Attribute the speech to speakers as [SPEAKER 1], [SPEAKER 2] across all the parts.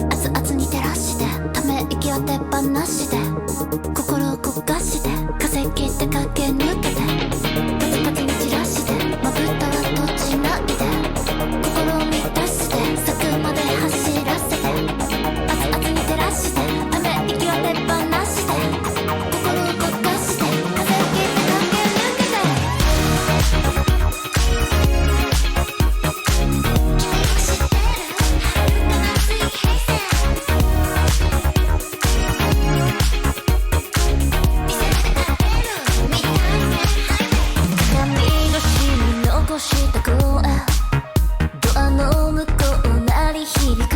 [SPEAKER 1] 熱々に照らしてため息を手放して心を焦がして風切って駆け抜けてパツパツに散らしてまぶたは閉じないで心を満たして咲くまで走らせて熱々に照らしてため息を手放して心を焦がして風切って駆け抜けてした声ドアの向こう鳴り響く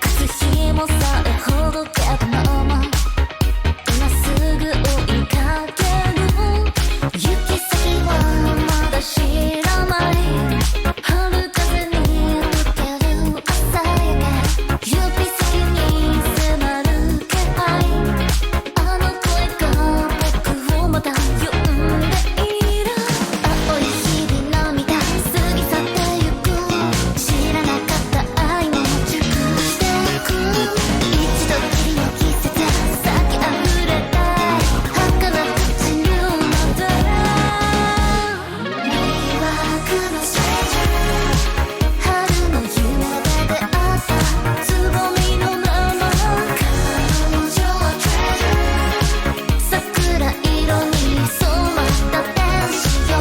[SPEAKER 1] 靴ひもさえほどけたまま今すぐ追いかける行き先はまだ知らない春風に溶ける朝焼け指先に迫る気配あの声が僕をまた呼んでいる青い日々涙過ぎ去ってゆく知らなかった愛も熟してく一度きりの季節咲きあふれた儚く散るまで魅惑のストレージャー春の夢で出会ったつぼみのまま彼女はトレジャー桜色に染まった天使よ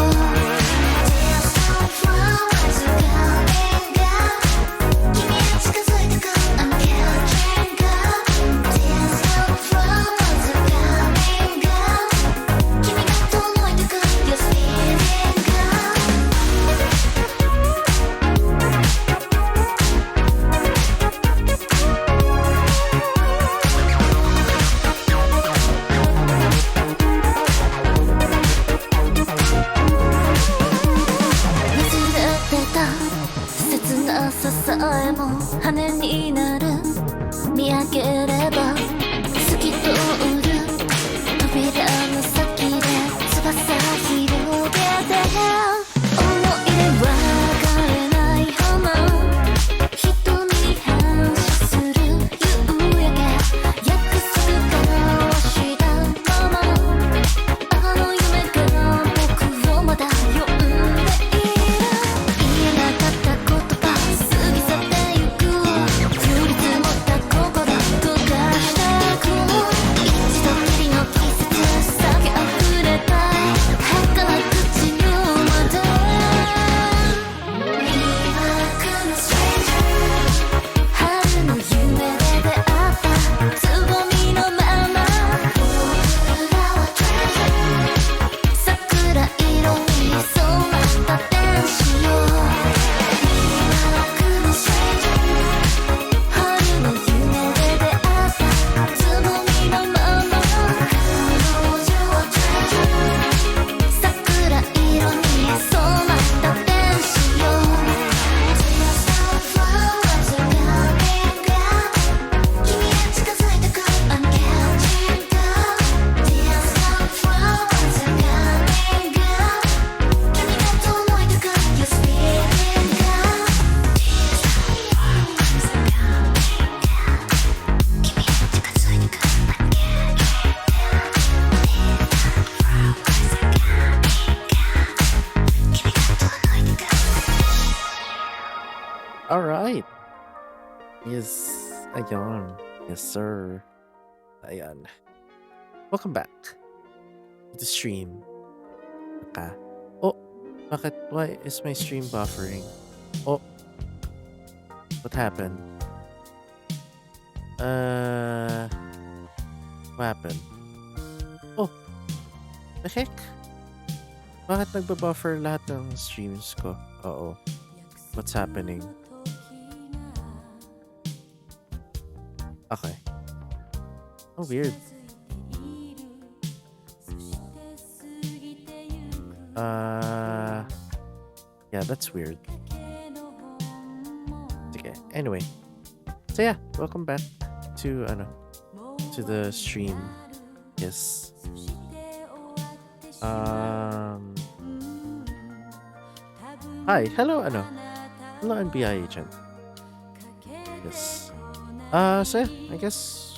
[SPEAKER 1] Tears of flowers are coming up 君へ近づいてく I'm catching up Tears of flowers are coming up 君が届いてく You're speeding up忘れてた切なささえも羽になる見上げれば透き通る扉の先で翼広げて思い出は枯れない花瞳に反射する夕焼け約束交わしたままあの夢が僕をまだ呼んでいる言えなかった言葉過ぎ去ってゆく降り積もった心溶かしてく一度きりの季節咲きあふれた儚く散るまで魅惑のストレージャー春の夢で出会ったつぼみのまま僕らはトレジャー桜色に染まった天使よ魅惑のストレージャー春の夢で出会ったつぼみのまま彼女はトレジャー桜色に染まった天使よ Tears of flowers are coming up 君へ近づいてく I'm catching up Tears of flowers are coming up 君が届いてく You're speeding up Tears of flowers are coming up 君へ近づいてく I'm catching up Tears of flowers are coming up 君が届いてく
[SPEAKER 2] Alright. Yes, ayan. Yes, sir. Ayan. Welcome back to the stream. Naka. Oh, bakit? Why is my stream buffering? Oh, what happened? What happened? Oh, the heck? Bakit nagbabuffer lahat ng streams ko? Oo. What's happening? Okay. Oh, weird. Yeah, that's weird. Okay. Anyway. So yeah, welcome back to the stream. Yes. Hi, hello, ano? Hello, NBI agent. Yes. So yeah, I guess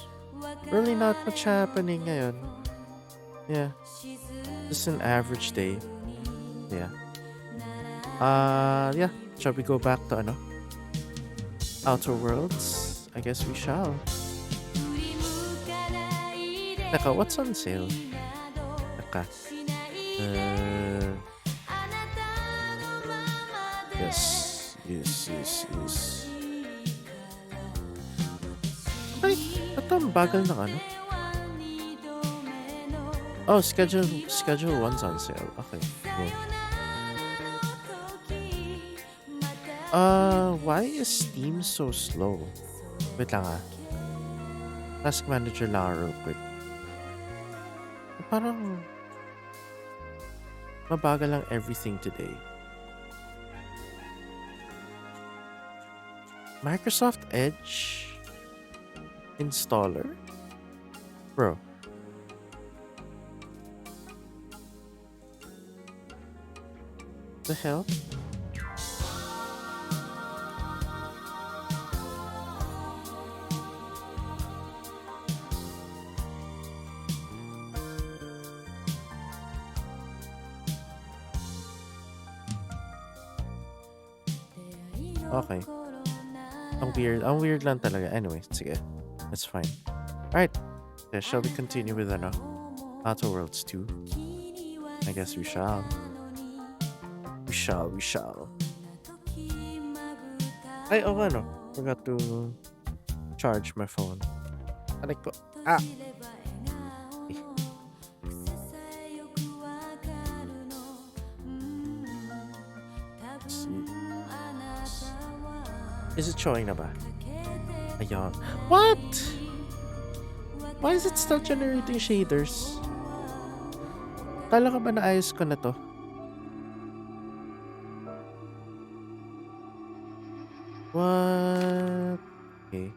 [SPEAKER 2] really not much happening ngayon. Yeah, just an average day. Yeah. Yeah. Shall we go back to ano? Outer Worlds? I guess we shall. Teka, what's on sale? Teka. Yes. Ay, ito ang bagal ng ano? Oh, schedule 1's on sale. Okay, cool. Why is Steam so slow? Wait lang ah. Task manager lang real quick. Parang mabagal lang everything today. Microsoft Edge installer? Bro. The hell? Okay. Ang weird lang talaga. Anyway, sige. That's fine. Alright. Yeah, shall we continue with ano? Outer Worlds 2? I guess we shall. We shall. Ay, ano? Forgot to charge my phone. Aray ko. Ah! Is it showing na ba? Ayan. What? Why is it still generating shaders? Kala ka ba naayos ko na to? What? Okay.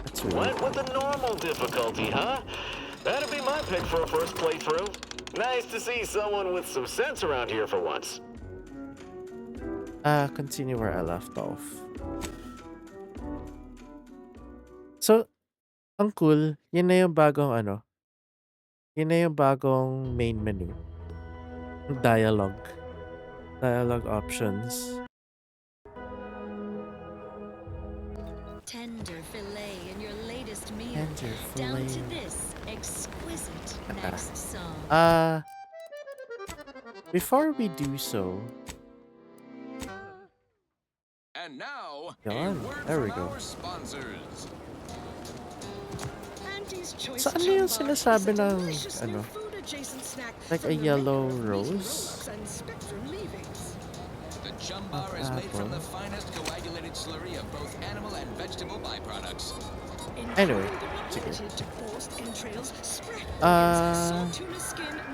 [SPEAKER 2] That's weird.
[SPEAKER 3] Went with the normal difficulty, huh? That'd be my pick for a first playthrough. Nice to see someone with some sense around here for once.
[SPEAKER 2] Continue where I left off. So, ang cool, yun na yung bagong ano. Yun na yung bagong main menu. Dialogue options.
[SPEAKER 4] Tender fillet in your latest meal. Down to this exquisite next song.
[SPEAKER 2] Before we do so.
[SPEAKER 5] And now,
[SPEAKER 2] Yan, there we go.
[SPEAKER 5] Sponsors.
[SPEAKER 2] So ano yung sinasabi ng ano? Like a yellow rose?
[SPEAKER 5] The Chum Bar is made from the finest coagulated slurry of both animal and vegetable byproducts.
[SPEAKER 2] Anyway, sige.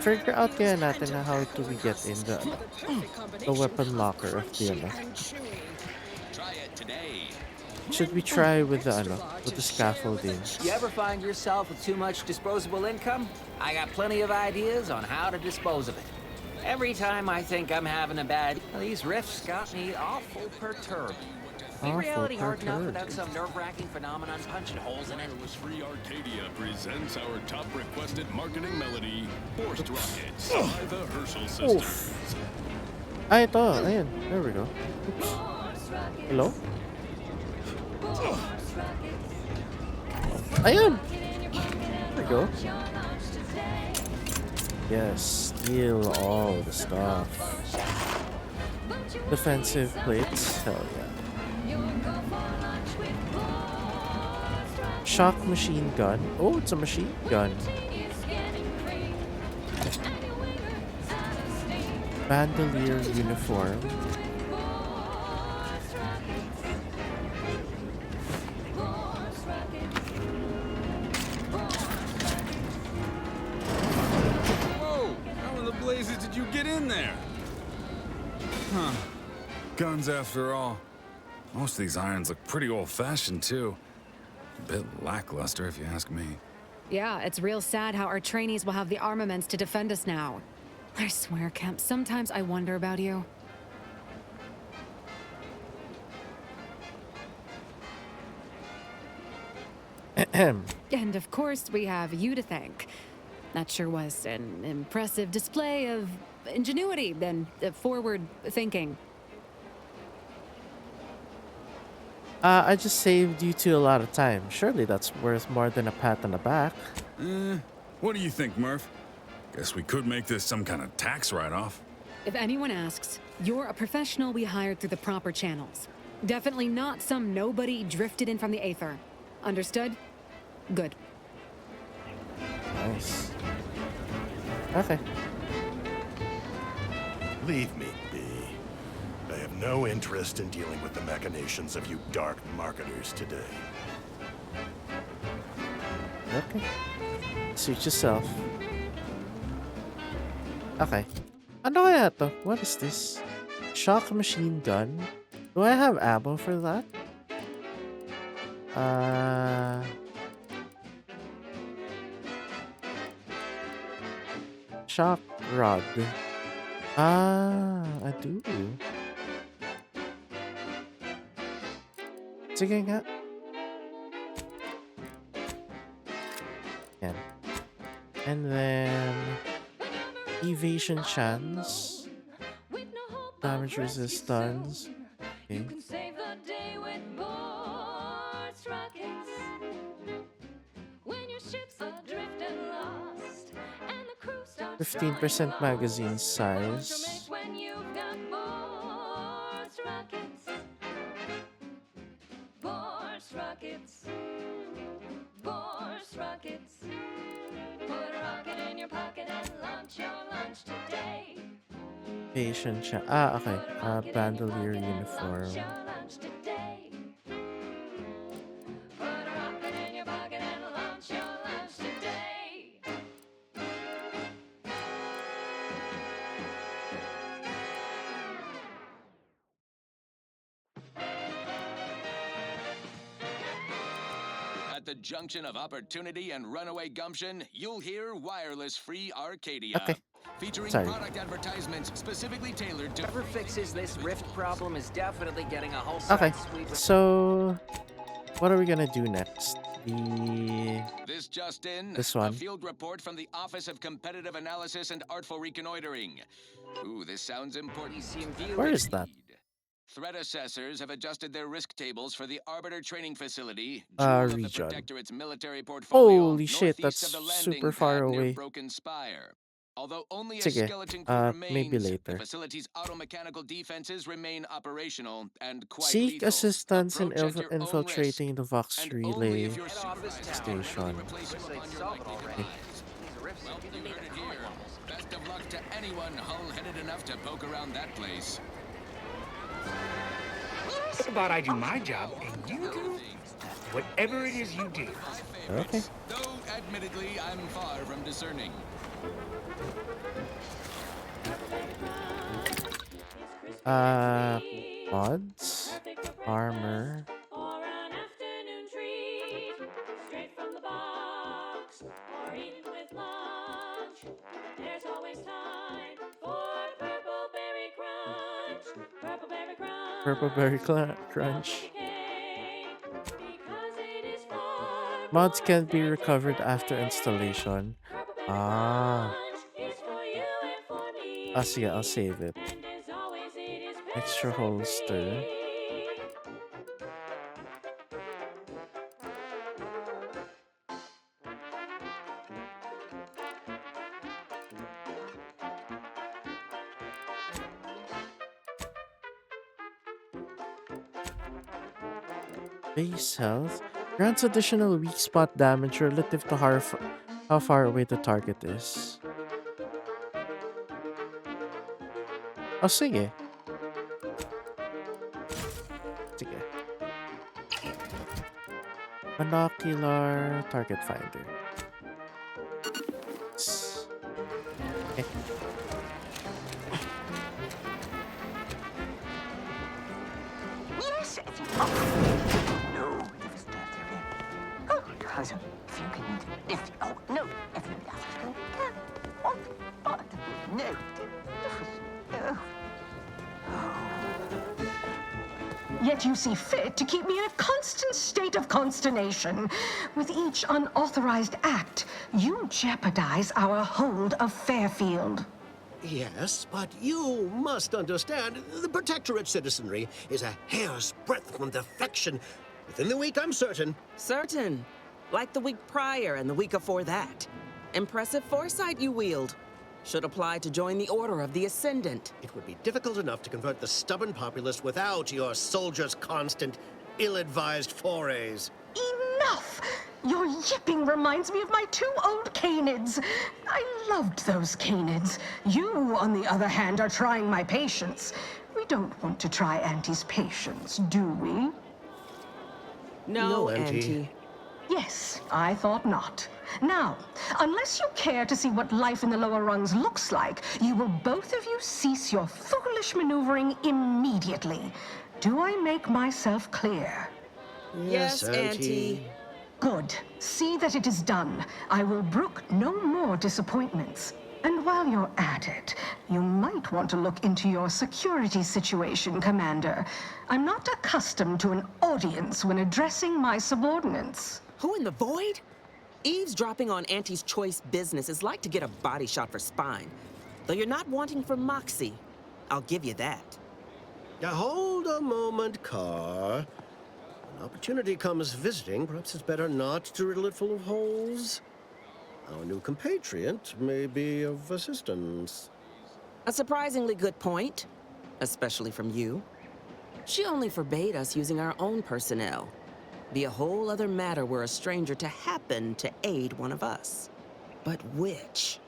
[SPEAKER 2] Figure out kaya natin na how do we get in the weapon locker of the ano.
[SPEAKER 5] Try it today.
[SPEAKER 2] Should we try with the ano, with the scaffolding?
[SPEAKER 6] You ever find yourself with too much disposable income? I got plenty of ideas on how to dispose of it. Every time I think I'm having a bad, these riffs got me awful perturbed. Ain't reality hard enough without some nerve-wracking phenomenon punching holes in it?
[SPEAKER 7] Wireless Free Arcadia presents our top requested marketing melody, Forced Rockets by the Herschel Sisters.
[SPEAKER 2] Ah, ito. Ayan. There we go. Oops. Hello? Ayan! There we go. Yes, steal all the stuff. Defensive plates? Hell yeah. Shock machine gun. Oh, it's a machine gun. Bandolier uniform.
[SPEAKER 7] Did you get in there?
[SPEAKER 8] Huh. Guns after all. Most of these irons look pretty old-fashioned, too. A bit lackluster, if you ask me.
[SPEAKER 9] Yeah, it's real sad how our trainees will have the armaments to defend us now. I swear, Kemp, sometimes I wonder about you. And of course, we have you to thank. That sure was an impressive display of ingenuity and forward thinking.
[SPEAKER 2] I just saved you two a lot of time. Surely that's worth more than a pat on the back.
[SPEAKER 8] What do you think, Murph? Guess we could make this some kind of tax write-off.
[SPEAKER 9] If anyone asks, you're a professional we hired through the proper channels. Definitely not some nobody drifted in from the aether. Understood? Good.
[SPEAKER 2] Nice. Okay.
[SPEAKER 10] Leave me be. I have no interest in dealing with the machinations of you dark marketers today.
[SPEAKER 2] Okay. Suit yourself. Okay. Ano kaya to? What is this? Shock machine gun? Do I have ammo for that? Shock rod. I do. Sige nga. Yan. And then evasion chance. Damage resistance. Okay. 15% magazine size. Patient siya. Okay. Bandolier uniform.
[SPEAKER 5] At the junction of opportunity and runaway gumption, you'll hear wireless free Arcadia.
[SPEAKER 2] Okay.
[SPEAKER 5] Featuring
[SPEAKER 2] Sorry.
[SPEAKER 5] product advertisements specifically tailored to...
[SPEAKER 6] Whoever fixes this rift problem is definitely getting a whole
[SPEAKER 2] Okay.
[SPEAKER 6] sweep of...
[SPEAKER 2] So, what are we gonna do next?
[SPEAKER 5] This just in,
[SPEAKER 2] This one.
[SPEAKER 5] a field report from the Office of Competitive Analysis and Artful Reconnoitering. Ooh, this sounds important.
[SPEAKER 2] Where is that?
[SPEAKER 5] Threat assessors have adjusted their risk tables for the Arbiter Training Facility, jewel of the
[SPEAKER 2] Region.
[SPEAKER 5] Protectorate's military portfolio,
[SPEAKER 2] Holy shit,
[SPEAKER 5] northeast
[SPEAKER 2] that's
[SPEAKER 5] of the landing
[SPEAKER 2] super far
[SPEAKER 5] pad near
[SPEAKER 2] away.
[SPEAKER 5] Broken Spire. Although only a
[SPEAKER 2] Sige,
[SPEAKER 5] skeleton crew
[SPEAKER 2] maybe
[SPEAKER 5] remains,
[SPEAKER 2] later.
[SPEAKER 5] the facility's automechanical defenses remain operational and quite
[SPEAKER 2] Seek
[SPEAKER 5] lethal.
[SPEAKER 2] assistance in
[SPEAKER 5] Approach at your own
[SPEAKER 2] infiltrating the Vox
[SPEAKER 5] risk, and only
[SPEAKER 2] relay
[SPEAKER 5] if you're supervised
[SPEAKER 2] station.
[SPEAKER 5] replace you upon your likely demise. Well, you heard it here. Best of luck to anyone hull-headed enough to poke around that place.
[SPEAKER 11] What about I do my job and you do whatever it is you do?
[SPEAKER 2] Okay.
[SPEAKER 5] Though, admittedly, I'm far from discerning.
[SPEAKER 2] Mods, armor. Purple berry crunch. Mods can be recovered after installation. Sige, I'll save it. Extra holster. Base health grants additional weak spot damage relative to how far away the target is. Oh, sige. Sige. Binocular target finder. Okay.
[SPEAKER 12] Yes, if you... Oh, no, it was that. Oh, if you can... If... Oh, no, if you... Oh, but... no.
[SPEAKER 13] Yet you see fit to keep me in a constant state of consternation. With each unauthorized act, you jeopardize our hold of Fairfield.
[SPEAKER 14] Yes, but you must understand, the Protectorate citizenry is a hair's breadth from defection. Within the week, I'm certain.
[SPEAKER 15] Certain. Like the week prior and the week before that. Impressive foresight you wield. Should apply to join the Order of the Ascendant.
[SPEAKER 14] It would be difficult enough to convert the stubborn populace without your soldiers' constant, ill-advised forays.
[SPEAKER 13] Enough! Your yipping reminds me of my 2 old canids. I loved those canids. You, on the other hand, are trying my patience. We don't want to try Auntie's patience, do we?
[SPEAKER 15] No, Auntie.
[SPEAKER 13] Yes, I thought not. Now, unless you care to see what life in the lower rungs looks like, you will both of you cease your foolish maneuvering immediately. Do I make myself clear?
[SPEAKER 15] Yes, Auntie.
[SPEAKER 13] Good. See that it is done. I will brook no more disappointments. And while you're at it, you might want to look into your security situation, Commander. I'm not accustomed to an audience when addressing my subordinates.
[SPEAKER 15] Who in the void? Eavesdropping on Auntie's choice business is like to get a body shot for spine. Though you're not wanting for moxie. I'll give you that.
[SPEAKER 14] Now, hold a moment, Carr. When opportunity comes visiting, perhaps it's better not to riddle it full of holes. Our new compatriot may be of assistance.
[SPEAKER 15] A surprisingly good point, especially from you. She only forbade us using our own personnel. Be a whole other matter were a stranger to happen to aid one of us. But which?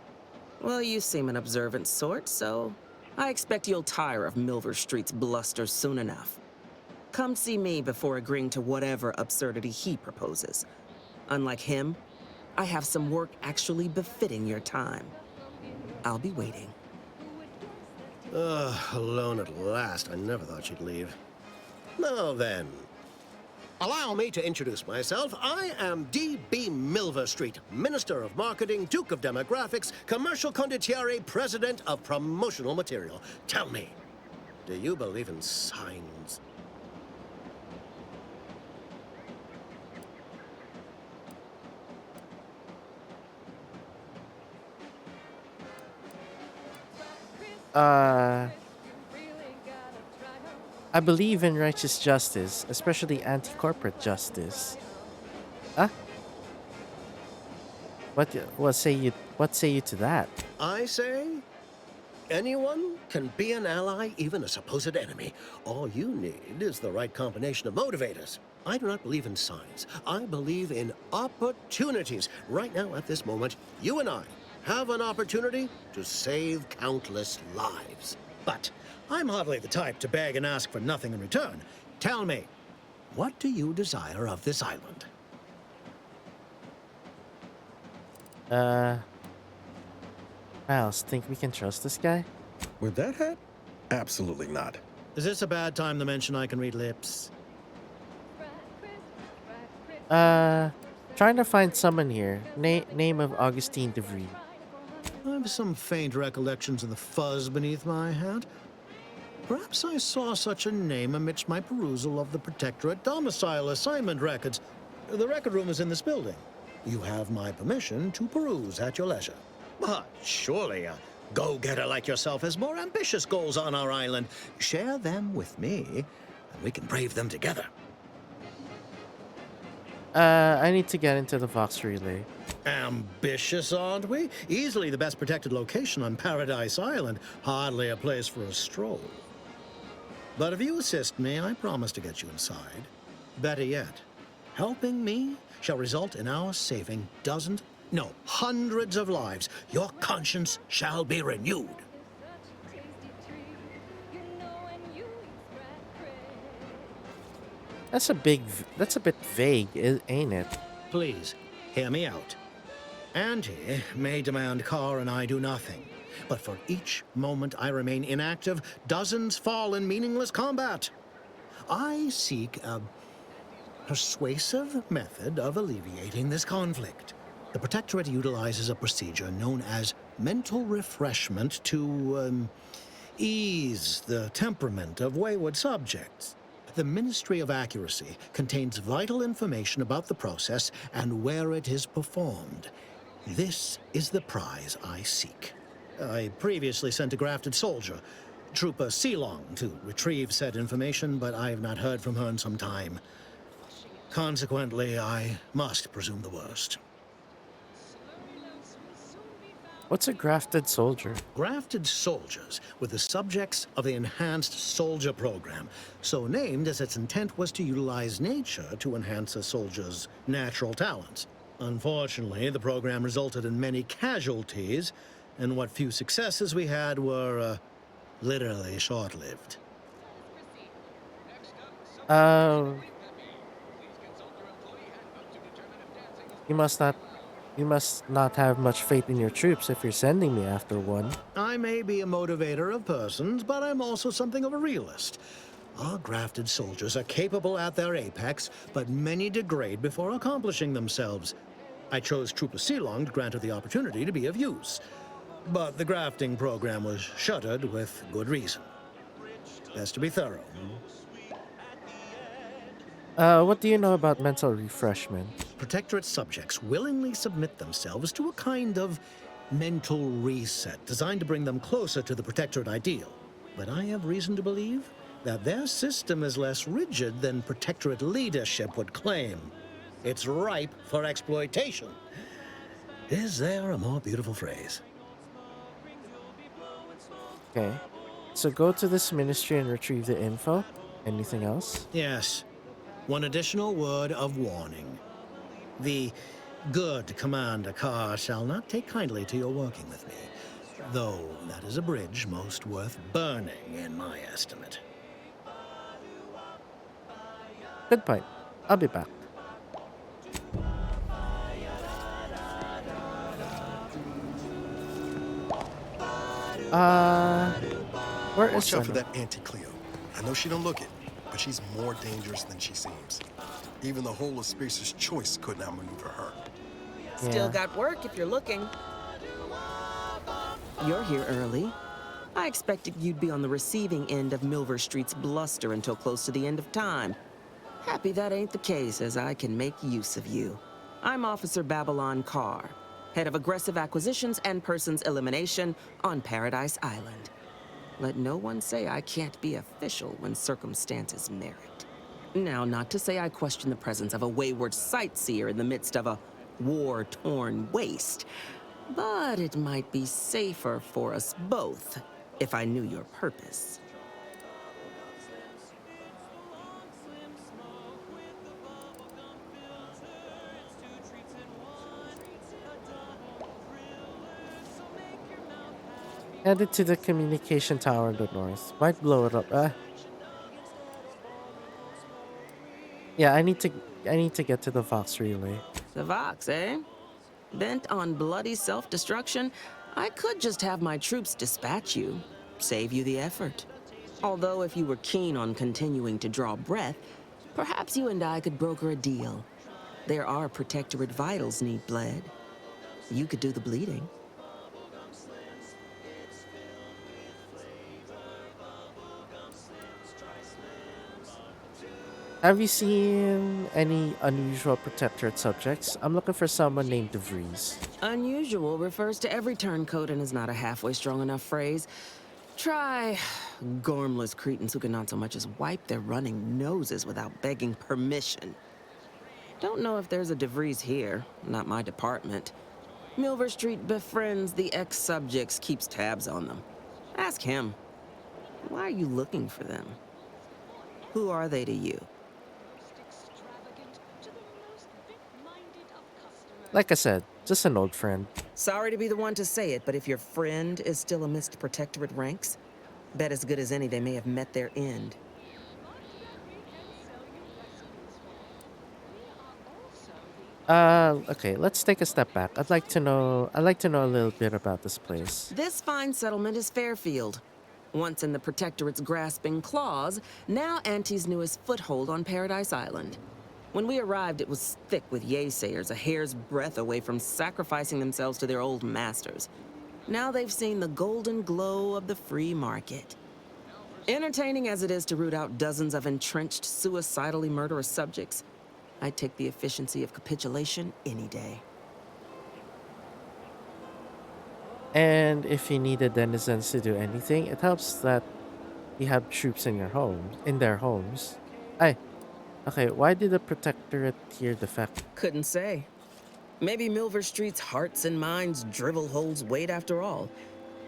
[SPEAKER 15] Well, you seem an observant sort, so I expect you'll tire of Milver Street's bluster soon enough. Come see me before agreeing to whatever absurdity he proposes. Unlike him, I have some work actually befitting your time. I'll be waiting.
[SPEAKER 14] Alone at last. I never thought she'd leave. Now then, allow me to introduce myself. I am D.B. Milver Street, Minister of Marketing, Duke of Demographics, Commercial Condottiere, President of Promotional Material. Tell me, do you believe in signs?
[SPEAKER 2] I believe in righteous justice, especially anti-corporate justice. Huh? What say you to that?
[SPEAKER 14] I say, anyone can be an ally, even a supposed enemy. All you need is the right combination of motivators. I do not believe in signs. I believe in opportunities. Right now, at this moment, you and I have an opportunity to save countless lives. But I'm hardly the type to beg and ask for nothing in return. Tell me, what do you desire of this island?
[SPEAKER 2] Miles, think we can trust this guy?
[SPEAKER 10] With that hat? Absolutely not.
[SPEAKER 14] Is this a bad time to mention I can read lips?
[SPEAKER 2] Trying to find someone here. Name of Augustine DeVries.
[SPEAKER 14] I have some faint recollections of the fuzz beneath my hat. Perhaps I saw such a name amidst my perusal of the Protectorate domicile assignment records. The record room is in this building. You have my permission to peruse at your leisure. But surely a go-getter like yourself has more ambitious goals on our island. Share them with me, and we can brave them together.
[SPEAKER 2] I need to get into the Vox Relay.
[SPEAKER 14] Ambitious, aren't we? Easily the best protected location on Paradise Island. Hardly a place for a stroll. But if you assist me, I promise to get you inside. Better yet, helping me shall result in our saving dozens, no, hundreds of lives. Your conscience shall be renewed.
[SPEAKER 2] That's a bit vague, ain't it?
[SPEAKER 14] Please, hear me out. Auntie may demand Carr and I do nothing. But for each moment I remain inactive, dozens fall in meaningless combat. I seek a persuasive method of alleviating this conflict. The Protectorate utilizes a procedure known as mental refreshment to ease the temperament of wayward subjects. The Ministry of Accuracy contains vital information about the process and where it is performed. This is the prize I seek. I previously sent a grafted soldier, Trooper Sealong, to retrieve said information, but I have not heard from her in some time. Consequently, I must presume the worst.
[SPEAKER 2] What's a grafted soldier?
[SPEAKER 14] Grafted soldiers were the subjects of the Enhanced Soldier Program, so named as its intent was to utilize nature to enhance a soldier's natural talents. Unfortunately, the program resulted in many casualties, and what few successes we had were, literally short-lived.
[SPEAKER 2] You must not have much faith in your troops if you're sending me after one.
[SPEAKER 14] I may be a motivator of persons, but I'm also something of a realist. Our grafted soldiers are capable at their apex, but many degrade before accomplishing themselves. I chose Trooper Sealong to grant her the opportunity to be of use. But the grafting program was shuttered with good reason. Best to be thorough.
[SPEAKER 2] What do you know about mental refreshment?
[SPEAKER 14] Protectorate subjects willingly submit themselves to a kind of mental reset designed to bring them closer to the Protectorate ideal. But I have reason to believe that their system is less rigid than Protectorate leadership would claim. It's ripe for exploitation. Is there a more beautiful phrase?
[SPEAKER 2] Okay. So go to this ministry and retrieve the info. Anything else?
[SPEAKER 14] Yes. One additional word of warning. The good Commander Carr shall not take kindly to your working with me, though that is a bridge most worth burning in my estimate.
[SPEAKER 2] Good point. I'll be back. Where is
[SPEAKER 10] Watch out for
[SPEAKER 2] Senna?
[SPEAKER 10] that Auntie Cleo. I know she don't look it, but she's more dangerous than she seems. Even the whole of Spacer's Choice couldn't outmaneuver her.
[SPEAKER 15] Still got work if you're looking. You're here early. I expected you'd be on the receiving end of Milver Street's bluster until close to the end of time. Happy that ain't the case, as I can make use of you. I'm Officer Babylon Carr, head of aggressive acquisitions and persons elimination on Paradise Island. Let no one say I can't be official when circumstances merit. Now, not to say I question the presence of a wayward sightseer in the midst of a war-torn waste, but it might be safer for us both if I knew your purpose.
[SPEAKER 2] Headed to the communication tower in the north. Might blow it up. Yeah, I need to get to the Vox relay.
[SPEAKER 15] The Vox, eh? Bent on bloody self-destruction, I could just have my troops dispatch you, save you the effort. Although if you were keen on continuing to draw breath, perhaps you and I could broker a deal. There are Protectorate vitals need bled. You could do the bleeding.
[SPEAKER 2] Have you seen any unusual Protectorate subjects? I'm looking for someone named DeVries.
[SPEAKER 15] Unusual refers to every turncoat and is not a halfway strong enough phrase. Try gormless cretins who can not so much as wipe their running noses without begging permission. Don't know if there's a DeVries here, not my department. Milver Street befriends the ex-subjects, keeps tabs on them. Ask him. Why are you looking for them? Who are they to you?
[SPEAKER 2] Like I said, just an old friend.
[SPEAKER 15] Sorry to be the one to say it, but if your friend is still amidst Protectorate ranks, bet as good as any they may have met their end.
[SPEAKER 2] Okay, let's take a step back. I'd like to know a little bit about this place.
[SPEAKER 15] This fine settlement is Fairfield. Once in the Protectorate's grasping claws, now Auntie's newest foothold on Paradise Island. When we arrived, it was thick with yaysayers, a hair's breadth away from sacrificing themselves to their old masters. Now they've seen the golden glow of the free market. Entertaining as it is to root out dozens of entrenched, suicidally murderous subjects, I'd take the efficiency of capitulation any day.
[SPEAKER 2] And if you need the denizens to do anything, it helps that you have troops in their homes. Okay, why did the Protectorate here defect?
[SPEAKER 15] Couldn't say. Maybe Milver Street's hearts and minds drivel holds weight after all.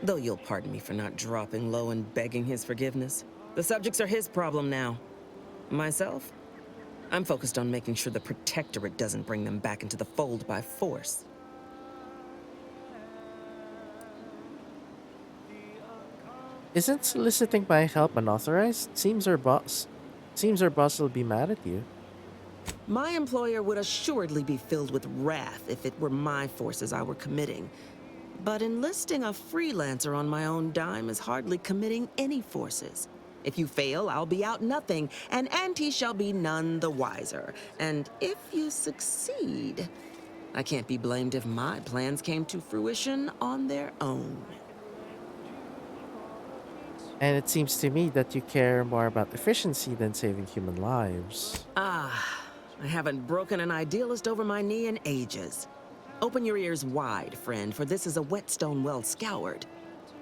[SPEAKER 15] Though you'll pardon me for not dropping low and begging his forgiveness. The subjects are his problem now. Myself? I'm focused on making sure the Protectorate doesn't bring them back into the fold by force.
[SPEAKER 2] Isn't soliciting my help unauthorized? Seems our boss will be mad at you.
[SPEAKER 15] My employer would assuredly be filled with wrath if it were my forces I were committing. But enlisting a freelancer on my own dime is hardly committing any forces. If you fail, I'll be out nothing, and Auntie shall be none the wiser. And if you succeed, I can't be blamed if my plans came to fruition on their own.
[SPEAKER 2] And it seems to me that you care more about efficiency than saving human lives.
[SPEAKER 15] I haven't broken an idealist over my knee in ages. Open your ears wide, friend, for this is a whetstone well scoured.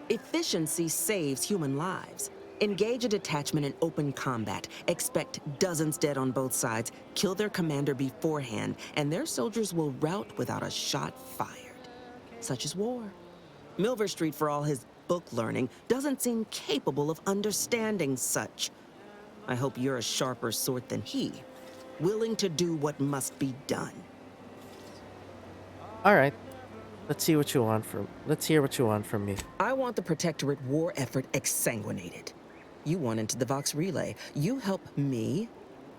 [SPEAKER 15] Efficiency saves human lives. Engage a detachment in open combat. Expect dozens dead on both sides. Kill their commander beforehand, and their soldiers will rout without a shot fired. Such is war. Milver Street, for all his book learning, doesn't seem capable of understanding such. I hope you're a sharper sort than he, willing to do what must be done.
[SPEAKER 2] All right. Let's hear what you want from me.
[SPEAKER 15] I want the Protectorate war effort exsanguinated. You want into the Vox Relay. You help me,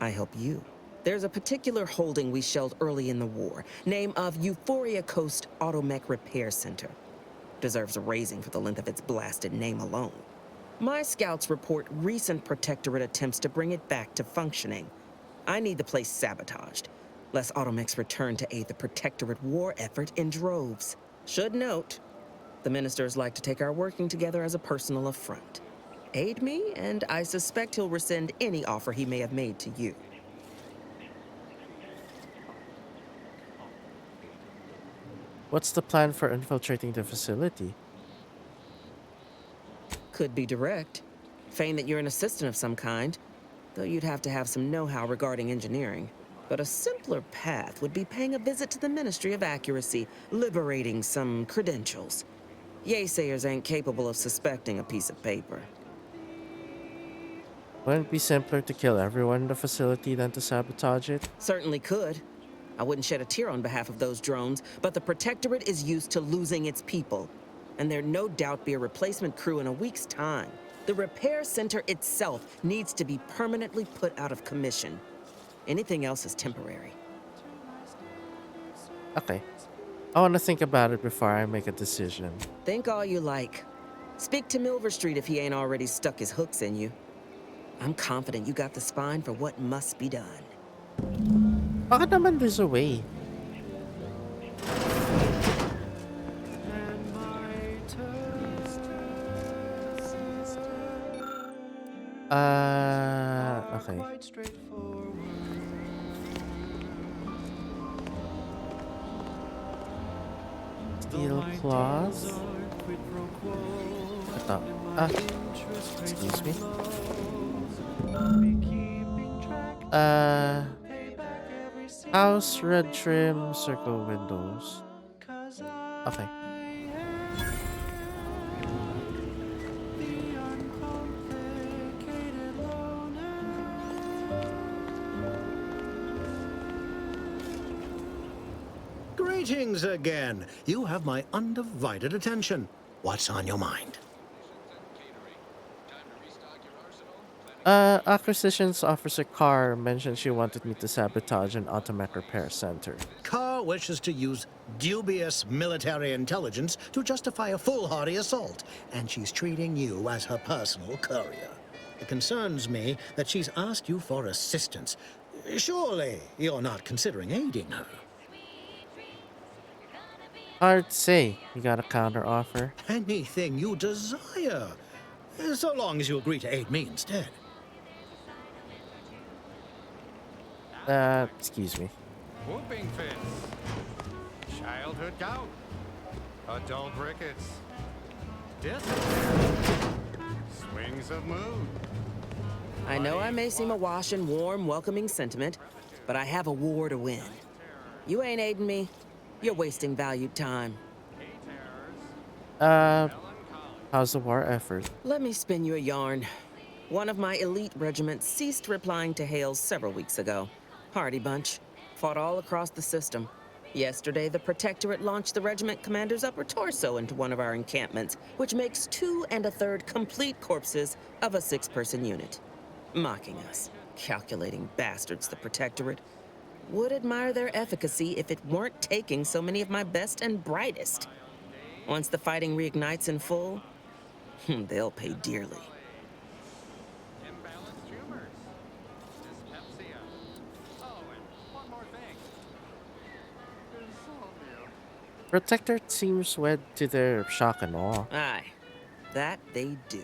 [SPEAKER 15] I help you. There's a particular holding we shelled early in the war, name of Euphoria Coast Automech Repair Center. Deserves a raising for the length of its blasted name alone. My scouts report recent Protectorate attempts to bring it back to functioning. I need the place sabotaged, lest Automechs return to aid the Protectorate war effort in droves. Should note, the ministers like to take our working together as a personal affront. Aid me, and I suspect he'll rescind any offer he may have made to you.
[SPEAKER 2] What's the plan for infiltrating the facility?
[SPEAKER 15] Could be direct. Feign that you're an assistant of some kind, though you'd have to have some know-how regarding engineering. But a simpler path would be paying a visit to the Ministry of Accuracy, liberating some credentials. Yaysayers ain't capable of suspecting a piece of paper.
[SPEAKER 2] Wouldn't it be simpler to kill everyone in the facility than to sabotage it?
[SPEAKER 15] Certainly could. I wouldn't shed a tear on behalf of those drones, but the Protectorate is used to losing its people. And there'd no doubt be a replacement crew in a week's time. The repair center itself needs to be permanently put out of commission. Anything else is temporary.
[SPEAKER 2] Okay. I want to think about it before I make a decision.
[SPEAKER 15] Think all you like. Speak to Milver Street if he ain't already stuck his hooks in you. I'm confident you got the spine for what must be done.
[SPEAKER 2] Bakit naman there's a way? Okay. Steel claws. Excuse me. House, red trim, circle windows. Okay.
[SPEAKER 14] Greetings again. You have my undivided attention. What's on your mind?
[SPEAKER 2] Acquisitions Officer Carr mentioned she wanted me to sabotage an Automech repair center.
[SPEAKER 14] Carr wishes to use dubious military intelligence to justify a foolhardy assault, and she's treating you as her personal courier. It concerns me that she's asked you for assistance.
[SPEAKER 16] Surely you're not considering aiding her.
[SPEAKER 2] Hard to say. You got a counter offer?
[SPEAKER 16] Anything you desire, so long as you agree to aid me instead.
[SPEAKER 2] Excuse me.
[SPEAKER 17] Whooping fits. Childhood gout. Adult rickets. Dysentery. Swings of mood.
[SPEAKER 15] I know I may seem awash in warm, welcoming sentiment, but I have a war to win. You ain't aiding me. You're wasting valued time.
[SPEAKER 2] How's the war effort?
[SPEAKER 15] Let me spin you a yarn. One of my elite regiments ceased replying to hails several weeks ago. Hardy bunch. Fought all across the system. Yesterday, the Protectorate launched the regiment commander's upper torso into one of our encampments, which makes 2 1/3 complete corpses of a 6-person unit. Mocking us. Calculating bastards, the Protectorate. Would admire their efficacy if it weren't taking so many of my best and brightest. Once the fighting reignites in full, they'll pay dearly.
[SPEAKER 17] Imbalanced humors. Dyspepsia. Oh, and one more thing. Insomnia.
[SPEAKER 2] Protector seems wed to their shock and awe.
[SPEAKER 15] Aye, that they do.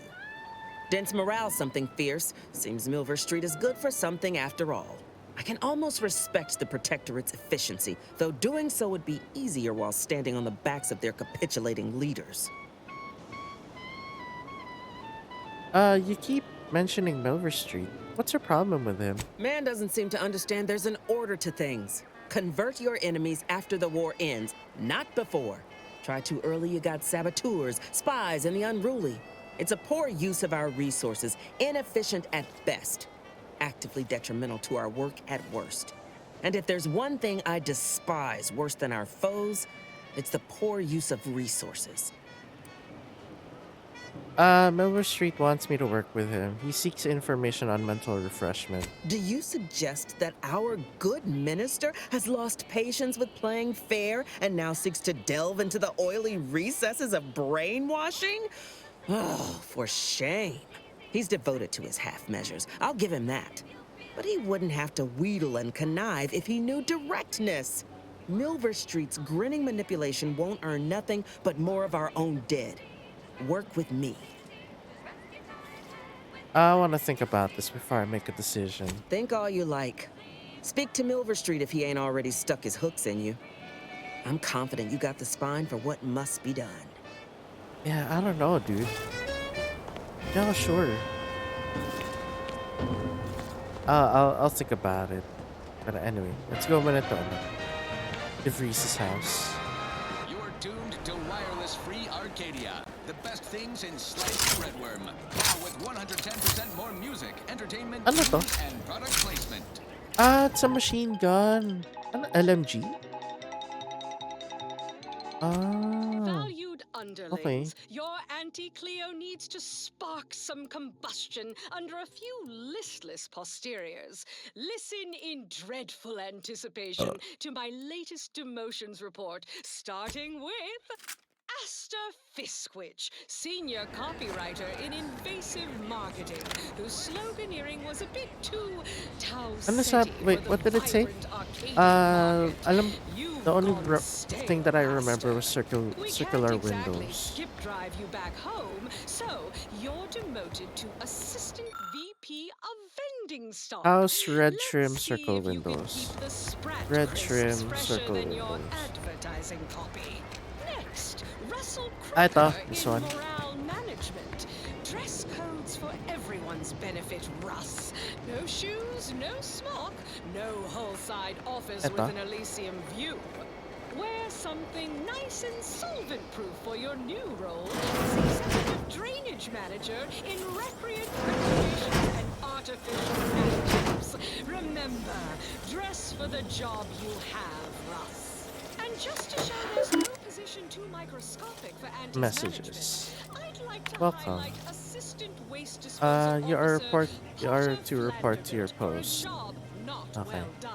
[SPEAKER 15] Dense morale something fierce. Seems Milver Street is good for something after all. I can almost respect the Protectorate's efficiency, though doing so would be easier while standing on the backs of their capitulating leaders.
[SPEAKER 2] You keep mentioning Milver Street. What's your problem with him?
[SPEAKER 15] Man doesn't seem to understand there's an order to things. Convert your enemies after the war ends, not before. Try too early, you got saboteurs, spies, and the unruly. It's a poor use of our resources, inefficient at best, actively detrimental to our work at worst. And if there's one thing I despise worse than our foes, it's the poor use of resources.
[SPEAKER 2] Milver Street wants me to work with him. He seeks information on mental refreshment.
[SPEAKER 15] Do you suggest that our good minister has lost patience with playing fair and now seeks to delve into the oily recesses of brainwashing? Oh, for shame. He's devoted to his half measures. I'll give him that. But he wouldn't have to wheedle and connive if he knew directness. Milver Street's grinning manipulation won't earn nothing but more of our own dead. Work with me.
[SPEAKER 2] I want to think about this before I make a decision.
[SPEAKER 15] Think all you like. Speak to Milver Street if he ain't already stuck his hooks in you. I'm confident you got the spine for what must be done.
[SPEAKER 2] Yeah, I don't know, dude. No, sure. I'll think about it. But anyway, let's go Minatona. DeVries' house.
[SPEAKER 5] You are tuned to wireless-free Arcadia. The best things in sliced breadworm. Now with 110% more music, entertainment,
[SPEAKER 2] Ano to?
[SPEAKER 5] news, and product placement.
[SPEAKER 2] It's a machine gun. An LMG?
[SPEAKER 18] Valued underlings,
[SPEAKER 2] okay.
[SPEAKER 18] your Auntie Cleo needs to spark some combustion under a few listless posteriors. Listen in dreadful anticipation to my latest demotions report, starting with Aster Fiskwich, senior copywriter in invasive marketing, whose sloganeering was a bit too
[SPEAKER 2] Ano sa, wait, what did it say? The only thing that I remember was circular windows.
[SPEAKER 18] Skip drive you back home, so you're demoted to assistant VP of vending stock.
[SPEAKER 2] House red trim circle windows. Red trim circle
[SPEAKER 18] your
[SPEAKER 2] windows.
[SPEAKER 18] advertising copy. Next, Russell
[SPEAKER 2] Ito,
[SPEAKER 18] Crocker
[SPEAKER 2] this
[SPEAKER 18] in
[SPEAKER 2] one.
[SPEAKER 18] morale management. Dress codes for everyone's benefit, Russ. No shoes, no smock, no whole-side office
[SPEAKER 2] Ito.
[SPEAKER 18] with an Elysium view. Wear something nice and solvent-proof for your new role as executive drainage manager in recreant recreations and artificial additives. Remember, dress for the job you have, Russ. And just to show there's no position too microscopic for
[SPEAKER 2] Messages.
[SPEAKER 18] I'd like to
[SPEAKER 2] Welcome.
[SPEAKER 18] highlight assistant waste disposal
[SPEAKER 2] You are
[SPEAKER 18] officer
[SPEAKER 2] to report to your post.
[SPEAKER 18] job not
[SPEAKER 2] Okay.
[SPEAKER 18] well done.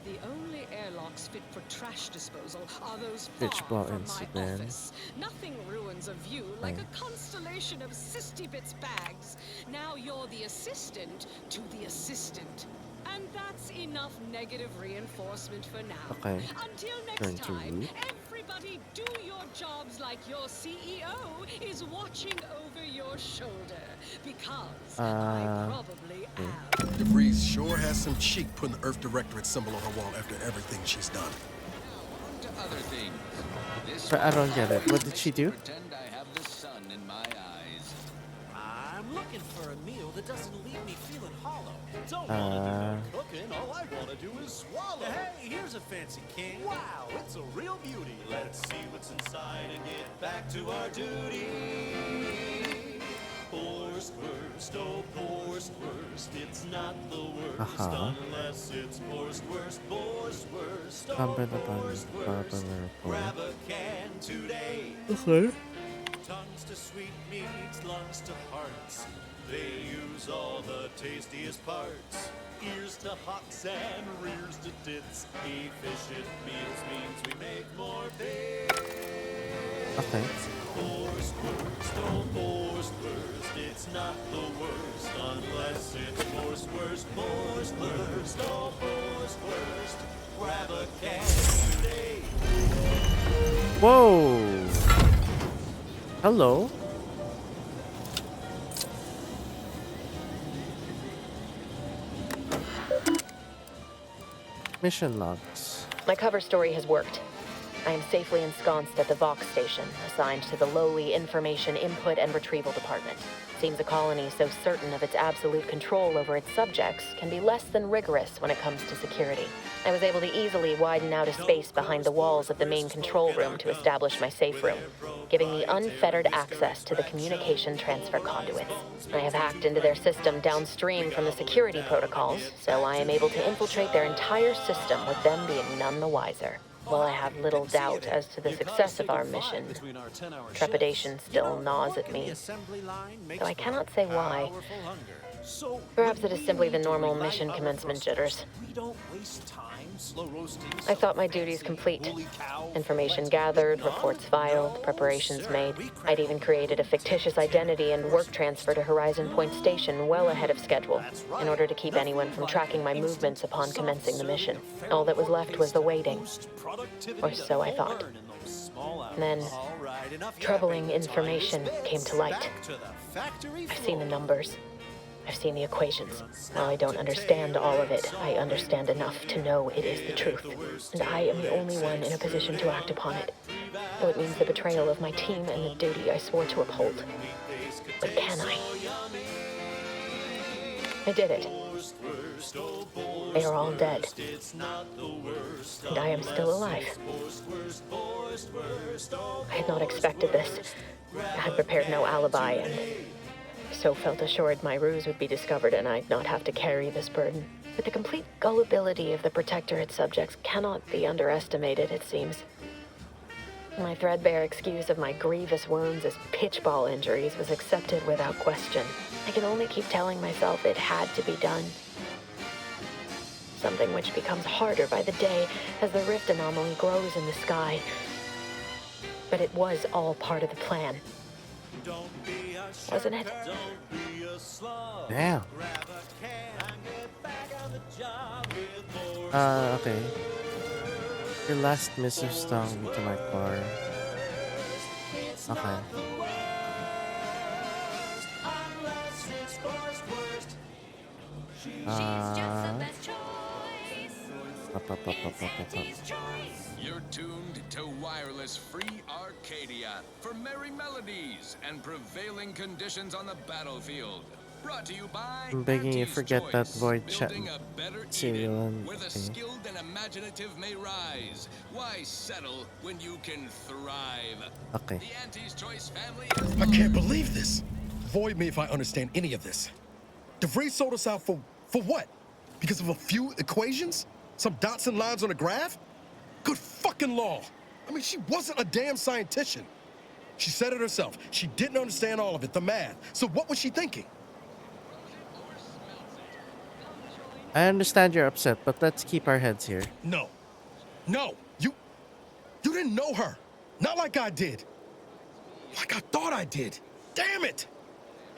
[SPEAKER 18] The only airlocks fit for trash disposal are those
[SPEAKER 2] Bitch
[SPEAKER 18] far
[SPEAKER 2] ball
[SPEAKER 18] from my
[SPEAKER 2] incident.
[SPEAKER 18] office. Nothing ruins a view like a constellation of 60 bits bags. Now you're the assistant to the assistant. And that's enough negative reinforcement for now.
[SPEAKER 2] Okay.
[SPEAKER 18] Until
[SPEAKER 2] Turn
[SPEAKER 18] next
[SPEAKER 2] to
[SPEAKER 18] time,
[SPEAKER 2] root.
[SPEAKER 18] everybody do your jobs like your CEO is watching over your shoulder. Because I probably am.
[SPEAKER 10] DeVries sure has some cheek putting the Earth Directorate symbol on her wall after everything she's done.
[SPEAKER 5] To other things. This
[SPEAKER 2] But I don't get it. What did she do?
[SPEAKER 5] pretend I have the sun in my eyes.
[SPEAKER 19] I'm looking for a meal that doesn't leave me feeling hollow. Don't want to do no cooking. All I want to do is swallow. Hey, here's a fancy king. Wow, it's a real beauty. Let's see what's inside and get back to our duty. Poorest worst, oh poorest worst. It's not the worst unless it's poorest worst, poorest worst, oh poorest worst. Grab a can today.
[SPEAKER 2] Okay.
[SPEAKER 19] Tongues to sweetmeats, lungs to hearts. They use all the tastiest parts. Ears to hocks and rears to tits. Efficient meals means we make more bits.
[SPEAKER 2] Okay.
[SPEAKER 19] Poorest worst, oh poorest worst. It's not the worst unless it's poorest worst, poorest worst, oh poorest worst. Grab a can today.
[SPEAKER 2] Whoa. Hello. Mission logs.
[SPEAKER 20] My cover story has worked. I am safely ensconced at the Vox station, assigned to the lowly Information Input and Retrieval Department. Seems a colony so certain of its absolute control over its subjects can be less than rigorous when it comes to security. I was able to easily widen out a space behind the walls of the main control room to establish my safe room, giving me unfettered access to the communication transfer conduits. I have hacked into their system downstream from the security protocols, so I am able to infiltrate their entire system with them being none the wiser. While I have little doubt as to the success of our mission, trepidation still gnaws at me, though I cannot say why. Perhaps it is simply the normal mission commencement jitters. I thought my duties complete. Information gathered, reports filed, preparations made. I'd even created a fictitious identity and work transfer to Horizon Point Station well ahead of schedule, in order to keep anyone from tracking my movements upon commencing the mission. All that was left was the waiting. Or so I thought. And then, troubling information came to light. I've seen the numbers. I've seen the equations. While I don't understand all of it, I understand enough to know it is the truth. And I am the only one in a position to act upon it. Though it means the betrayal of my team and the duty I swore to uphold. But can I? I did it. They are all dead. And I am still alive. I had not expected this. I had prepared no alibi and so felt assured my ruse would be discovered and I'd not have to carry this burden. But the complete gullibility of the Protectorate subjects cannot be underestimated, it seems. My threadbare excuse of my grievous wounds as pitchball injuries was accepted without question. I can only keep telling myself it had to be done. Something which becomes harder by the day as the rift anomaly grows in the sky. But it was all part of the plan. Wasn't it?
[SPEAKER 2] Damn. Okay. Your last missive stung me to my car. Okay.
[SPEAKER 5] You're tuned to wireless free Arcadia for merry melodies and prevailing conditions on the battlefield. Brought to you by
[SPEAKER 2] I'm begging you, forget that void chat
[SPEAKER 5] building a better
[SPEAKER 2] serial
[SPEAKER 5] Eden
[SPEAKER 2] and
[SPEAKER 5] where the skilled and imaginative may rise. Why settle when you can thrive?
[SPEAKER 2] Okay.
[SPEAKER 5] The Auntie's Choice family
[SPEAKER 10] I can't believe this. Void me if I understand any of this. DeVries sold us out for what? Because of a few equations? Some dots and lines on a graph? Good fucking law. I mean, she wasn't a damn scientician. She said it herself. She didn't understand all of it, the math. So what was she thinking?
[SPEAKER 2] I understand you're upset, but let's keep our heads here.
[SPEAKER 10] No. No. You didn't know her. Not like I did. Like I thought I did. Damn it.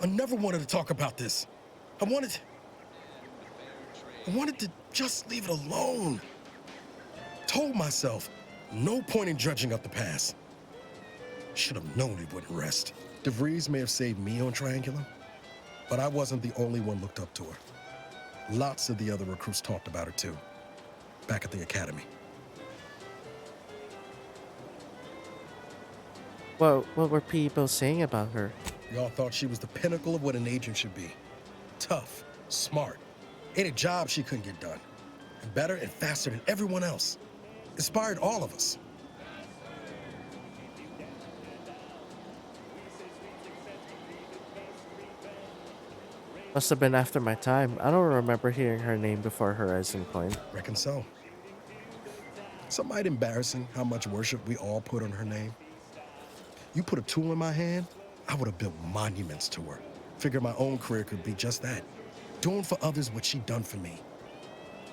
[SPEAKER 10] I never wanted to talk about this. I wanted... I wanted to just leave it alone. Told myself, no point in dredging up the past. Should have known he wouldn't rest. DeVries may have saved me on Triangulum, but I wasn't the only one looked up to her. Lots of the other recruits talked about her too, back at the academy.
[SPEAKER 2] Well, what were people saying about her?
[SPEAKER 10] We all thought she was the pinnacle of what an agent should be. Tough, smart, ain't a job she couldn't get done. And better and faster than everyone else. Inspired all of us.
[SPEAKER 2] Must have been after my time. I don't remember hearing her name before Horizon Point.
[SPEAKER 10] Reckon so. Somewhat embarrassing how much worship we all put on her name. You put a tool in my hand, I would have built monuments to her. Figured my own career could be just that. Doing for others what she done for me.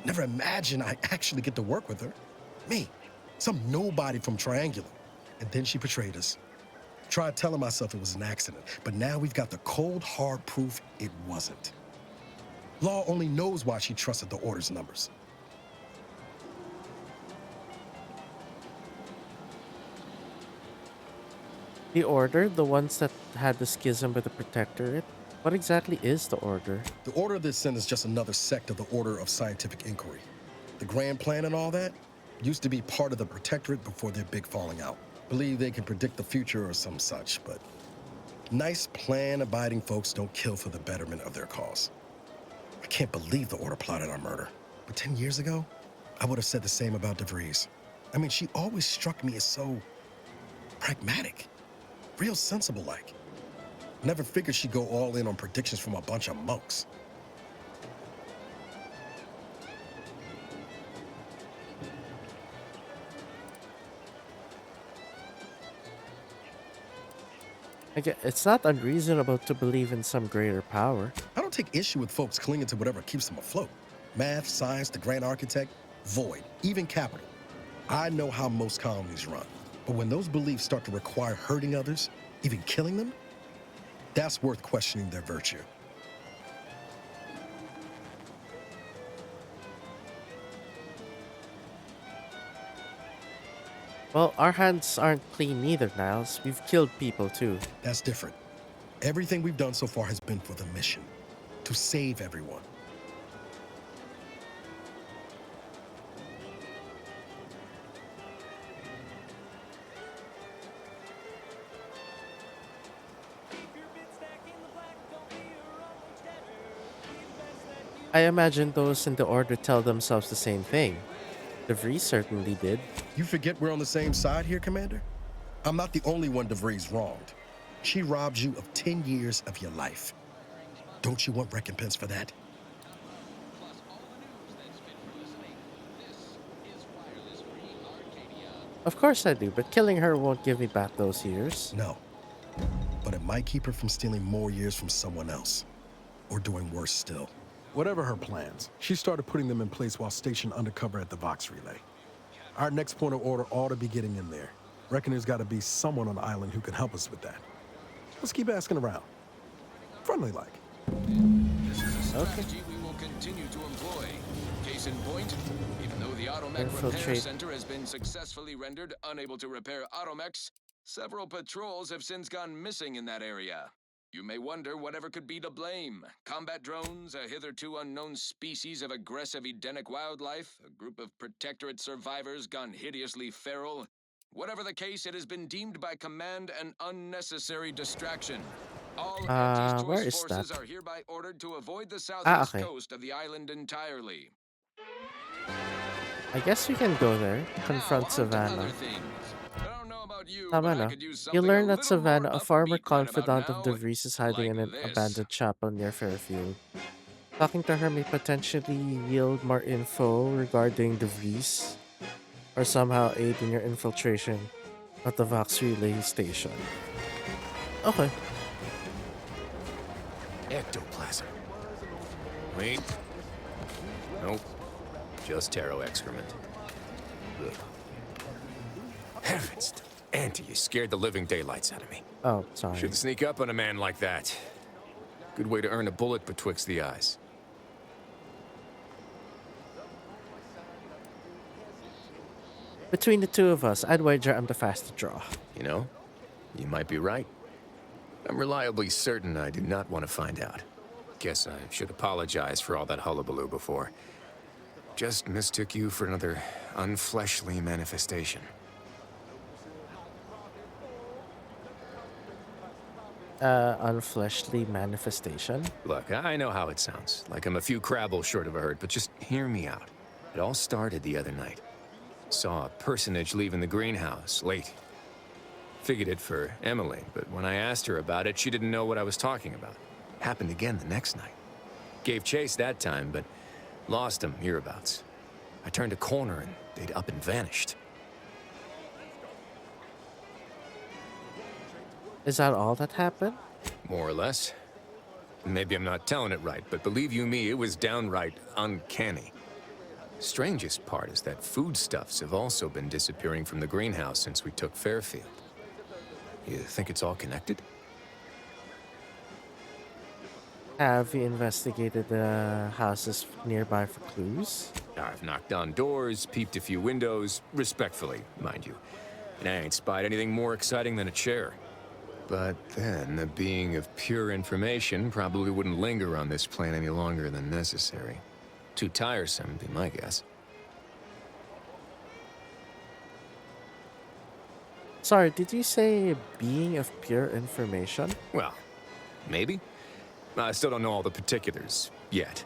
[SPEAKER 10] Never imagined I'd actually get to work with her. Me, some nobody from Triangulum. And then she betrayed us. Tried telling myself it was an accident, but now we've got the cold, hard proof it wasn't. Law only knows why she trusted the Order's numbers.
[SPEAKER 2] The Order? The ones that had the schism with the Protectorate? What exactly is the Order?
[SPEAKER 10] The Order of the Ascent is just another sect of the Order of Scientific Inquiry. The Grand Plan and all that used to be part of the Protectorate before their big falling out. Believe they can predict the future or some such, but nice plan-abiding folks don't kill for the betterment of their cause. I can't believe the Order plotted our murder. But 10 years ago, I would have said the same about DeVries. I mean, she always struck me as so pragmatic, real sensible-like. Never figured she'd go all in on predictions from a bunch of monks.
[SPEAKER 2] It's not unreasonable to believe in some greater power.
[SPEAKER 10] I don't take issue with folks clinging to whatever keeps them afloat. Math, science, the grand architect, void, even capital. I know how most colonies run. But when those beliefs start to require hurting others, even killing them, that's worth questioning their virtue.
[SPEAKER 2] Well, our hands aren't clean either, Niles. We've killed people too.
[SPEAKER 10] That's different. Everything we've done so far has been for the mission, to save everyone.
[SPEAKER 2] I imagine those in the Order tell themselves the same thing. DeVries certainly did.
[SPEAKER 10] You forget we're on the same side here, Commander? I'm not the only one DeVries wronged. She robbed you of 10 years of your life. Don't you want recompense for that?
[SPEAKER 2] Of course I do, but killing her won't give me back those years.
[SPEAKER 10] No. But it might keep her from stealing more years from someone else. Or doing worse still. Whatever her plans, she started putting them in place while stationed undercover at the Vox Relay. Our next point of order ought to be getting in there. Reckon there's got to be someone on the island who can help us with that. Let's keep asking around. Friendly-like.
[SPEAKER 5] This is a strategy we will continue to employ. Case in point, even though the Automech Repair Center has been successfully rendered unable to repair automechs, several patrols have since gone missing in that area. You may wonder whatever could be to blame. Combat drones, a hitherto unknown species of aggressive Edenic wildlife, a group of Protectorate survivors gone hideously feral. Whatever the case, it has been deemed by Command an unnecessary distraction. All anti-choice forces are hereby ordered to avoid the southeast coast of the island entirely.
[SPEAKER 2] I guess we can go there, confront Savannah. Tama na. You learn that Savannah, a former confidant of DeVries, is hiding in an abandoned chapel near Fairfield. Talking to her may potentially yield more info regarding DeVries, or somehow aid in your infiltration at the Vox Relay station. Okay.
[SPEAKER 21] Ectoplasm. Wait. Nope. Just taro excrement. Ugh. Heavens, Auntie, you scared the living daylights out of me.
[SPEAKER 2] Oh, sorry.
[SPEAKER 21] Shouldn't sneak up on a man like that. Good way to earn a bullet betwixt the eyes.
[SPEAKER 2] Between the two of us, I'd wager I'm the fastest draw.
[SPEAKER 21] You know, you might be right. I'm reliably certain I do not want to find out. Guess I should apologize for all that hullabaloo before. Just mistook you for another unfleshly manifestation.
[SPEAKER 2] Unfleshly manifestation?
[SPEAKER 21] Look, I know how it sounds, like I'm a few crabbles short of a herd, but just hear me out. It all started the other night. Saw a personage leaving the greenhouse, late. Figured it for Emily, but when I asked her about it, she didn't know what I was talking about. Happened again the next night. Gave chase that time, but lost him hereabouts. I turned a corner and they'd up and vanished.
[SPEAKER 2] Is that all that happened?
[SPEAKER 21] More or less. Maybe I'm not telling it right, but believe you me, it was downright uncanny. Strangest part is that foodstuffs have also been disappearing from the greenhouse since we took Fairfield. You think it's all connected?
[SPEAKER 2] Have you investigated the houses nearby for clues?
[SPEAKER 21] I've knocked on doors, peeped a few windows, respectfully, mind you. And I ain't spied anything more exciting than a chair. But then, a being of pure information probably wouldn't linger on this plane any longer than necessary. Too tiresome, be my guess.
[SPEAKER 2] Sorry, did you say being of pure information?
[SPEAKER 21] Well, maybe. I still don't know all the particulars, yet.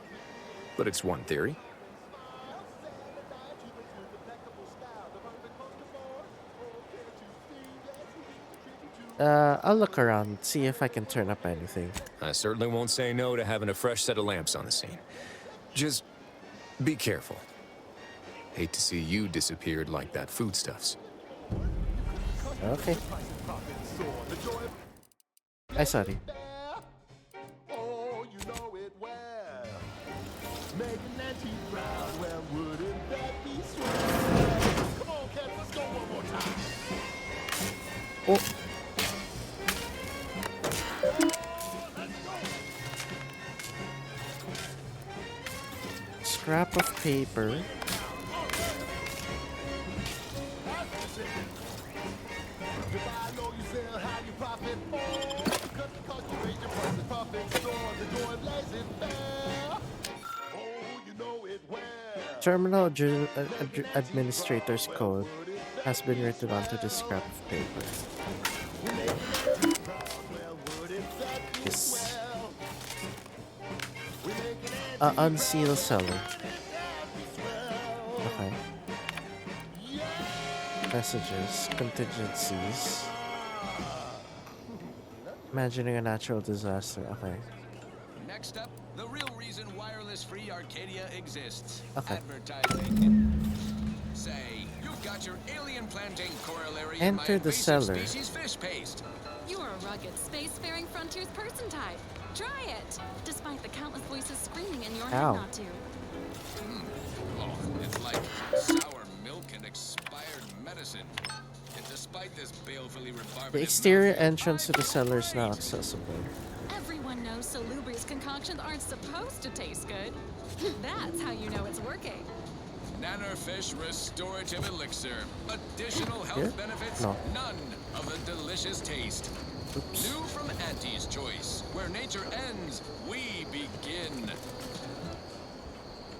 [SPEAKER 21] But it's one theory.
[SPEAKER 2] I'll look around, see if I can turn up anything.
[SPEAKER 21] I certainly won't say no to having a fresh set of lamps on the scene. Just be careful. Hate to see you disappeared like that foodstuffs.
[SPEAKER 2] Okay. I sorry. Oh. Scrap of paper. Terminal administrator's code has been written onto the scrap of paper. Yes. Unseal cellar. Okay. Messages, contingencies. Imagining a natural disaster. Okay.
[SPEAKER 5] Next up, the real reason wireless-free Arcadia exists.
[SPEAKER 2] Okay.
[SPEAKER 5] Advertising. Say, you've got your alien planting corollary in my
[SPEAKER 2] Enter the
[SPEAKER 5] invasive
[SPEAKER 2] cellar.
[SPEAKER 5] species fish paste.
[SPEAKER 9] You're a rugged, spacefaring frontiers person type. Try it, despite the countless voices screaming in your head
[SPEAKER 2] Ow.
[SPEAKER 9] not to.
[SPEAKER 5] Oh, it's like sour milk and expired medicine. And despite this balefully rebarbative
[SPEAKER 2] The exterior entrance to the cellar is now accessible.
[SPEAKER 9] Everyone knows Salubrious concoctions aren't supposed to taste good. That's how you know it's working.
[SPEAKER 5] Nannerfish restorative elixir. Additional health
[SPEAKER 2] Here?
[SPEAKER 5] benefits,
[SPEAKER 2] No.
[SPEAKER 5] none of the delicious taste.
[SPEAKER 2] Oops.
[SPEAKER 5] New from Auntie's Choice. Where nature ends, we begin.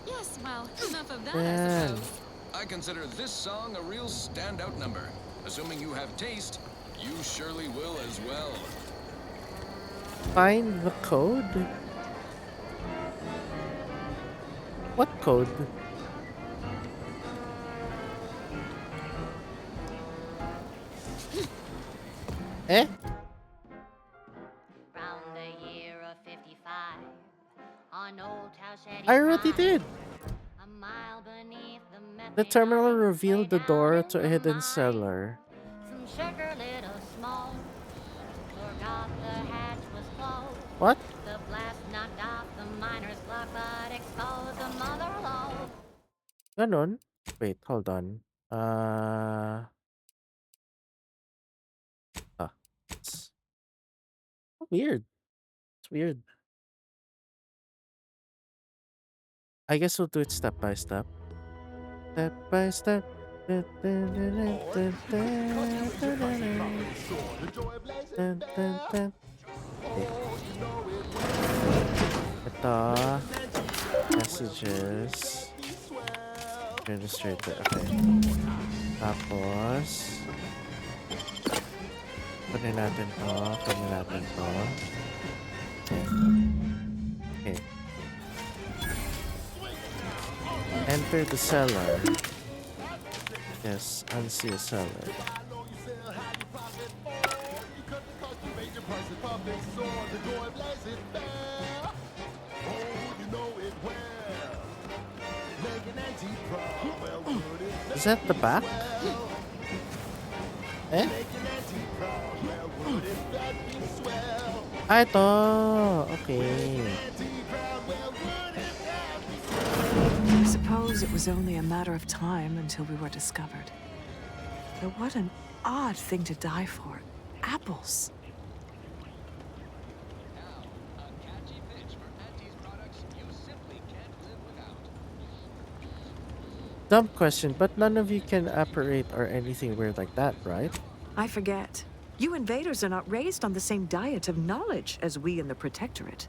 [SPEAKER 9] Yes, well, enough of that, I
[SPEAKER 2] Man.
[SPEAKER 9] suppose.
[SPEAKER 5] I consider this song a real standout number. Assuming you have taste, you surely will as well.
[SPEAKER 2] Find the code? What code? Eh?
[SPEAKER 1] Round the year of 55, on Old Towshed
[SPEAKER 2] I already did.
[SPEAKER 1] a mile beneath the
[SPEAKER 2] The terminal revealed the door to a hidden cellar.
[SPEAKER 1] some sugar little smoke. Forgot the hatch was closed.
[SPEAKER 2] What?
[SPEAKER 1] The blast knocked off the miner's block, but exposed the mother lode.
[SPEAKER 2] Ganon? Wait, hold on. It's weird. It's weird. I guess we'll do it step by step. Step by step. Ito, messages. Registrator, okay. Tapos, kunin natin to, kunin natin to. Okay. Okay. Enter the cellar. Yes, unsee a cellar. Is that the back? Eh? Ah, ito. Okay.
[SPEAKER 3] I suppose it was only a matter of time until we were discovered. But what an odd thing to die for. Apples.
[SPEAKER 2] Dumb question, but none of you can apparate or anything weird like that, right?
[SPEAKER 3] I forget. You invaders are not raised on the same diet of knowledge as we in the Protectorate.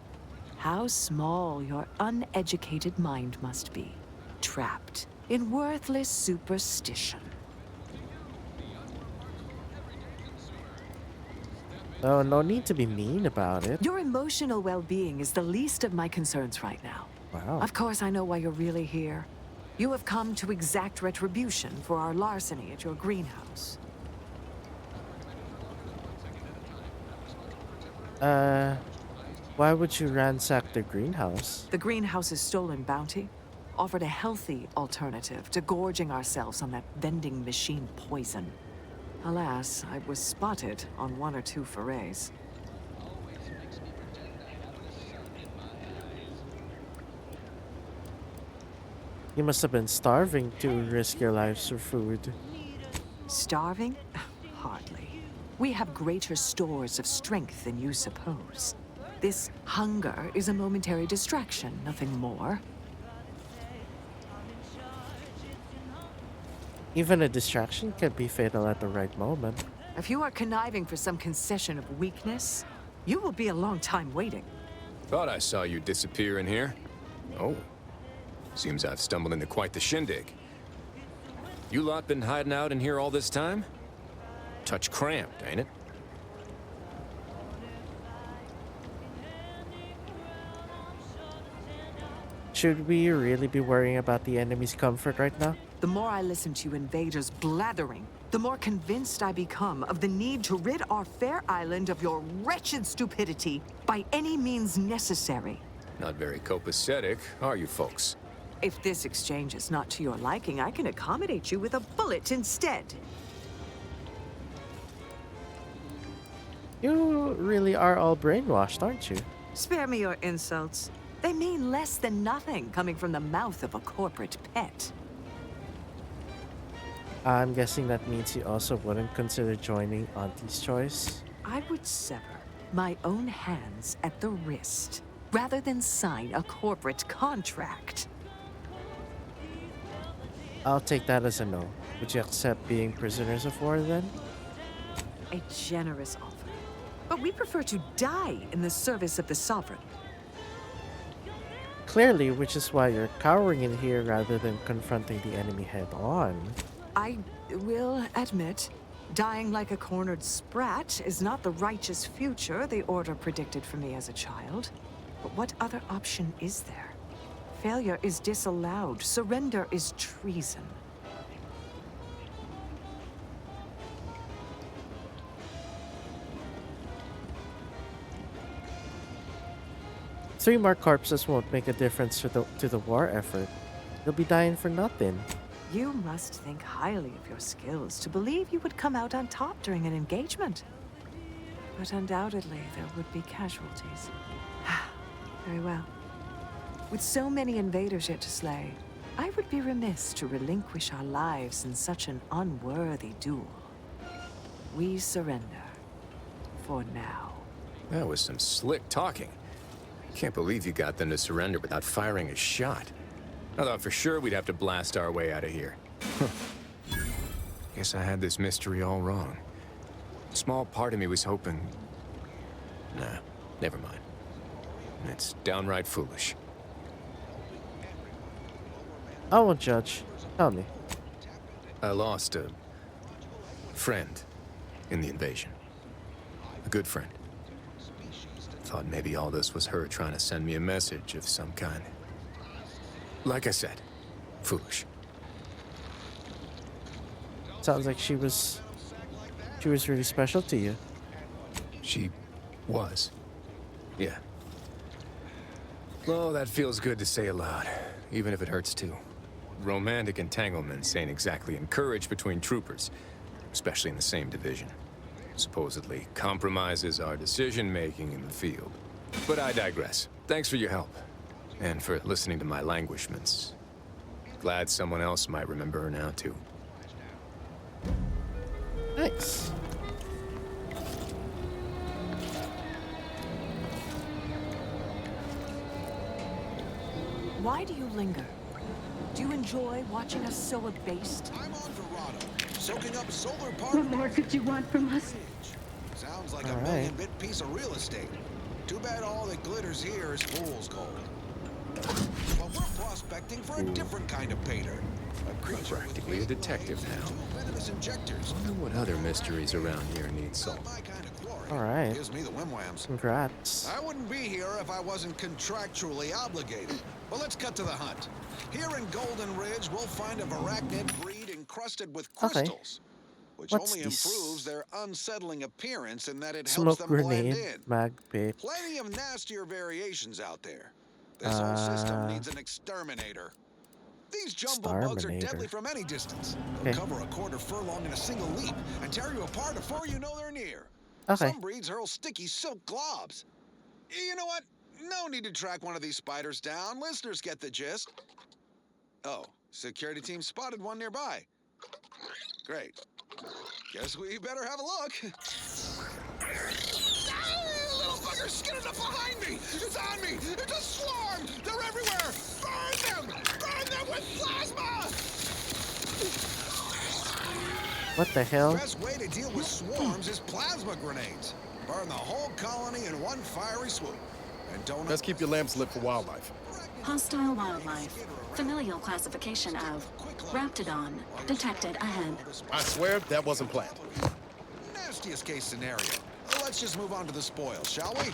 [SPEAKER 3] How small your uneducated mind must be. Trapped in worthless superstition.
[SPEAKER 2] Oh, no need to be mean about it.
[SPEAKER 3] Your emotional well-being is the least of my concerns right now.
[SPEAKER 2] Wow.
[SPEAKER 3] Of course, I know why you're really here. You have come to exact retribution for our larceny at your greenhouse.
[SPEAKER 2] Why would you ransack the greenhouse?
[SPEAKER 3] The greenhouse's stolen bounty offered a healthy alternative to gorging ourselves on that vending machine poison. Alas, I was spotted on 1 or 2 forays.
[SPEAKER 2] You must have been starving to risk your lives for food.
[SPEAKER 3] Starving? Hardly. We have greater stores of strength than you suppose. This hunger is a momentary distraction, nothing more.
[SPEAKER 2] Even a distraction can be fatal at the right moment.
[SPEAKER 3] If you are conniving for some concession of weakness, you will be a long time waiting.
[SPEAKER 21] Thought I saw you disappear in here. Oh. Seems I've stumbled into quite the shindig. You lot been hiding out in here all this time? Touch cramped, ain't it?
[SPEAKER 2] Should we really be worrying about the enemy's comfort right now?
[SPEAKER 3] The more I listen to you invaders blathering, the more convinced I become of the need to rid our fair island of your wretched stupidity by any means necessary.
[SPEAKER 21] Not very copacetic, are you folks?
[SPEAKER 3] If this exchange is not to your liking, I can accommodate you with a bullet instead.
[SPEAKER 2] You really are all brainwashed, aren't you?
[SPEAKER 3] Spare me your insults. They mean less than nothing coming from the mouth of a corporate pet.
[SPEAKER 2] I'm guessing that means you also wouldn't consider joining Auntie's choice.
[SPEAKER 3] I would sever my own hands at the wrist rather than sign a corporate contract.
[SPEAKER 2] I'll take that as a no. Would you accept being prisoners of war then?
[SPEAKER 3] A generous offer. But we prefer to die in the service of the Sovereign.
[SPEAKER 2] Clearly, which is why you're cowering in here rather than confronting the enemy head on.
[SPEAKER 3] I will admit, dying like a cornered sprat is not the righteous future the Order predicted for me as a child. But what other option is there? Failure is disallowed. Surrender is treason.
[SPEAKER 2] Three more corpses won't make a difference to the war effort. You'll be dying for nothing.
[SPEAKER 3] You must think highly of your skills to believe you would come out on top during an engagement. But undoubtedly, there would be casualties. Very well. With so many invaders yet to slay, I would be remiss to relinquish our lives in such an unworthy duel. We surrender. For now.
[SPEAKER 21] That was some slick talking. Can't believe you got them to surrender without firing a shot. I thought for sure we'd have to blast our way out of here. Guess I had this mystery all wrong. A small part of me was hoping... Nah, never mind. It's downright foolish.
[SPEAKER 2] I won't judge. Tell me.
[SPEAKER 21] I lost a friend in the invasion. A good friend. Thought maybe all this was her trying to send me a message of some kind. Like I said, foolish.
[SPEAKER 2] Sounds like she was really special to you.
[SPEAKER 21] She was. Yeah. Oh, that feels good to say aloud, even if it hurts too. Romantic entanglements ain't exactly encouraged between troopers, especially in the same division. Supposedly compromises our decision-making in the field. But I digress. Thanks for your help, and for listening to my languishments. Glad someone else might remember her now, too.
[SPEAKER 2] Nice.
[SPEAKER 3] Why do you linger? Do you enjoy watching us so abased?
[SPEAKER 4] I'm on Verado, soaking up solar
[SPEAKER 13] What
[SPEAKER 4] particles.
[SPEAKER 13] more could you want from us?
[SPEAKER 4] Sounds like a million-bit piece of real estate. Too bad all that glitters here is fool's gold. But we're prospecting for a different kind of painter. A creature
[SPEAKER 21] Practically a detective now.
[SPEAKER 4] venomous injectors.
[SPEAKER 21] Wonder what other mysteries around here need solving.
[SPEAKER 2] Alright.
[SPEAKER 4] Gives me the whim-whams.
[SPEAKER 2] Congrats.
[SPEAKER 4] I wouldn't be here if I wasn't contractually obligated. But let's cut to the hunt. Here in Golden Ridge, we'll find a arachnid breed encrusted with crystals. Which
[SPEAKER 2] What's
[SPEAKER 4] only
[SPEAKER 2] this?
[SPEAKER 4] improves their unsettling appearance in that it
[SPEAKER 2] Smoke
[SPEAKER 4] helps them blend
[SPEAKER 2] grenade,
[SPEAKER 4] in.
[SPEAKER 2] mag pit.
[SPEAKER 4] Plenty of nastier variations out there. This whole system needs an exterminator. These jumbo bugs are deadly from any distance. They'll cover a quarter furlong in a single leap and tear you apart before you know they're near. Some breeds hurl sticky silk globs. You know what? No need to track one of these spiders down. Listeners get the gist. Oh, security team spotted one nearby. Great. Guess we better have a look. Little fuckers skidded up behind me! It's on me! It's a swarm! They're everywhere! Burn them! Burn them with plasma!
[SPEAKER 2] What the hell?
[SPEAKER 4] The best way to deal with swarms is plasma grenades. Burn the whole colony in one fiery swoop. And don't...
[SPEAKER 10] Best keep your lamps lit for wildlife.
[SPEAKER 22] Hostile wildlife. Familial classification of Raptidon. Detected ahead.
[SPEAKER 10] I swear that wasn't planned.
[SPEAKER 4] Nastiest case scenario. Let's just move on to the spoils, shall we?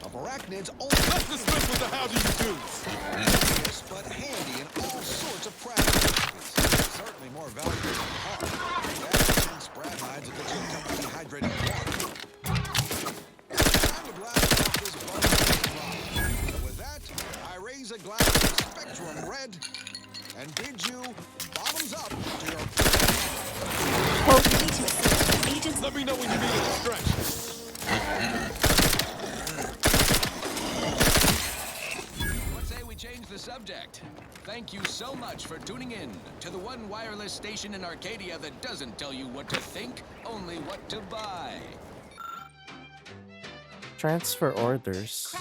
[SPEAKER 4] Of arachnids only...
[SPEAKER 10] Let's dismiss with the how do you do.
[SPEAKER 4] But handy in all sorts of practices. Certainly more valuable than hard. That sprat hides a good cup of dehydrated water. Time to blast off this bug. So with that, I raise a glass of Spectrum Red and bid you bottoms up to your...
[SPEAKER 10] Let me know when you need a stretch.
[SPEAKER 5] What say we change the subject? Thank you so much for tuning in to the one wireless station in Arcadia that doesn't tell you what to think, only what to buy.
[SPEAKER 2] Transfer orders.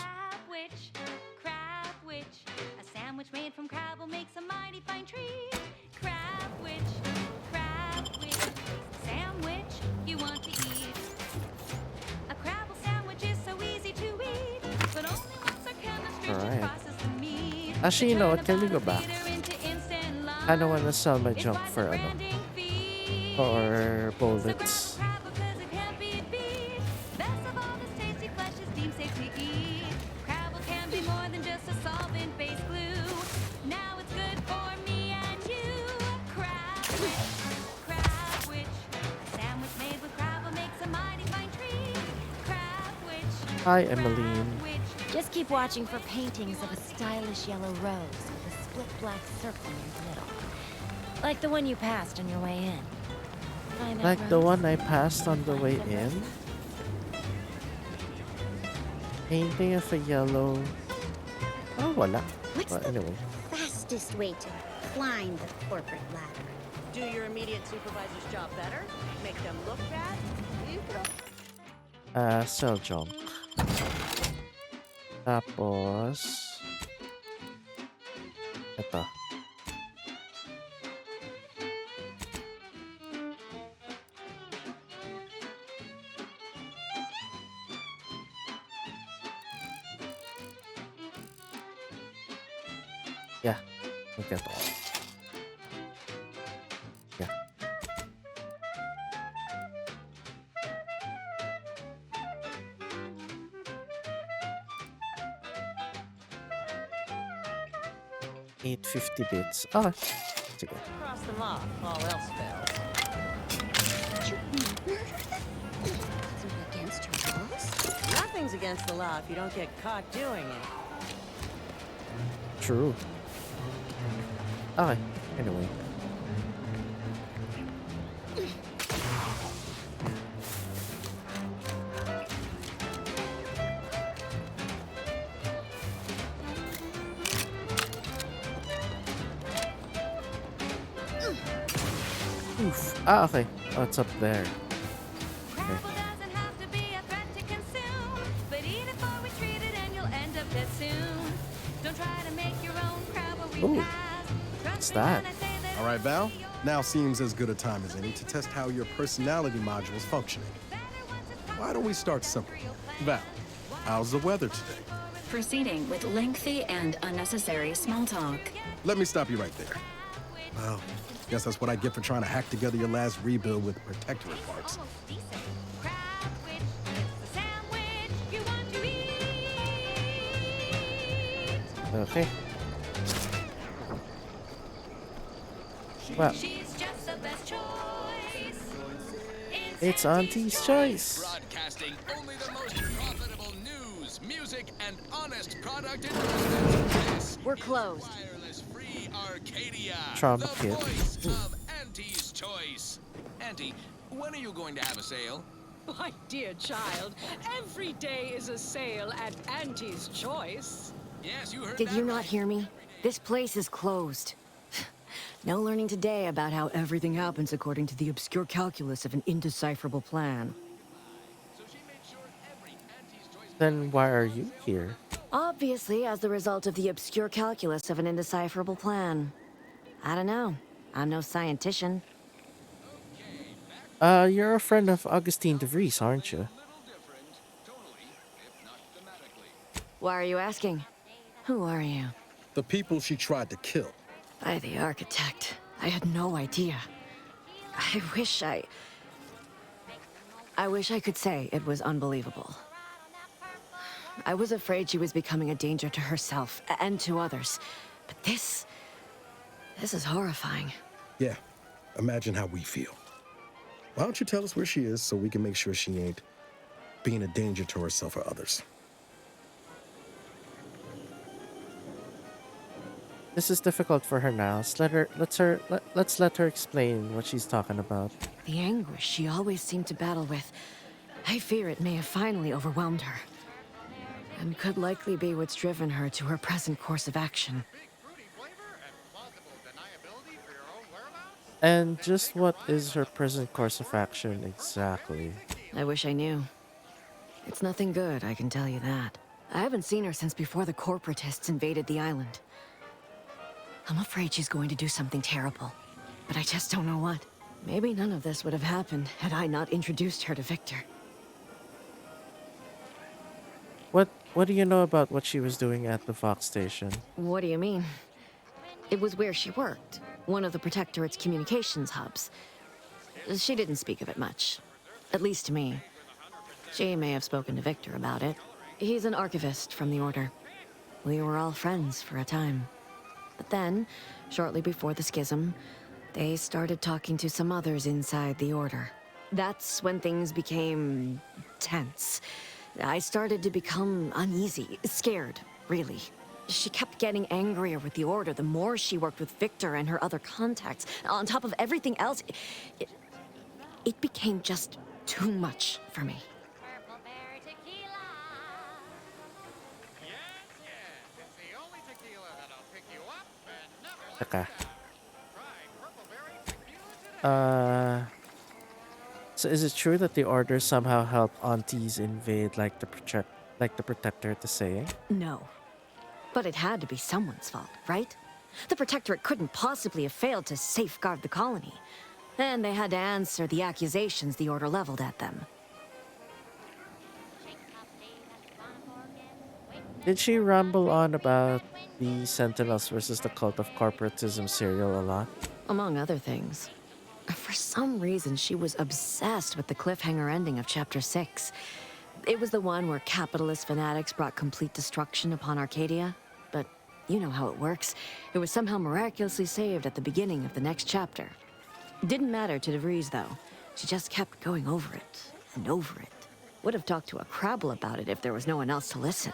[SPEAKER 1] Crab witch, a sandwich made from crab will make some mighty fine treat. Crab witch, sandwich you want to eat. A crabble sandwich is so easy to eat, but only once our chemistry
[SPEAKER 2] Alright.
[SPEAKER 1] process the meat.
[SPEAKER 2] Actually, you know what? Can we go back? I don't want to sell my junk for or bullets. Hi, Emmeline.
[SPEAKER 1] Just keep watching for paintings of a stylish yellow rose with a split black circle near the middle. Like the one you passed on your way in. Find that
[SPEAKER 2] Like the
[SPEAKER 1] rose?
[SPEAKER 2] one I passed on the way in. Painting of a yellow. Oh, wala. Well, anyway.
[SPEAKER 23] Fastest way to climb the corporate ladder.
[SPEAKER 24] Do your immediate supervisor's job better? Make them look bad? You could
[SPEAKER 2] Sell junk. Tapos ito. Yeah, I get all. Yeah. $850. Oh, it's okay.
[SPEAKER 24] Cross them off, all else fails. Something against your rules? Nothing's against the law if you don't get caught doing it.
[SPEAKER 2] True. Okay, anyway. Oof. Ah, okay. Oh, it's up there. Okay. Ooh. What's that?
[SPEAKER 10] All right, Val. Now seems as good a time as any to test how your personality module is functioning. Why don't we start simple? Val, how's the weather today?
[SPEAKER 22] Proceeding with lengthy and unnecessary small talk.
[SPEAKER 10] Let me stop you right there. Well, guess that's what I get for trying to hack together your last rebuild with protectorate parts.
[SPEAKER 2] Okay. Well, it's Auntie's choice.
[SPEAKER 5] Broadcasting only the most profitable news, music, and honest product endorsements.
[SPEAKER 24] We're closed.
[SPEAKER 5] Wireless free Arcadia.
[SPEAKER 2] Trauma
[SPEAKER 5] The
[SPEAKER 2] kit.
[SPEAKER 5] voice of Auntie's choice. Auntie, when are you going to have a sale?
[SPEAKER 18] My dear child, every day is a sale at Auntie's Choice.
[SPEAKER 5] Yes, you heard
[SPEAKER 23] Did
[SPEAKER 5] that
[SPEAKER 23] you
[SPEAKER 5] right.
[SPEAKER 23] not hear me? This place is closed. No learning today about how everything happens according to the obscure calculus of an indecipherable plan.
[SPEAKER 2] Then why are you here?
[SPEAKER 23] Obviously, as the result of the obscure calculus of an indecipherable plan. I don't know. I'm no scientician.
[SPEAKER 2] You're a friend of Augustine de Vries, aren't you?
[SPEAKER 23] Why are you asking? Who are you?
[SPEAKER 10] The people she tried to kill.
[SPEAKER 23] By the architect. I had no idea. I wish I could say it was unbelievable. I was afraid she was becoming a danger to herself and to others. But this is horrifying.
[SPEAKER 10] Yeah, imagine how we feel. Why don't you tell us where she is so we can make sure she ain't being a danger to herself or others?
[SPEAKER 2] This is difficult for her now. Let's let her explain what she's talking about.
[SPEAKER 23] The anguish she always seemed to battle with, I fear it may have finally overwhelmed her. And could likely be what's driven her to her present course of action.
[SPEAKER 2] And just what is her present course of action exactly?
[SPEAKER 23] I wish I knew. It's nothing good, I can tell you that. I haven't seen her since before the corporatists invaded the island. I'm afraid she's going to do something terrible, but I just don't know what. Maybe none of this would have happened had I not introduced her to Victor.
[SPEAKER 2] What do you know about what she was doing at the Vox station?
[SPEAKER 23] What do you mean? It was where she worked, one of the Protectorate's communications hubs. She didn't speak of it much, at least to me. She may have spoken to Victor about it. He's an archivist from the Order. We were all friends for a time. But then, shortly before the schism, they started talking to some others inside the Order. That's when things became tense. I started to become uneasy, scared, really. She kept getting angrier with the Order the more she worked with Victor and her other contacts. On top of everything else, it became just too much for me.
[SPEAKER 2] Okay. So is it true that the Order somehow helped aunties invade like the Protectorate is saying?
[SPEAKER 23] No. But it had to be someone's fault, right? The Protectorate couldn't possibly have failed to safeguard the colony. And they had to answer the accusations the Order leveled at them.
[SPEAKER 2] Did she ramble on about the Sentinels versus the Cult of Corporatism serial a lot?
[SPEAKER 23] Among other things. For some reason, she was obsessed with the cliffhanger ending of Chapter 6. It was the one where capitalist fanatics brought complete destruction upon Arcadia. But you know how it works. It was somehow miraculously saved at the beginning of the next chapter. Didn't matter to DeVries, though. She just kept going over it and over it. Would have talked to a Crabble about it if there was no one else to listen.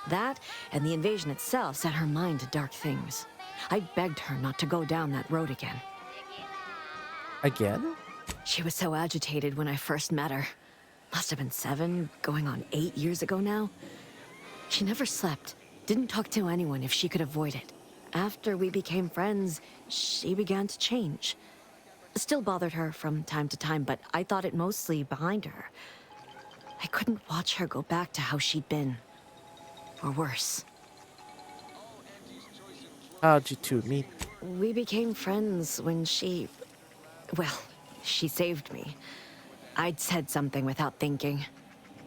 [SPEAKER 23] That and the invasion itself set her mind to dark things. I begged her not to go down that road again.
[SPEAKER 2] Again?
[SPEAKER 23] She was so agitated when I first met her. Must have been 7, going on 8 years ago now. She never slept, didn't talk to anyone if she could avoid it. After we became friends, she began to change. Still bothered her from time to time, but I thought it mostly behind her. I couldn't watch her go back to how she'd been. Or worse.
[SPEAKER 2] How'd you two meet?
[SPEAKER 23] We became friends when she... Well, she saved me. I'd said something without thinking.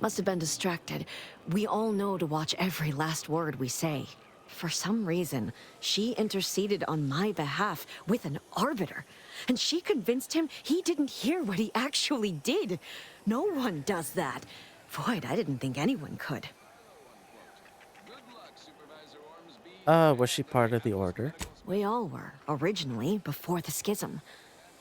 [SPEAKER 23] Must have been distracted. We all know to watch every last word we say. For some reason, she interceded on my behalf with an arbiter. And she convinced him he didn't hear what he actually did. No one does that. Void, I didn't think anyone could.
[SPEAKER 2] Was she part of the Order?
[SPEAKER 23] We all were, originally, before the schism.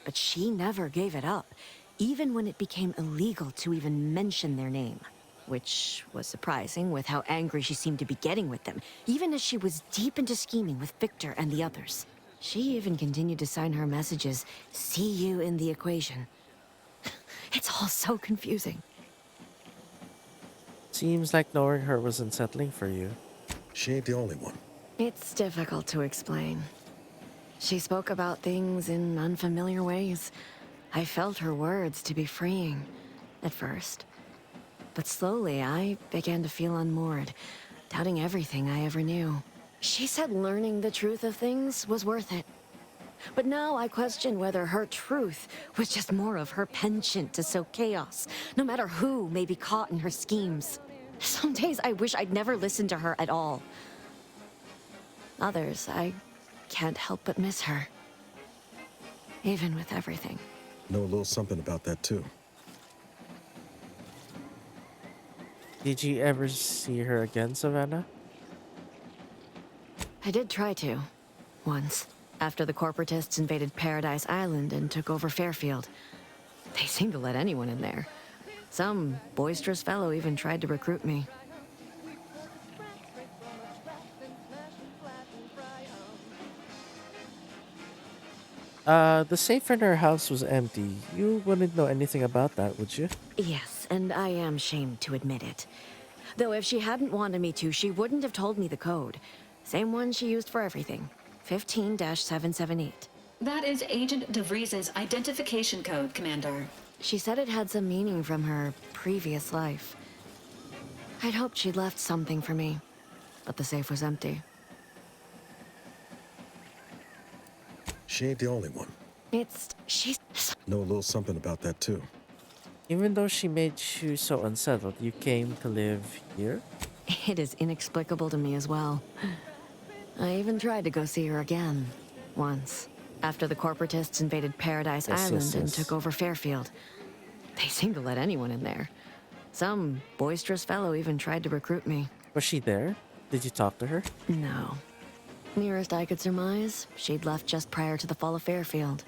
[SPEAKER 23] But she never gave it up, even when it became illegal to even mention their name. Which was surprising with how angry she seemed to be getting with them, even as she was deep into scheming with Victor and the others. She even continued to sign her messages, "See you in the equation." It's all so confusing.
[SPEAKER 2] Seems like knowing her was unsettling for you.
[SPEAKER 10] She ain't the only one.
[SPEAKER 23] It's difficult to explain. She spoke about things in unfamiliar ways. I felt her words to be freeing, at first. But slowly, I began to feel unmoored, doubting everything I ever knew. She said learning the truth of things was worth it. But now I question whether her truth was just more of her penchant to sow chaos, no matter who may be caught in her schemes. Some days I wish I'd never listened to her at all. Others, I can't help but miss her. Even with everything.
[SPEAKER 10] Know a little something about that, too.
[SPEAKER 2] Did you ever see her again, Savannah?
[SPEAKER 23] I did try to. Once. After the corporatists invaded Paradise Island and took over Fairfield. They seemed to let anyone in there. Some boisterous fellow even tried to recruit me.
[SPEAKER 2] The safe in her house was empty. You wouldn't know anything about that, would you?
[SPEAKER 23] Yes, and I am ashamed to admit it. Though if she hadn't wanted me to, she wouldn't have told me the code. Same one she used for everything. 15-778.
[SPEAKER 22] That is Agent DeVries' identification code, Commander.
[SPEAKER 23] She said it had some meaning from her previous life. I'd hoped she'd left something for me, but the safe was empty.
[SPEAKER 10] She ain't the only one.
[SPEAKER 23] She's...
[SPEAKER 10] Know a little something about that, too.
[SPEAKER 2] Even though she made you so unsettled, you came to live here?
[SPEAKER 23] It is inexplicable to me as well. I even tried to go see her again. Once. After the corporatists invaded Paradise Island and took over Fairfield. They seemed to let anyone in there. Some boisterous fellow even tried to recruit me.
[SPEAKER 2] Was she there? Did you talk to her?
[SPEAKER 23] No. Nearest I could surmise, she'd left just prior to the fall of Fairfield.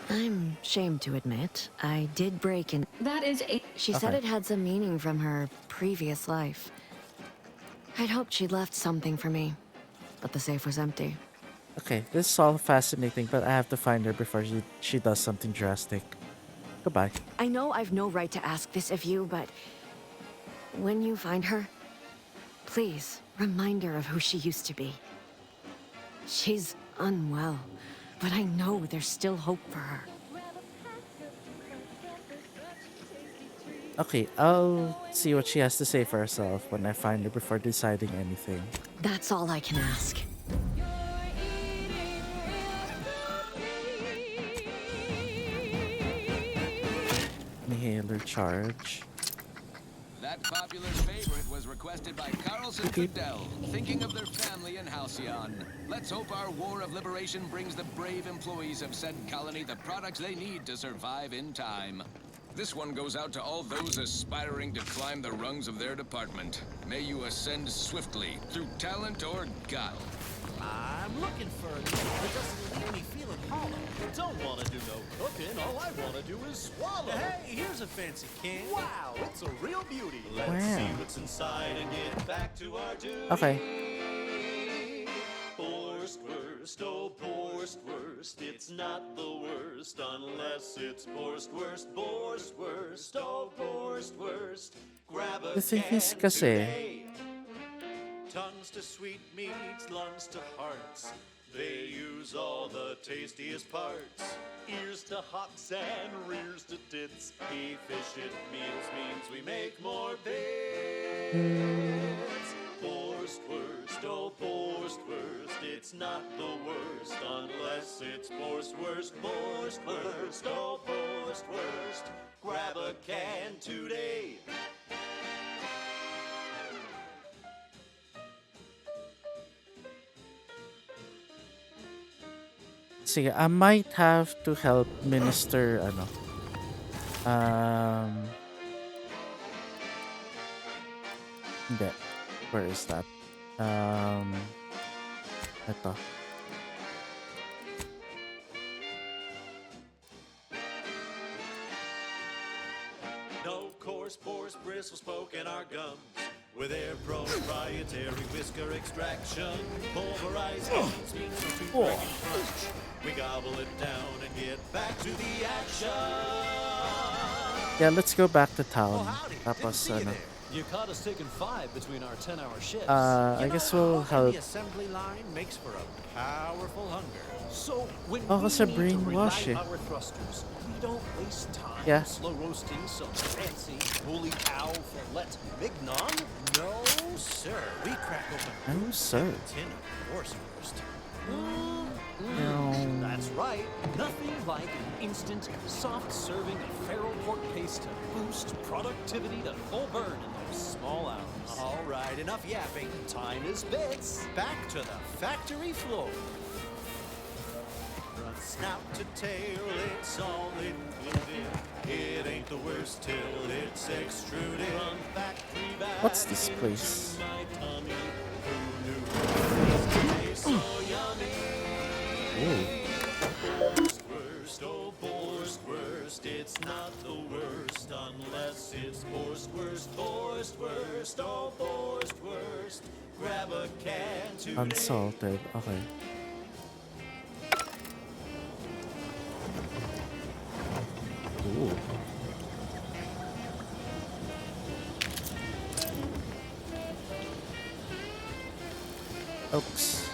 [SPEAKER 23] I'm ashamed to admit, I did break in.
[SPEAKER 22] That is
[SPEAKER 23] She said it had some meaning from her previous life. I'd hoped she'd left something for me, but the safe was empty.
[SPEAKER 2] Okay, this is all fascinating, but I have to find her before she does something drastic. Goodbye.
[SPEAKER 23] I know I've no right to ask this of you, but when you find her, please remind her of who she used to be. She's unwell, but I know there's still hope for her.
[SPEAKER 2] Okay, I'll see what she has to say for herself when I find her before deciding anything.
[SPEAKER 23] That's all I can ask.
[SPEAKER 2] Inhaler charge.
[SPEAKER 5] That popular favorite was requested by Carlson Goodell, thinking of their family in Halcyon. Let's hope our war of liberation brings the brave employees of said colony the products they need to survive in time. This one goes out to all those aspiring to climb the rungs of their department. May you ascend swiftly, through talent or guile.
[SPEAKER 19] I'm looking for a meal that doesn't leave me feeling hollow. Don't want to do no cooking, all I want to do is swallow. Hey, here's a fancy can. Wow, it's a real beauty. Let's see what's inside and get back to our duty.
[SPEAKER 2] Okay.
[SPEAKER 19] Borstwurst, oh Borstwurst, it's not the worst unless it's Borstwurst, Borstwurst, oh Borstwurst. Grab a can today. Tongues to sweet meats, lungs to hearts. They use all the tastiest parts. Ears to hocks and rears to tits. Efficient meals means we make more bits. Borstwurst, oh Borstwurst, it's not the worst unless it's Borstwurst, Borstwurst, oh Borstwurst. Grab a can today.
[SPEAKER 2] Sige, I might have to help minister, hindi. Where is that? Ito.
[SPEAKER 19] No coarse pores, bristles poking our gums. With their proprietary whisker extraction, pulverized beans means for toothbreak and crunch. We gobble it down and get back to the action.
[SPEAKER 2] Yeah, let's go back to town. Tapos,
[SPEAKER 19] You caught us taking 5 between our 10-hour shifts.
[SPEAKER 2] I guess we'll help.
[SPEAKER 19] The assembly line makes for a powerful hunger. So when
[SPEAKER 2] kasi
[SPEAKER 19] we need to
[SPEAKER 2] brainwash
[SPEAKER 19] relight our thrusters, we don't waste time
[SPEAKER 2] Yeah.
[SPEAKER 19] slow roasting some fancy holy cow fillet mignon. No, sir. We crack open
[SPEAKER 2] No, sir.
[SPEAKER 19] a tin of horse first.
[SPEAKER 2] No.
[SPEAKER 19] That's right. Nothing like an instant, soft serving of feral pork paste to boost productivity to full burn in those small hours. All right, enough yapping. Time is bits. Back to the factory floor. From snout to tail, it's all included. It ain't the worst till it's extruded. From factory back
[SPEAKER 2] What's this place?
[SPEAKER 19] into my tummy. Who knew it tastes so yummy? Borstwurst, oh Borstwurst, it's not the worst unless it's Borstwurst, Borstwurst, oh Borstwurst. Grab a can today.
[SPEAKER 2] Unsalted. Okay. Ooh. Oops.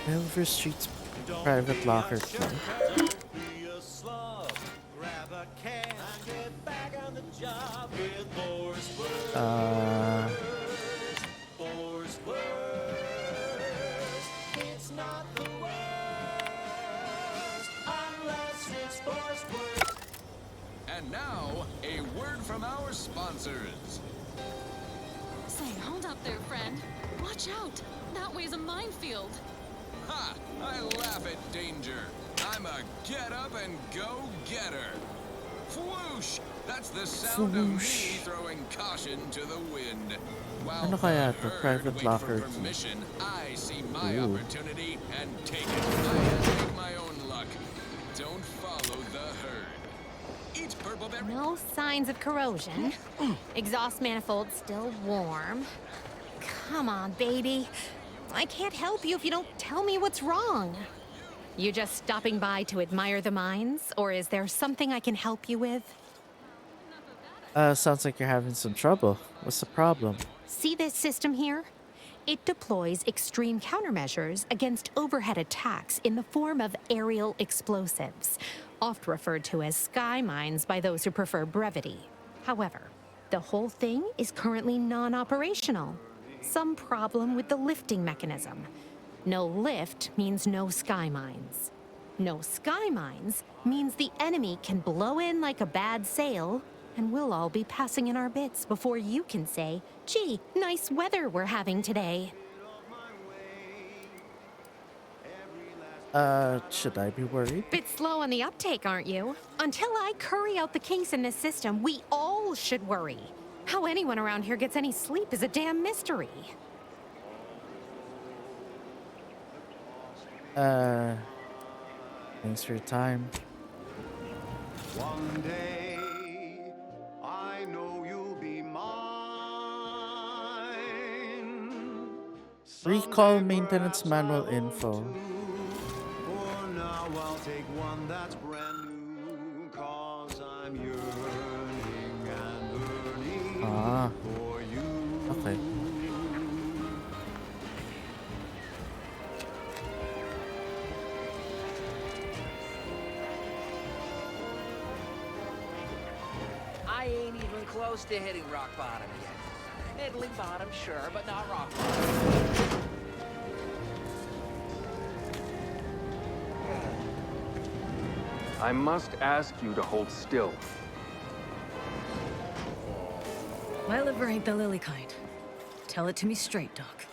[SPEAKER 2] Silver Street's private locker key.
[SPEAKER 19] Don't be a slug. Grab a can and get back on the job with Borstwurst. Borstwurst. It's not the worst unless it's Borstwurst.
[SPEAKER 5] And now, a word from our sponsors.
[SPEAKER 6] Say, hold up there, friend. Watch out. That way's a minefield.
[SPEAKER 5] Ha! I laugh at danger. I'm a get-up-and-go-getter. Whoosh! That's the sound of me throwing caution to the wind. While
[SPEAKER 2] Ano kaya
[SPEAKER 5] the
[SPEAKER 2] to?
[SPEAKER 5] herd
[SPEAKER 2] Private
[SPEAKER 5] wait
[SPEAKER 2] locker
[SPEAKER 5] for
[SPEAKER 2] key.
[SPEAKER 5] permission, I see my
[SPEAKER 2] Ooh.
[SPEAKER 5] opportunity and take it. I take my own luck. Don't follow the herd. Eat purple berry.
[SPEAKER 1] No signs of corrosion. Exhaust manifold still warm. Come on, baby. I can't help you if you don't tell me what's wrong. You just stopping by to admire the mines, or is there something I can help you with?
[SPEAKER 2] Sounds like you're having some trouble. What's the problem?
[SPEAKER 1] See this system here? It deploys extreme countermeasures against overhead attacks in the form of aerial explosives, oft referred to as sky mines by those who prefer brevity. However, the whole thing is currently non-operational. Some problem with the lifting mechanism. No lift means no sky mines. No sky mines means the enemy can blow in like a bad sail, and we'll all be passing in our bits before you can say, gee, nice weather we're having today.
[SPEAKER 2] Should I be worried?
[SPEAKER 1] Bit slow on the uptake, aren't you? Until I curry out the kinks in this system, we all should worry. How anyone around here gets any sleep is a damn mystery.
[SPEAKER 2] Thanks for your time.
[SPEAKER 7] One day, I know you'll be mine.
[SPEAKER 2] Recall maintenance manual info.
[SPEAKER 7] For now, I'll take one that's brand new, 'cause I'm yearning and burning for you.
[SPEAKER 2] Okay.
[SPEAKER 8] I ain't even close to hitting rock bottom yet. Middling bottom, sure, but not rock bottom.
[SPEAKER 11] I must ask you to hold still.
[SPEAKER 12] My liver ain't the lily kind. Tell it to me straight, Doc.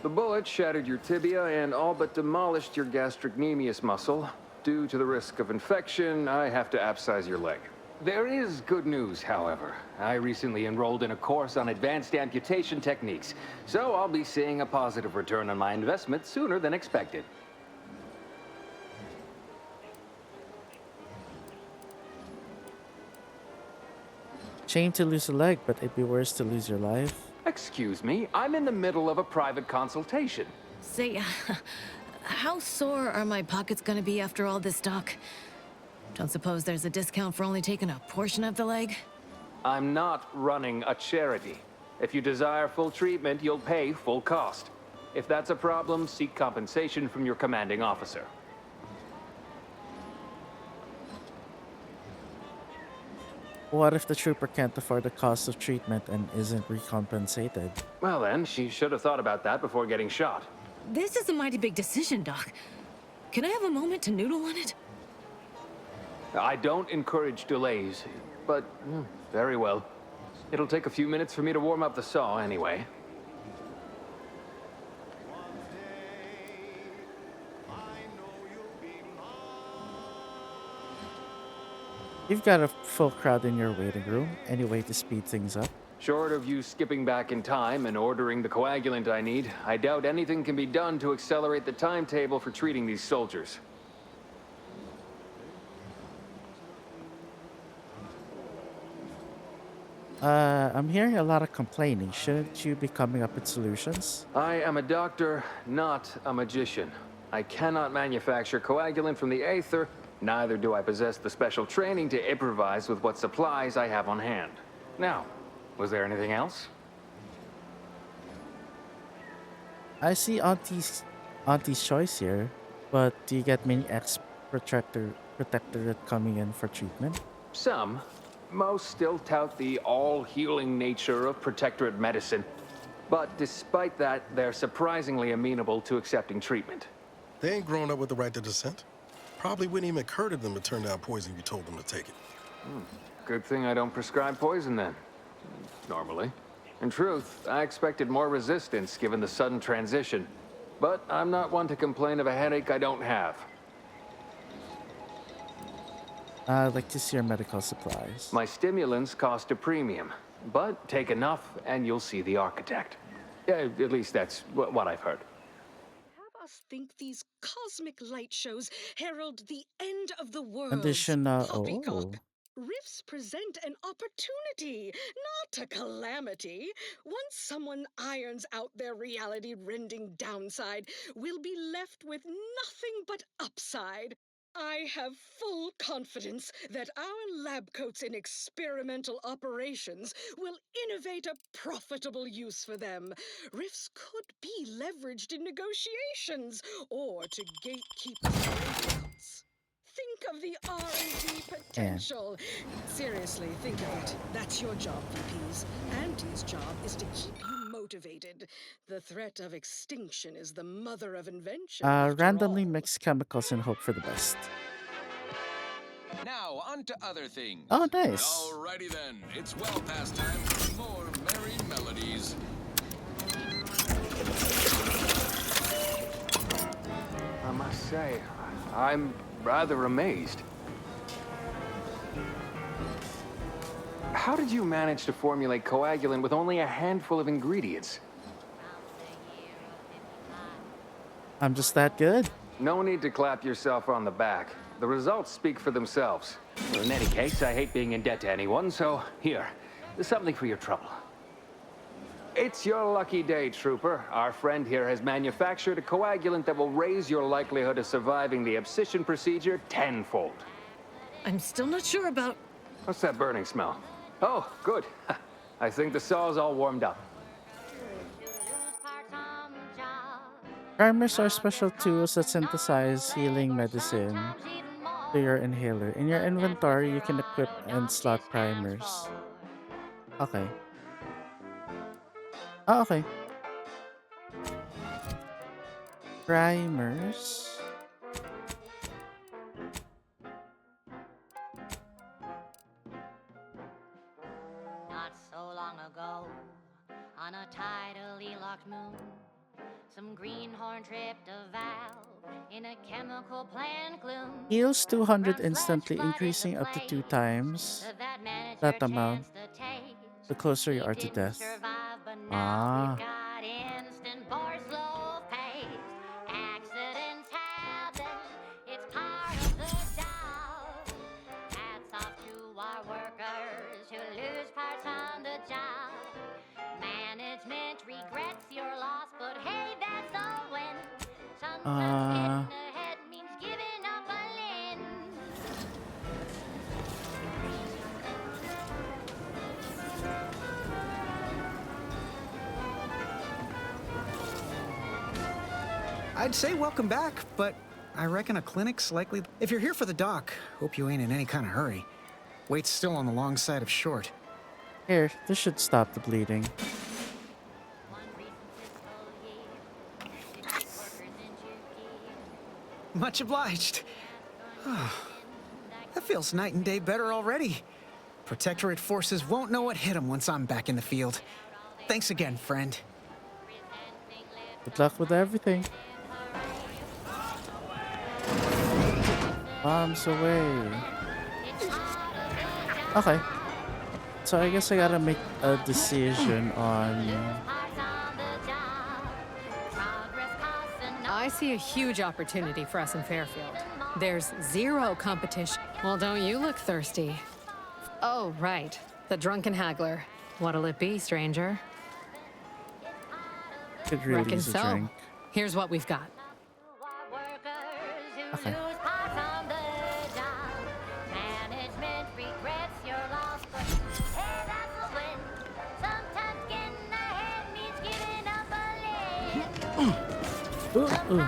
[SPEAKER 11] The bullet shattered your tibia and all but demolished your gastrocnemius muscle. Due to the risk of infection, I have to abscise your leg. There is good news, however. I recently enrolled in a course on advanced amputation techniques, so I'll be seeing a positive return on my investment sooner than expected.
[SPEAKER 2] Shame to lose a leg, but it'd be worse to lose your life.
[SPEAKER 11] Excuse me, I'm in the middle of a private consultation.
[SPEAKER 12] Say, how sore are my pockets gonna be after all this, Doc? Don't suppose there's a discount for only taking a portion of the leg?
[SPEAKER 11] I'm not running a charity. If you desire full treatment, you'll pay full cost. If that's a problem, seek compensation from your commanding officer.
[SPEAKER 2] What if the trooper can't afford the cost of treatment and isn't recompensated?
[SPEAKER 11] Well then, she should have thought about that before getting shot.
[SPEAKER 12] This is a mighty big decision, Doc. Can I have a moment to noodle on it?
[SPEAKER 11] I don't encourage delays, but very well. It'll take a few minutes for me to warm up the saw anyway.
[SPEAKER 2] You've got a full crowd in your waiting room. Any way to speed things up?
[SPEAKER 11] Short of you skipping back in time and ordering the coagulant I need, I doubt anything can be done to accelerate the timetable for treating these soldiers.
[SPEAKER 2] I'm hearing a lot of complaining. Shouldn't you be coming up with solutions?
[SPEAKER 11] I am a doctor, not a magician. I cannot manufacture coagulant from the aether, neither do I possess the special training to improvise with what supplies I have on hand. Now, was there anything else?
[SPEAKER 2] I see Auntie's choice here, but do you get many ex-protectorate coming in for treatment?
[SPEAKER 11] Some. Most still tout the all-healing nature of protectorate medicine. But despite that, they're surprisingly amenable to accepting treatment.
[SPEAKER 10] They ain't grown up with the right to dissent. Probably wouldn't even occur to them to turn down poison if you told them to take it.
[SPEAKER 11] Good thing I don't prescribe poison then. Normally. In truth, I expected more resistance given the sudden transition. But I'm not one to complain of a headache I don't have.
[SPEAKER 2] I'd like to see your medical supplies.
[SPEAKER 11] My stimulants cost a premium, but take enough and you'll see the architect. At least that's what I've heard.
[SPEAKER 18] Have us think these cosmic light shows herald the end of the world.
[SPEAKER 2] Poppycock.
[SPEAKER 18] Rifts present an opportunity, not a calamity. Once someone irons out their reality-rending downside, we'll be left with nothing but upside. I have full confidence that our lab coats in experimental operations will innovate a profitable use for them. Rifts could be leveraged in negotiations or to gatekeep breakouts. Think of the R&D potential. Seriously, think of it. That's your job, VPs. Auntie's job is to keep you motivated. motivated. The threat of extinction is the mother of invention, after
[SPEAKER 2] Randomly
[SPEAKER 18] all.
[SPEAKER 2] mix chemicals and hope for the best.
[SPEAKER 5] Now, on to other things.
[SPEAKER 2] Oh, nice.
[SPEAKER 5] Alrighty then. It's well past time for more merry melodies.
[SPEAKER 11] I must say, I'm rather amazed. How did you manage to formulate coagulant with only a handful of ingredients?
[SPEAKER 2] I'm just that good.
[SPEAKER 11] No need to clap yourself on the back. The results speak for themselves. In any case, I hate being in debt to anyone, so here, there's something for your trouble. It's your lucky day, Trooper. Our friend here has manufactured a coagulant that will raise your likelihood of surviving the abscission procedure tenfold.
[SPEAKER 12] I'm still not sure about...
[SPEAKER 11] What's that burning smell? Oh, good. I think the saw's all warmed up.
[SPEAKER 2] Primers are special tools that synthesize healing medicine to your inhaler. In your inventory, you can equip and slot primers. Okay. Oh, okay. Primers.
[SPEAKER 14] Not so long ago, on a tidally locked moon, some greenhorn tripped a valve in a chemical plant gloom.
[SPEAKER 2] Heals 200 instantly, increasing up to 2 times that amount the closer you are to death. Ah.
[SPEAKER 14] Accidents happen, it's part of the job. Hats off to our workers who lose parts on the job. Management regrets your loss, but hey, that's all when sometimes getting ahead means giving up a limb.
[SPEAKER 15] I'd say welcome back, but I reckon a clinic's likely... If you're here for the doc, hope you ain't in any kind of hurry. Wait's still on the long side of short.
[SPEAKER 2] Here, this should stop the bleeding.
[SPEAKER 15] Much obliged. That feels night and day better already. Protectorate forces won't know what hit them once I'm back in the field. Thanks again, friend.
[SPEAKER 2] Good luck with everything. Bombs away. Okay. So I guess I gotta make a decision on...
[SPEAKER 1] I see a huge opportunity for us in Fairfield. There's zero competition. Well, don't you look thirsty? Oh, right. The drunken haggler. What'll it be, stranger?
[SPEAKER 2] Could really
[SPEAKER 1] Reckon
[SPEAKER 2] use a
[SPEAKER 1] so.
[SPEAKER 2] drink.
[SPEAKER 1] Here's what we've got.
[SPEAKER 2] Okay.
[SPEAKER 14] Management regrets your loss, but hey, that's a win. Sometimes getting ahead means giving up a limb. Sometimes getting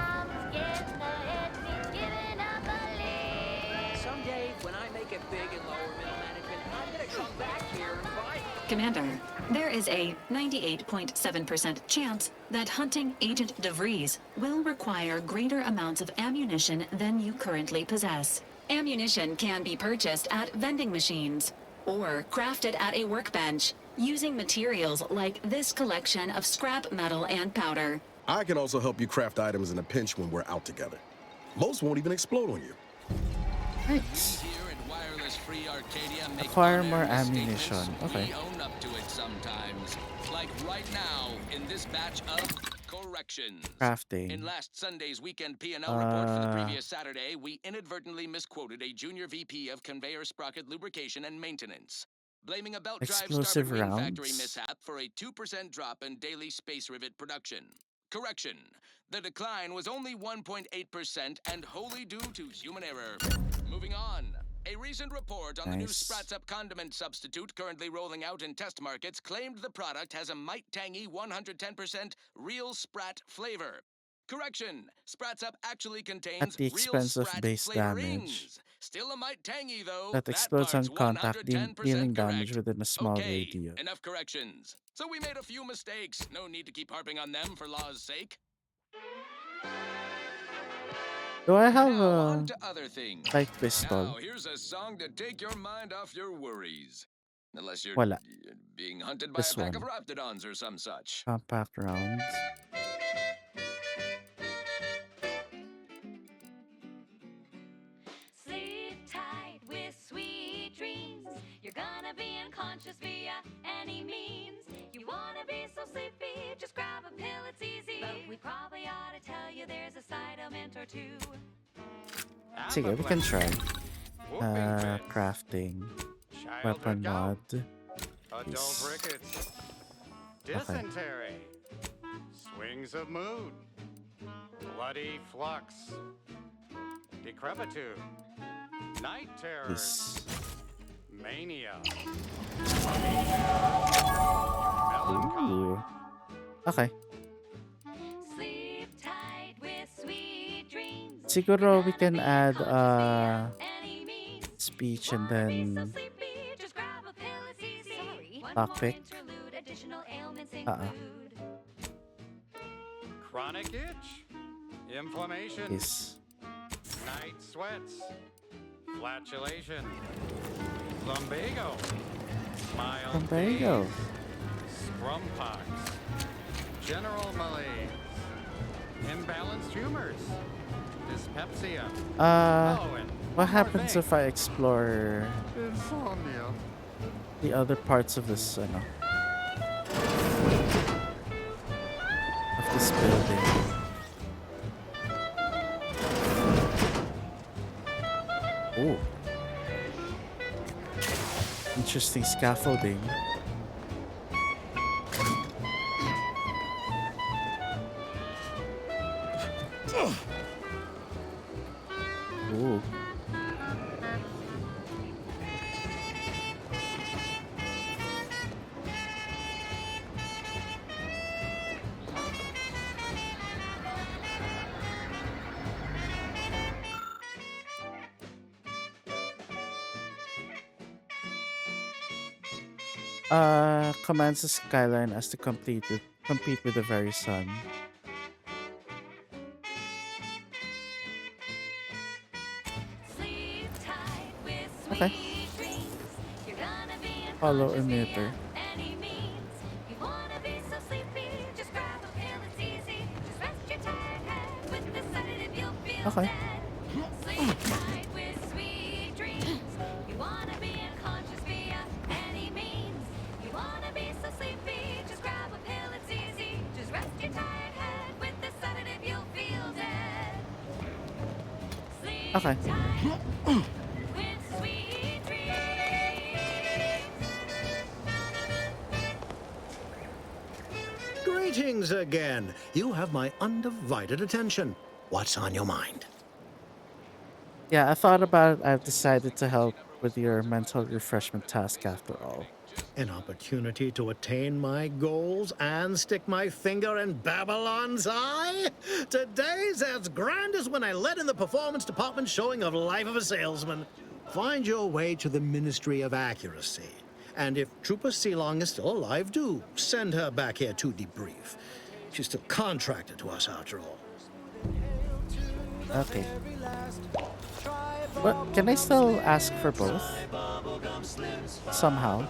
[SPEAKER 14] ahead means giving up a limb.
[SPEAKER 8] Someday, when I make it big in lower middle management, I'm gonna come back here and fight.
[SPEAKER 22] Commander, there is a 98.7% chance that hunting Agent DeVries will require greater amounts of ammunition than you currently possess. Ammunition can be purchased at vending machines or crafted at a workbench using materials like this collection of scrap metal and powder.
[SPEAKER 10] I can also help you craft items in a pinch when we're out together. Most won't even explode on you.
[SPEAKER 2] Thanks.
[SPEAKER 5] Free Arcadia make
[SPEAKER 2] Acquire more ammunition. Okay.
[SPEAKER 5] We own up to it sometimes. Like right now in this batch of corrections.
[SPEAKER 2] Crafting.
[SPEAKER 5] In last Sunday's weekend P&L report for the previous Saturday, we inadvertently misquoted a junior VP of conveyor sprocket lubrication and maintenance, blaming a belt drive
[SPEAKER 2] Explosive
[SPEAKER 5] starboard wing factory
[SPEAKER 2] rounds.
[SPEAKER 5] mishap for a 2% drop in daily space rivet production. Correction. The decline was only 1.8% and wholly due to human error. Moving on. A recent report on the new Sprats Up condiment substitute currently rolling out in test markets claimed the product has a might tangy 110% real Sprat flavor. Correction, Sprats Up actually contains
[SPEAKER 2] At the expense
[SPEAKER 5] real
[SPEAKER 2] of
[SPEAKER 5] Sprat
[SPEAKER 2] base damage.
[SPEAKER 5] flavorings. Still a might tangy though.
[SPEAKER 2] That explodes on
[SPEAKER 5] part's
[SPEAKER 2] contact,
[SPEAKER 5] 110%
[SPEAKER 2] dealing
[SPEAKER 5] correct.
[SPEAKER 2] damage within a small
[SPEAKER 5] Okay,
[SPEAKER 2] radius.
[SPEAKER 5] enough corrections. So we made a few mistakes. No need to keep harping on them for law's sake.
[SPEAKER 2] Do I have
[SPEAKER 5] On
[SPEAKER 2] a
[SPEAKER 5] to other things.
[SPEAKER 2] light pistol?
[SPEAKER 5] Now, here's a song to take your mind off your worries. Unless you're
[SPEAKER 2] Wala.
[SPEAKER 5] being hunted by
[SPEAKER 2] This
[SPEAKER 5] a pack of
[SPEAKER 2] one.
[SPEAKER 5] raptidons or some such.
[SPEAKER 2] Compact rounds.
[SPEAKER 14] Sleep tight with sweet dreams. You're gonna be unconscious via any means. You wanna be so sleepy, just grab a pill, it's easy. But we probably ought to tell you there's a side element or two.
[SPEAKER 2] Sige, we can try. Crafting. Weapon mod.
[SPEAKER 7] Adult rickets. Dysentery. Swings of mood. Bloody flux. Decrepitude. Night terrors. Mania.
[SPEAKER 2] Ooh. Okay.
[SPEAKER 14] Sleep tight with sweet dreams.
[SPEAKER 2] Siguro we can add speech and then lockpick.
[SPEAKER 7] Chronic itch. Inflammation.
[SPEAKER 2] Yes.
[SPEAKER 7] Night sweats. Flatulation. Lumbago. Mild
[SPEAKER 2] Lumbago.
[SPEAKER 7] Scrumpox. General malaise. Imbalanced humors. Dyspepsia.
[SPEAKER 2] What happens if I explore
[SPEAKER 7] Insomnia.
[SPEAKER 2] the other parts of this, of this building? Oh, interesting scaffolding. Ooh. Commands the skyline as to compete with the very sun. Okay. Hollow emitter. Okay. Okay.
[SPEAKER 9] Greetings again. You have my undivided attention. What's on your mind?
[SPEAKER 2] Yeah, I thought about it. I've decided to help with your mental refreshment task after all.
[SPEAKER 9] An opportunity to attain my goals and stick my finger in Babylon's eye? Today's as grand as when I led in the performance department showing of Life of a Salesman. Find your way to the Ministry of Accuracy. And if Trooper Sealong is still alive, do send her back here to debrief. She's still contracted to us after all.
[SPEAKER 2] Okay. But can I still ask for both? Somehow.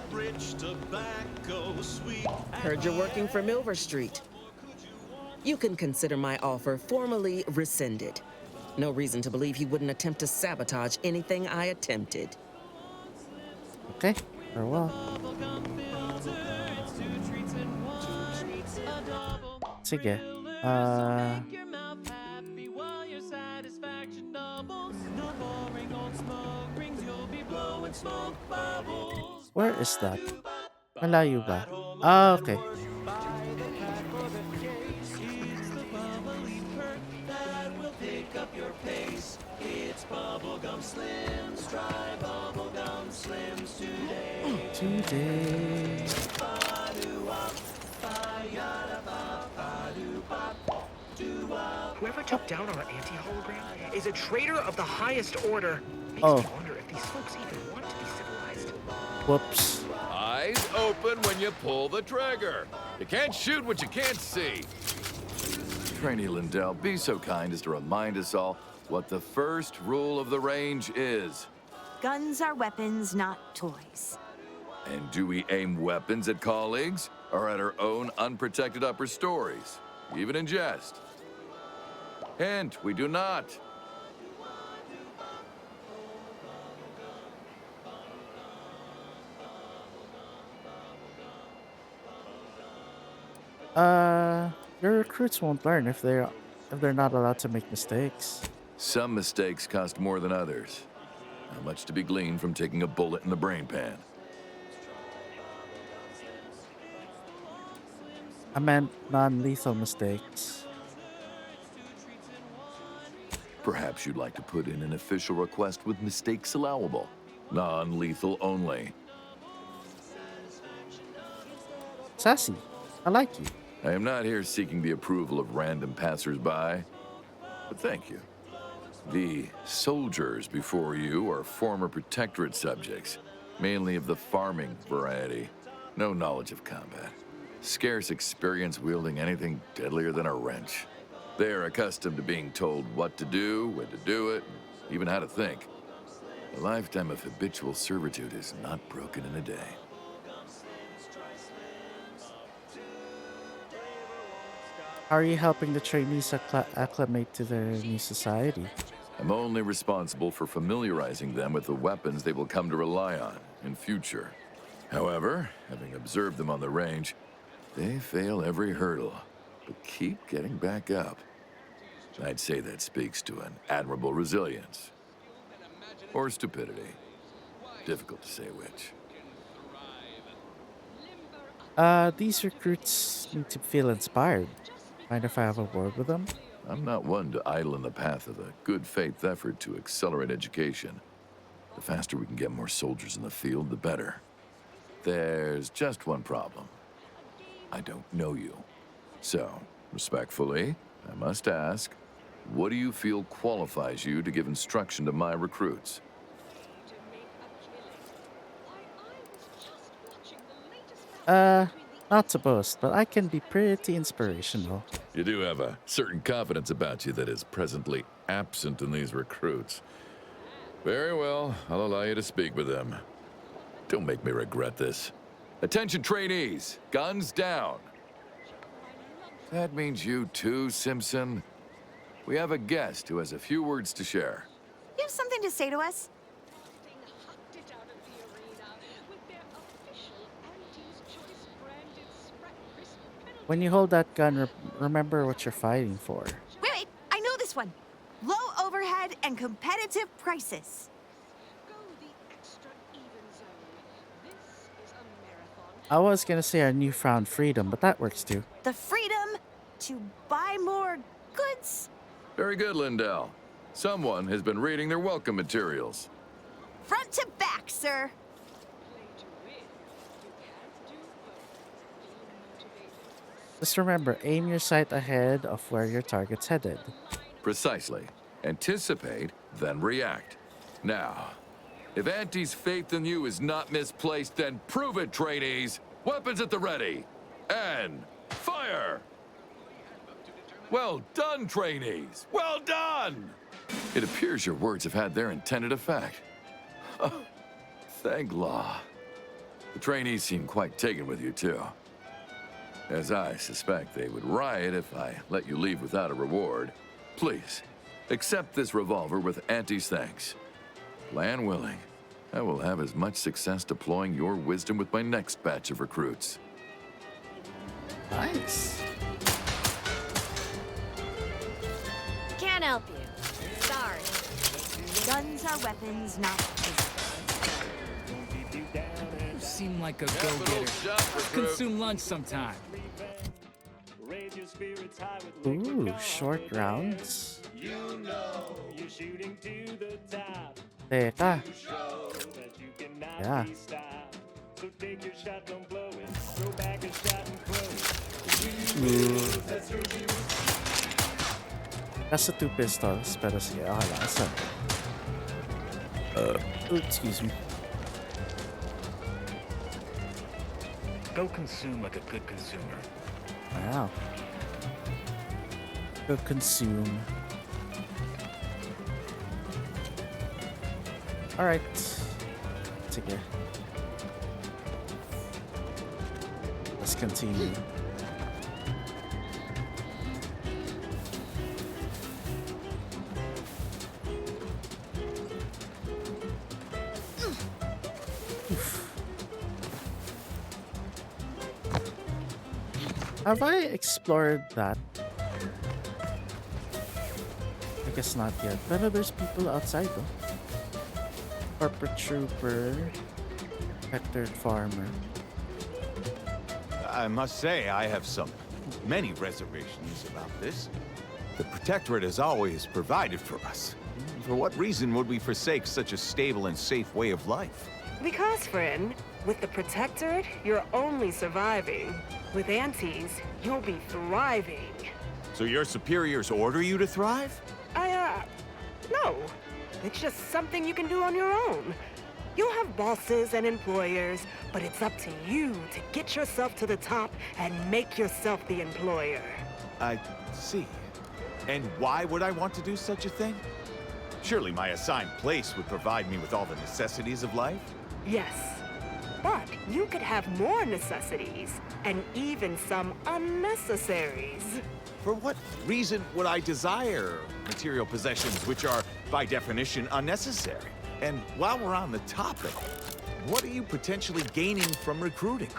[SPEAKER 16] Heard you're working for Milver Street. You can consider my offer formally rescinded. No reason to believe he wouldn't attempt to sabotage anything I attempted.
[SPEAKER 2] Okay, very well. Sige. Where is that? Malayo ba? Ah, okay. Today.
[SPEAKER 8] Whoever took down our anti-hologram is a traitor of the highest order. Makes
[SPEAKER 2] Oh.
[SPEAKER 8] me wonder if these folks even want to be civilized.
[SPEAKER 2] Whoops.
[SPEAKER 5] I
[SPEAKER 3] eyes open when you pull the trigger. You can't shoot what you can't see.
[SPEAKER 13] Trainee Lindell, be so kind as to remind us all what the first rule of the range is.
[SPEAKER 17] Guns are weapons, not toys.
[SPEAKER 13] And do we aim weapons at colleagues or at our own unprotected upper stories, even in jest? Hint, we do not.
[SPEAKER 2] Your recruits won't learn if they're not allowed to make mistakes.
[SPEAKER 13] Some mistakes cost more than others. Not much to be gleaned from taking a bullet in the brain pan.
[SPEAKER 2] I meant non-lethal mistakes.
[SPEAKER 13] Perhaps you'd like to put in an official request with mistakes allowable. Non-lethal only.
[SPEAKER 2] Sassy. I like you.
[SPEAKER 13] I am not here seeking the approval of random passers-by, but thank you. The soldiers before you are former protectorate subjects, mainly of the farming variety. No knowledge of combat. Scarce experience wielding anything deadlier than a wrench. They are accustomed to being told what to do, when to do it, and even how to think. A lifetime of habitual servitude is not broken in a day.
[SPEAKER 2] How are you helping the trainees acclimate to their new society?
[SPEAKER 13] I'm only responsible for familiarizing them with the weapons they will come to rely on in future. However, having observed them on the range, they fail every hurdle, but keep getting back up. I'd say that speaks to an admirable resilience. Or stupidity. Difficult to say which.
[SPEAKER 2] These recruits need to feel inspired. Mind if I have a word with them?
[SPEAKER 13] I'm not one to idle in the path of a good faith effort to accelerate education. The faster we can get more soldiers in the field, the better. There's just one problem. I don't know you. So, respectfully, I must ask, what do you feel qualifies you to give instruction to my recruits?
[SPEAKER 2] Not to boast, but I can be pretty inspirational.
[SPEAKER 13] You do have a certain confidence about you that is presently absent in these recruits. Very well, I'll allow you to speak with them. Don't make me regret this. Attention trainees, guns down. That means you too, Simpson. We have a guest who has a few words to share.
[SPEAKER 17] You have something to say to us?
[SPEAKER 2] When you hold that gun, remember what you're fighting for.
[SPEAKER 17] Wait, I know this one. Low overhead and competitive prices.
[SPEAKER 2] I was gonna say our newfound freedom, but that works too.
[SPEAKER 17] The freedom to buy more goods.
[SPEAKER 13] Very good, Lindell. Someone has been reading their welcome materials.
[SPEAKER 17] Front to back, sir.
[SPEAKER 2] Just remember, aim your sight ahead of where your target's headed.
[SPEAKER 13] Precisely. Anticipate, then react. Now, if Auntie's faith in you is not misplaced, then prove it, trainees! Weapons at the ready! And fire! Well done, trainees! Well done! It appears your words have had their intended effect. Oh, thank law. The trainees seem quite taken with you, too. As I suspect they would riot if I let you leave without a reward. Please, accept this revolver with Auntie's thanks. Plan willing, I will have as much success deploying your wisdom with my next batch of recruits.
[SPEAKER 2] Nice.
[SPEAKER 17] Can't help you. Sorry. Guns are weapons, not
[SPEAKER 20] You seem like a go-getter. Let's consume lunch sometime.
[SPEAKER 2] Ooh, short rounds. Teka. Yeah. Nasa 2 pistols, pero sige, okay lang. Asa? Excuse me.
[SPEAKER 20] Go consume like a good consumer.
[SPEAKER 2] Wow. Go consume. Alright. Sige. Let's continue. Have I explored that? I guess not yet. But there's people outside though. Corporate trooper, Hector farmer.
[SPEAKER 4] I must say, I have many reservations about this. The Protectorate has always provided for us. For what reason would we forsake such a stable and safe way of life?
[SPEAKER 21] Because, friend, with the Protectorate, you're only surviving. With Antes, you'll be thriving.
[SPEAKER 4] So your superiors order you to thrive?
[SPEAKER 21] No. It's just something you can do on your own. You'll have bosses and employers, but it's up to you to get yourself to the top and make yourself the employer.
[SPEAKER 4] I see. And why would I want to do such a thing? Surely my assigned place would provide me with all the necessities of life?
[SPEAKER 21] Yes. But you could have more necessities, and even some unnecessaries.
[SPEAKER 4] For what reason would I desire material possessions which are, by definition, unnecessary? And while we're on the topic, what are you potentially gaining from recruiting?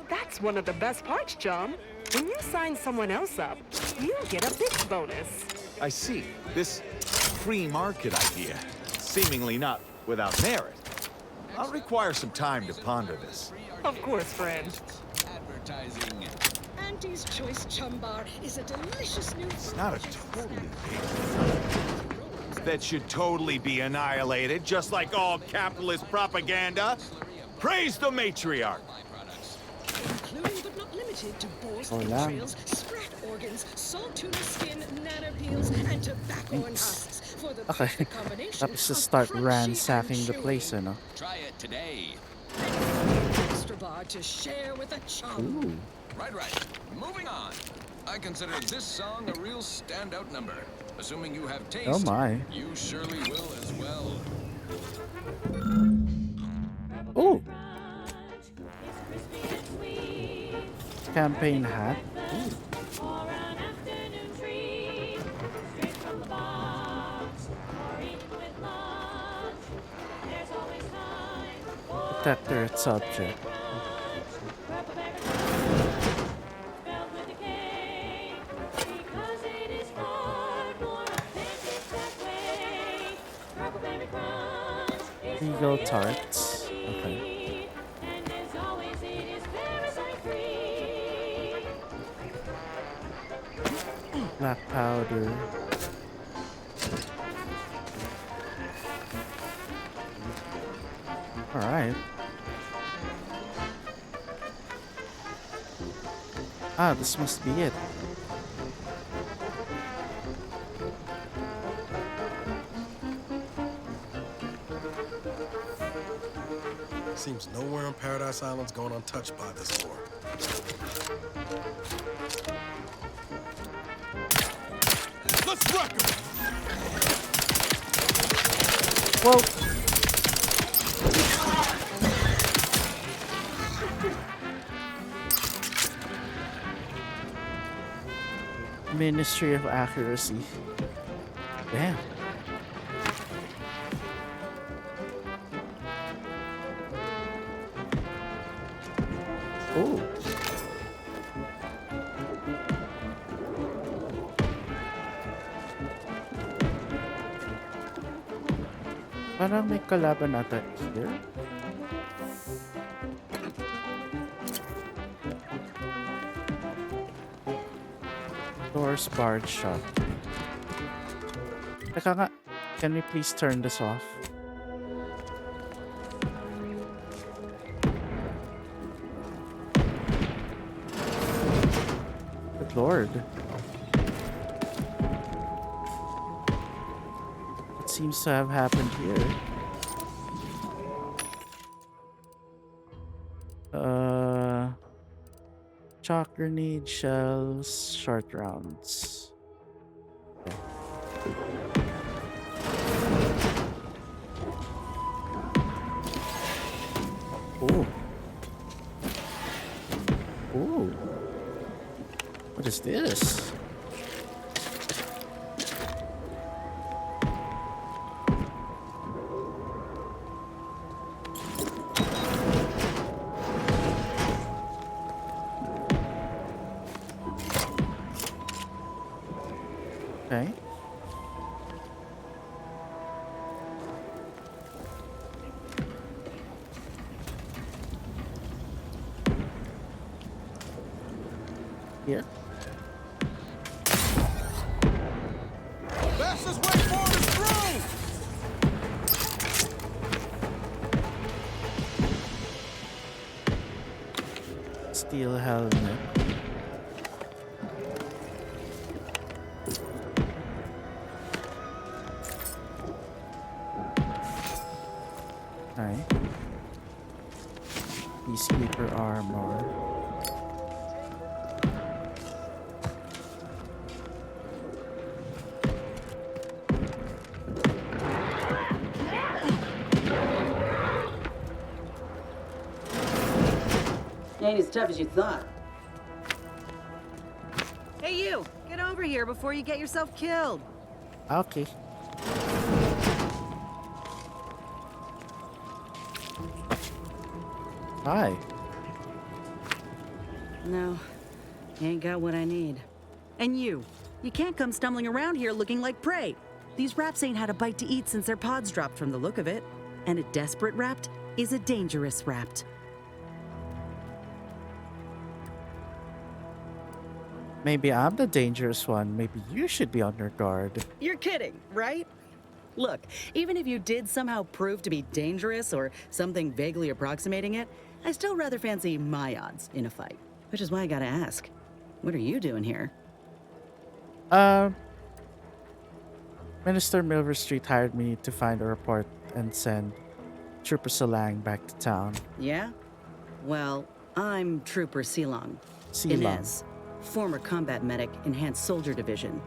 [SPEAKER 21] That's one of the best parts, chum. When you sign someone else up, you get a big bonus.
[SPEAKER 4] I see. This free market idea, seemingly not without merit. I'll require some time to ponder this.
[SPEAKER 21] Of course, friend.
[SPEAKER 5] Advertising.
[SPEAKER 18] Auntie's Choice Chum Bar is a delicious new...
[SPEAKER 4] It's not a totally big that should totally be annihilated, just like all capitalist propaganda. Praise the matriarch.
[SPEAKER 18] Including but not limited to boar's
[SPEAKER 2] Hola.
[SPEAKER 18] entrails, sprat organs, salt tuna skin, nana peels, and tobacco and husks. For the
[SPEAKER 2] Okay.
[SPEAKER 18] perfect combination
[SPEAKER 2] Tapos to
[SPEAKER 18] of
[SPEAKER 2] start
[SPEAKER 18] crunchy
[SPEAKER 2] ransacking
[SPEAKER 18] and
[SPEAKER 2] the
[SPEAKER 18] chewy.
[SPEAKER 2] place, ano?
[SPEAKER 5] Try it today.
[SPEAKER 18] Extra bar to share with a chum.
[SPEAKER 2] Ooh.
[SPEAKER 5] Right. Moving on. I consider this song a real standout number. Assuming you have taste,
[SPEAKER 2] Oh my.
[SPEAKER 5] you surely will as well.
[SPEAKER 2] Ooh. Campaign hat. Protectorate subject. Legal tarts. Okay. Black powder. Alright. Ah, this must be it.
[SPEAKER 10] Seems nowhere on Paradise Island's going untouched by this war.
[SPEAKER 4] Let's rock 'em!
[SPEAKER 2] Whoa. Ministry of Accuracy. Damn. Oh. Parang may kalaban ata here. Doors barred shut. Teka nga, can we please turn this off? Good Lord. What seems to have happened here? Chalk grenade shells, short rounds. Okay. Ooh. Ooh. What is this? Okay. Here.
[SPEAKER 10] Fastest way forward is through!
[SPEAKER 2] Steel helmet. Alright. Peacekeeper armor.
[SPEAKER 6] Ain't as tough as you thought.
[SPEAKER 19] Hey, you! Get over here before you get yourself killed.
[SPEAKER 2] Okay. Hi.
[SPEAKER 19] No, you ain't got what I need. And you can't come stumbling around here looking like prey. These raps ain't had a bite to eat since their pods dropped from the look of it. And a desperate rapt is a dangerous rapt.
[SPEAKER 2] Maybe I'm the dangerous one. Maybe you should be on your guard.
[SPEAKER 19] You're kidding, right? Look, even if you did somehow prove to be dangerous or something vaguely approximating it, I still rather fancy my odds in a fight. Which is why I gotta ask, what are you doing here?
[SPEAKER 2] Minister Milver Street hired me to find a report and send Trooper Salang back to town.
[SPEAKER 19] Yeah? Well, I'm Trooper Silong.
[SPEAKER 2] Silong.
[SPEAKER 19] Inez, former combat medic, Enhanced Soldier Division.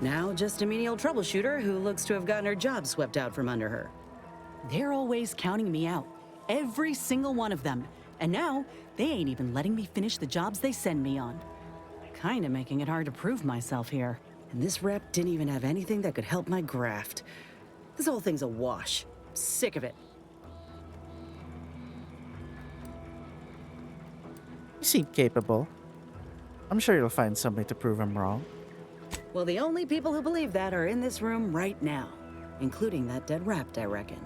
[SPEAKER 19] Now just a menial troubleshooter who looks to have gotten her job swept out from under her. They're always counting me out. Every single one of them. And now, they ain't even letting me finish the jobs they send me on. Kinda making it hard to prove myself here. And this rep didn't even have anything that could help my graft. This whole thing's a wash. Sick of it.
[SPEAKER 2] You seem capable. I'm sure you'll find somebody to prove I'm wrong.
[SPEAKER 19] Well, the only people who believe that are in this room right now, including that dead rapt, I reckon.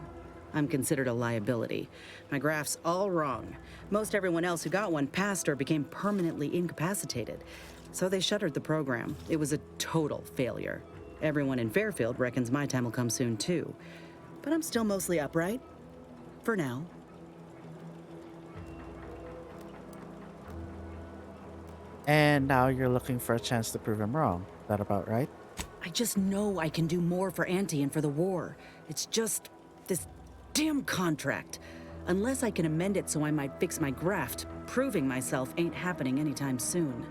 [SPEAKER 19] I'm considered a liability. My graph's all wrong. Most everyone else who got one passed or became permanently incapacitated. So they shuttered the program. It was a total failure. Everyone in Fairfield reckons my time will come soon, too. But I'm still mostly upright. For now.
[SPEAKER 2] And now you're looking for a chance to prove him wrong. That about right?
[SPEAKER 19] I just know I can do more for Auntie and for the war. It's just this damn contract. Unless I can amend it so I might fix my graft, proving myself ain't happening anytime soon.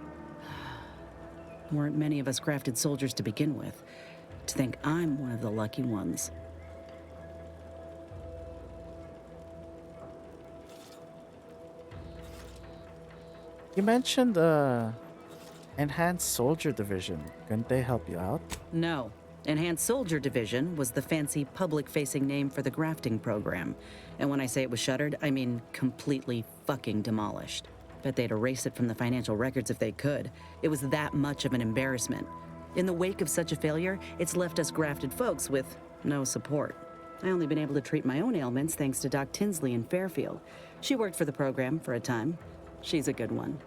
[SPEAKER 19] Weren't many of us grafted soldiers to begin with. To think I'm one of the lucky ones.
[SPEAKER 2] You mentioned Enhanced Soldier Division. Couldn't they help you out?
[SPEAKER 19] No. Enhanced Soldier Division was the fancy public-facing name for the grafting program. And when I say it was shuttered, I mean completely fucking demolished. Bet they'd erase it from the financial records if they could. It was that much of an embarrassment. In the wake of such a failure, it's left us grafted folks with no support. I only been able to treat my own ailments thanks to Doc Tinsley in Fairfield. She worked for the program for a time. She's a good one.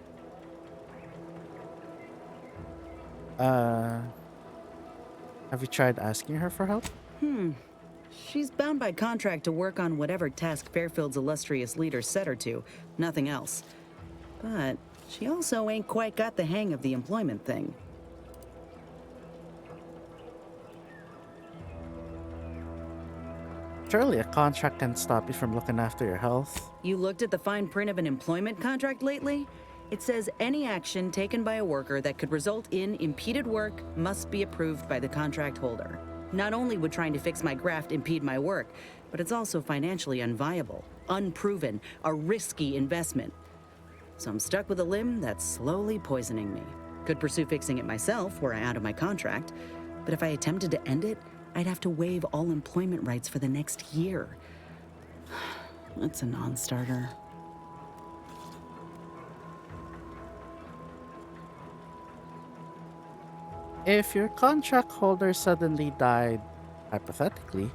[SPEAKER 2] Have you tried asking her for help?
[SPEAKER 19] She's bound by contract to work on whatever task Fairfield's illustrious leader set her to, nothing else. But she also ain't quite got the hang of the employment thing.
[SPEAKER 2] Surely a contract can stop you from looking after your health.
[SPEAKER 19] You looked at the fine print of an employment contract lately? It says any action taken by a worker that could result in impeded work must be approved by the contract holder. Not only would trying to fix my graft impede my work, but it's also financially unviable, unproven, a risky investment. So I'm stuck with a limb that's slowly poisoning me. Could pursue fixing it myself were I out of my contract, but if I attempted to end it, I'd have to waive all employment rights for the next year. That's a non-starter.
[SPEAKER 2] If your contract holder suddenly died, hypothetically,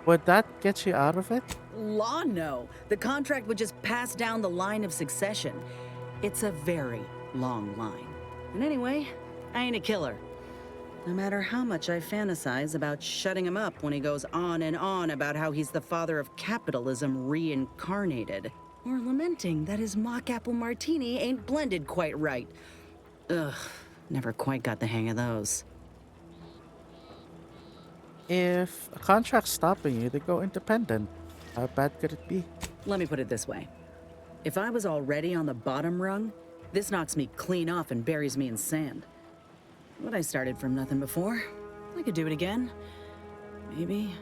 [SPEAKER 2] would that get you out of it?
[SPEAKER 19] Law, no. The contract would just pass down the line of succession. It's a very long line. And anyway, I ain't a killer. No matter how much I fantasize about shutting him up when he goes on and on about how he's the father of capitalism reincarnated, or lamenting that his mock apple martini ain't blended quite right. Ugh, never quite got the hang of those.
[SPEAKER 2] If a contract's stopping you to go independent, how bad could it be?
[SPEAKER 19] Let me put it this way. If I was already on the bottom rung, this knocks me clean off and buries me in sand. But I started from nothing before. I could do it again. Maybe.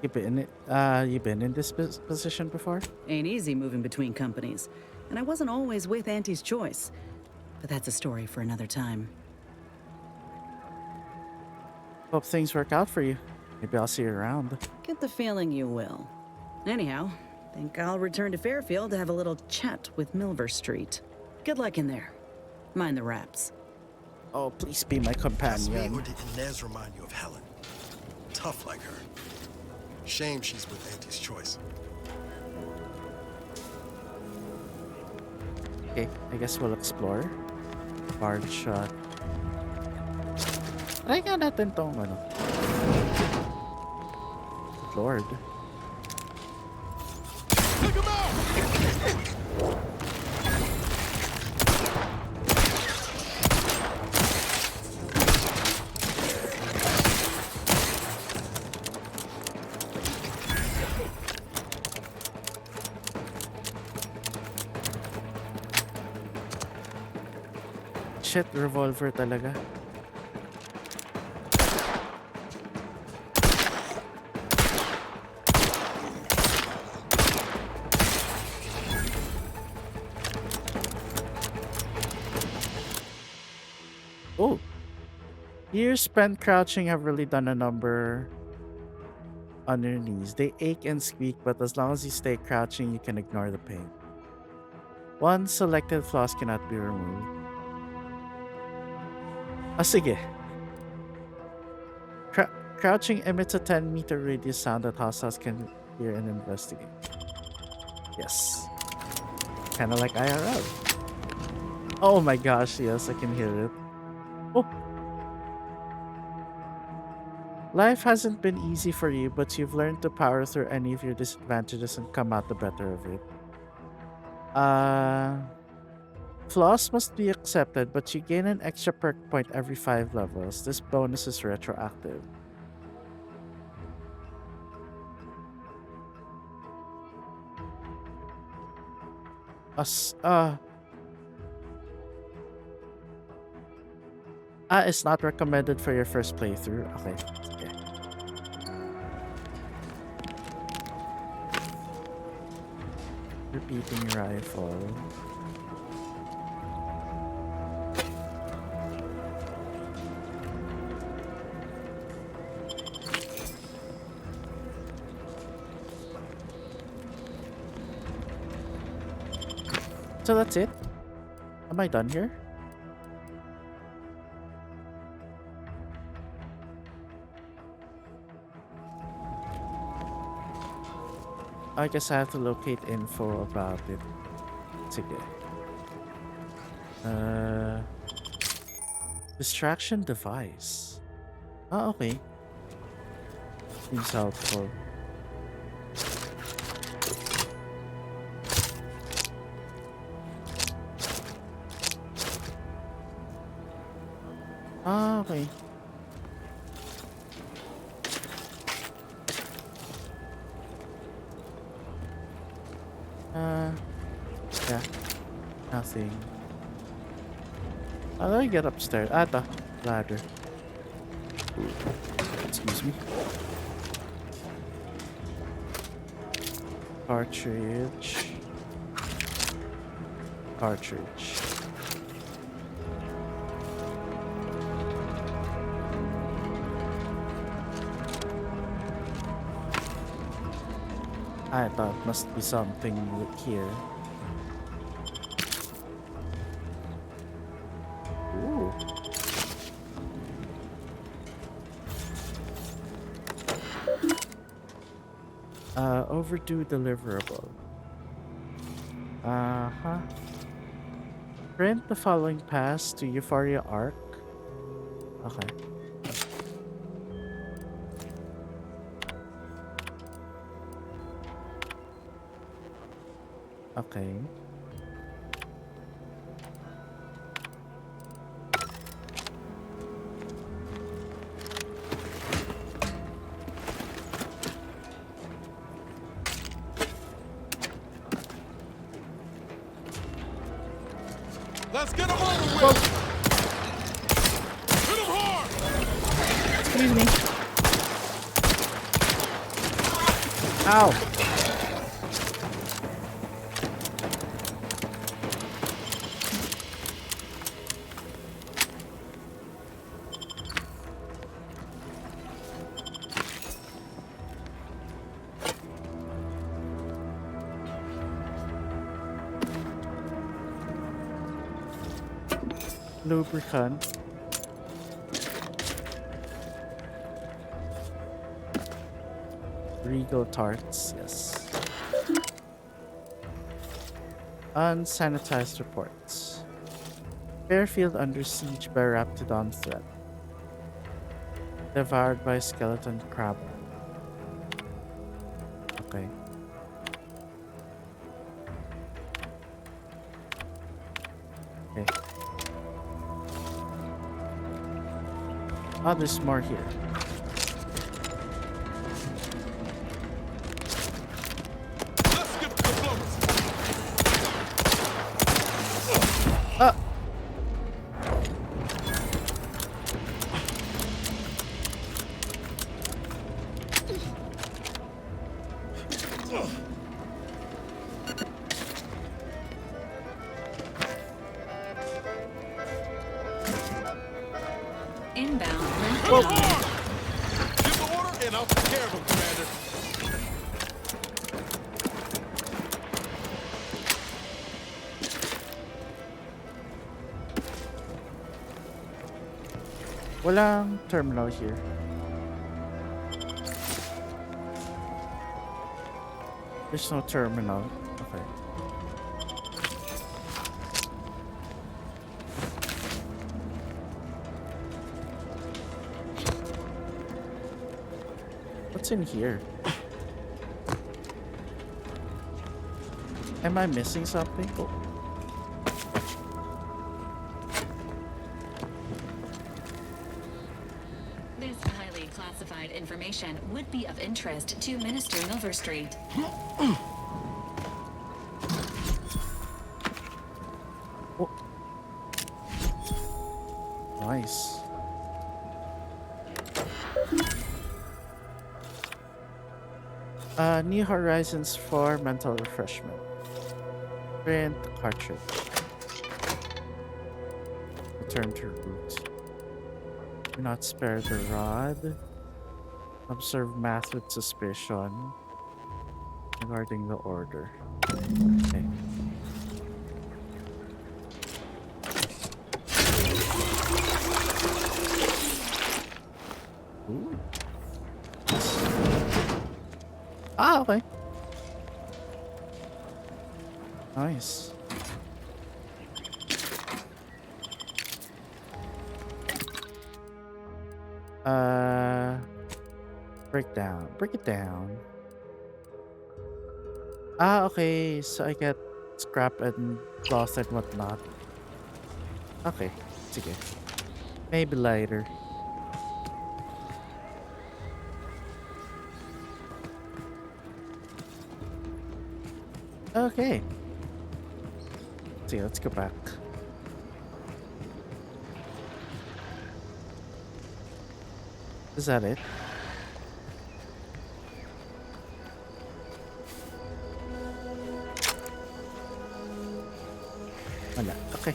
[SPEAKER 2] You've been in this position before?
[SPEAKER 19] Ain't easy moving between companies. And I wasn't always with Auntie's choice. But that's a story for another time.
[SPEAKER 2] Hope things work out for you. Maybe I'll see you around.
[SPEAKER 19] Get the feeling you will. Anyhow, think I'll return to Fairfield to have a little chat with Milver Street. Good luck in there. Mind the wraps.
[SPEAKER 2] Oh, please be my
[SPEAKER 10] That's
[SPEAKER 2] companion.
[SPEAKER 10] me, or did Inez remind you of Helen? Tough like her. Shame she's with Auntie's choice.
[SPEAKER 2] Okay, I guess we'll explore. Hard shot. Try nga natin tong ano. Lord. Shit, revolver talaga. Oh. Years spent crouching have really done a number on your knees. They ache and squeak, but as long as you stay crouching, you can ignore the pain. One selected floss cannot be removed. Ah, sige. Crouching emits a 10-meter radius sound that hostiles can hear and investigate. Yes. Kinda like IRL. Oh my gosh, yes, I can hear it. Oh. Life hasn't been easy for you, but you've learned to power through any of your disadvantages and come out the better of it. Flaws must be accepted, but you gain an extra perk point every 5 levels. This bonus is retroactive. It's not recommended for your first playthrough. Okay. Repeating rifle. So that's it? Am I done here? I guess I have to locate info about it. Sige. Distraction device. Ah, okay. Seems helpful. Ah, okay. Nothing. How do I get upstairs? Ah, the ladder. Ooh. Excuse me. Cartridge. Cartridge. I thought it must be something here. Ooh. Overdue deliverable. Uh-huh. Print the following pass to Euphoria Arc. Okay. Okay.
[SPEAKER 3] Let's get him over with! Hit him hard!
[SPEAKER 2] Excuse me. Ow! Lubricant. Regal tarts, yes. Unsanitized reports. Fairfield under siege by Raptidon threat. Devoured by skeleton crab. Okay. Okay. Oh, there's more here. Ah!
[SPEAKER 22] Inbound.
[SPEAKER 3] Give the order and I'll take care of him, Commander.
[SPEAKER 2] Walang terminal here. There's no terminal. Okay. What's in here? Am I missing something? Oh.
[SPEAKER 22] This highly classified information would be of interest to Minister Milverstreet.
[SPEAKER 2] Oh. Nice. New Horizons for mental refreshment. Print cartridge. Return to root. Do not spare the rod. Observe math with suspicion. Regarding the order. Okay. Ooh. Ah, okay. Nice. Break it down. Ah, okay. So I get scrap and cloth and whatnot. Okay, sige. Maybe later. Okay. See, let's go back. Is that it? Wala. Okay.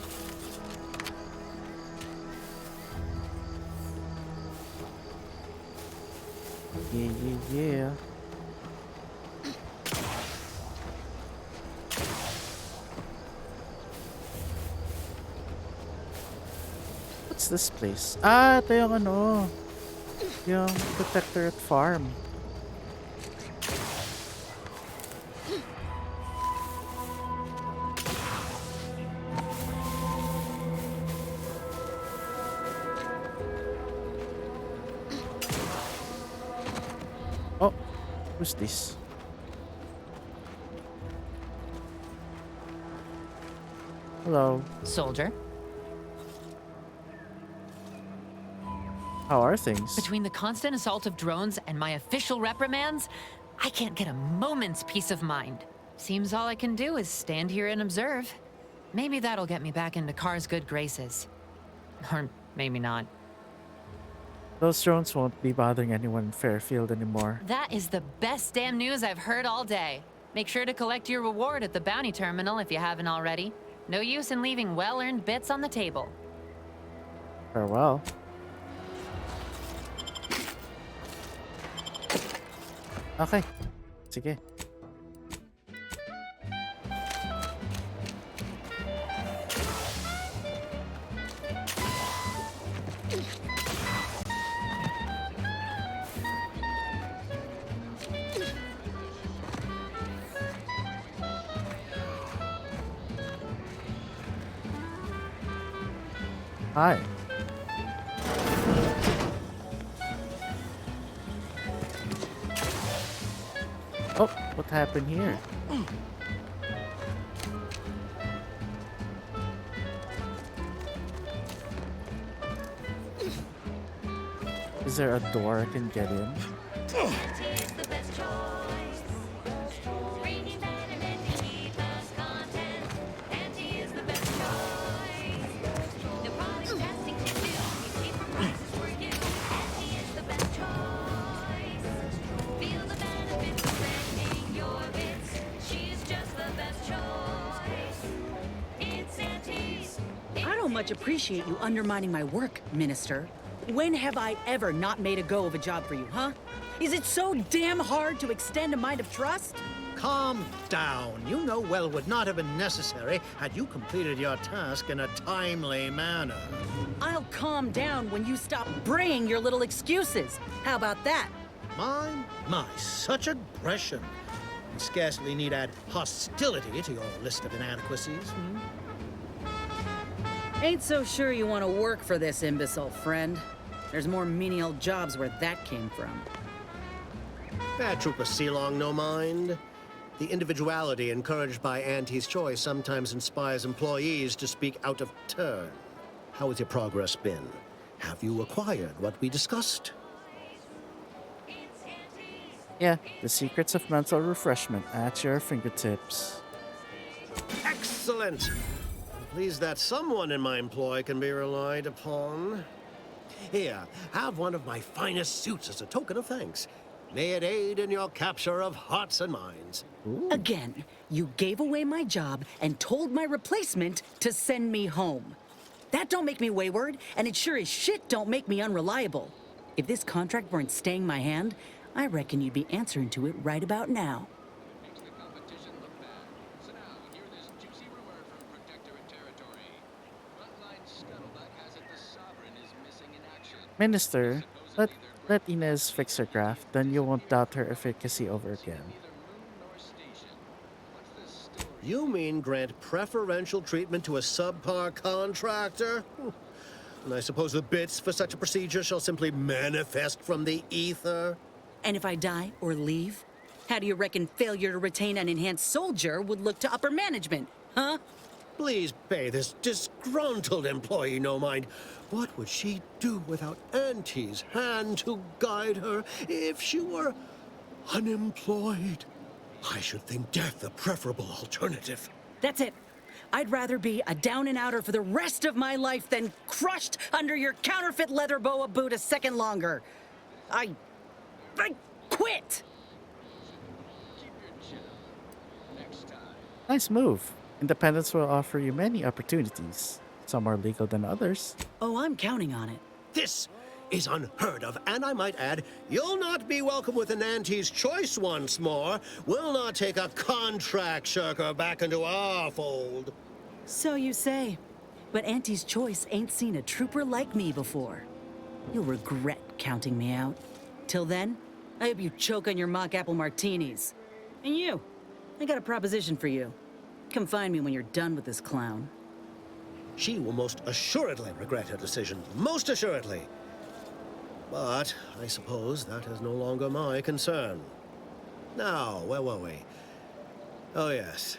[SPEAKER 2] Yeah. What's this place? Ah, ito yung ano. Yung protectorate farm. Oh, who's this? Hello.
[SPEAKER 11] Soldier?
[SPEAKER 2] How are things?
[SPEAKER 11] Between the constant assault of drones and my official reprimands, I can't get a moment's peace of mind. Seems all I can do is stand here and observe. Maybe that'll get me back into Car's good graces. Or maybe not.
[SPEAKER 2] Those drones won't be bothering anyone in Fairfield anymore.
[SPEAKER 11] That is the best damn news I've heard all day. Make sure to collect your reward at the bounty terminal if you haven't already. No use in leaving well-earned bits on the table.
[SPEAKER 2] Farewell. Okay. Sige. Hi. Oh, what happened here? Is there a door I can get in?
[SPEAKER 19] I don't much appreciate you undermining my work, Minister. When have I ever not made a go of a job for you, huh? Is it so damn hard to extend a mind of trust?
[SPEAKER 9] Calm down. You know well would not have been necessary had you completed your task in a timely manner.
[SPEAKER 19] I'll calm down when you stop braying your little excuses. How about that?
[SPEAKER 9] My, such aggression. You scarcely need add hostility to your list of inadequacies.
[SPEAKER 19] Ain't so sure you want to work for this imbecile, friend. There's more menial jobs where that came from.
[SPEAKER 9] Bad Trooper Sealong, no mind. The individuality encouraged by Auntie's choice sometimes inspires employees to speak out of turn. How has your progress been? Have you acquired what we discussed?
[SPEAKER 2] Yeah, the secrets of mental refreshment at your fingertips.
[SPEAKER 9] Excellent! I'm pleased that someone in my employ can be relied upon. Here, have one of my finest suits as a token of thanks. May it aid in your capture of hearts and minds.
[SPEAKER 19] Ooh. Again, you gave away my job and told my replacement to send me home. That don't make me wayward, and it sure as shit don't make me unreliable. If this contract weren't staying my hand, I reckon you'd be answering to it right about now.
[SPEAKER 2] Minister, let Inez fix her craft, then you won't doubt her efficacy over again.
[SPEAKER 9] You mean grant preferential treatment to a subpar contractor? And I suppose the bits for such a procedure shall simply manifest from the ether?
[SPEAKER 19] And if I die or leave, how do you reckon failure to retain an enhanced soldier would look to upper management, huh?
[SPEAKER 9] Please pay this disgruntled employee no mind. What would she do without Auntie's hand to guide her if she were unemployed? I should think death a preferable alternative.
[SPEAKER 19] That's it. I'd rather be a down and outer for the rest of my life than crushed under your counterfeit leather boa boot a second longer. I quit!
[SPEAKER 2] Nice move. Independence will offer you many opportunities. Some are legal than others.
[SPEAKER 19] Oh, I'm counting on it.
[SPEAKER 9] This is unheard of, and I might add, you'll not be welcome with an Auntie's choice once more. We'll not take a contract shirker back into our fold.
[SPEAKER 19] So you say. But Auntie's choice ain't seen a trooper like me before. You'll regret counting me out. Till then, I hope you choke on your mock apple martinis. And you, I got a proposition for you. Come find me when you're done with this clown.
[SPEAKER 9] She will most assuredly regret her decision. Most assuredly. But I suppose that is no longer my concern. Now, where were we? Oh, yes.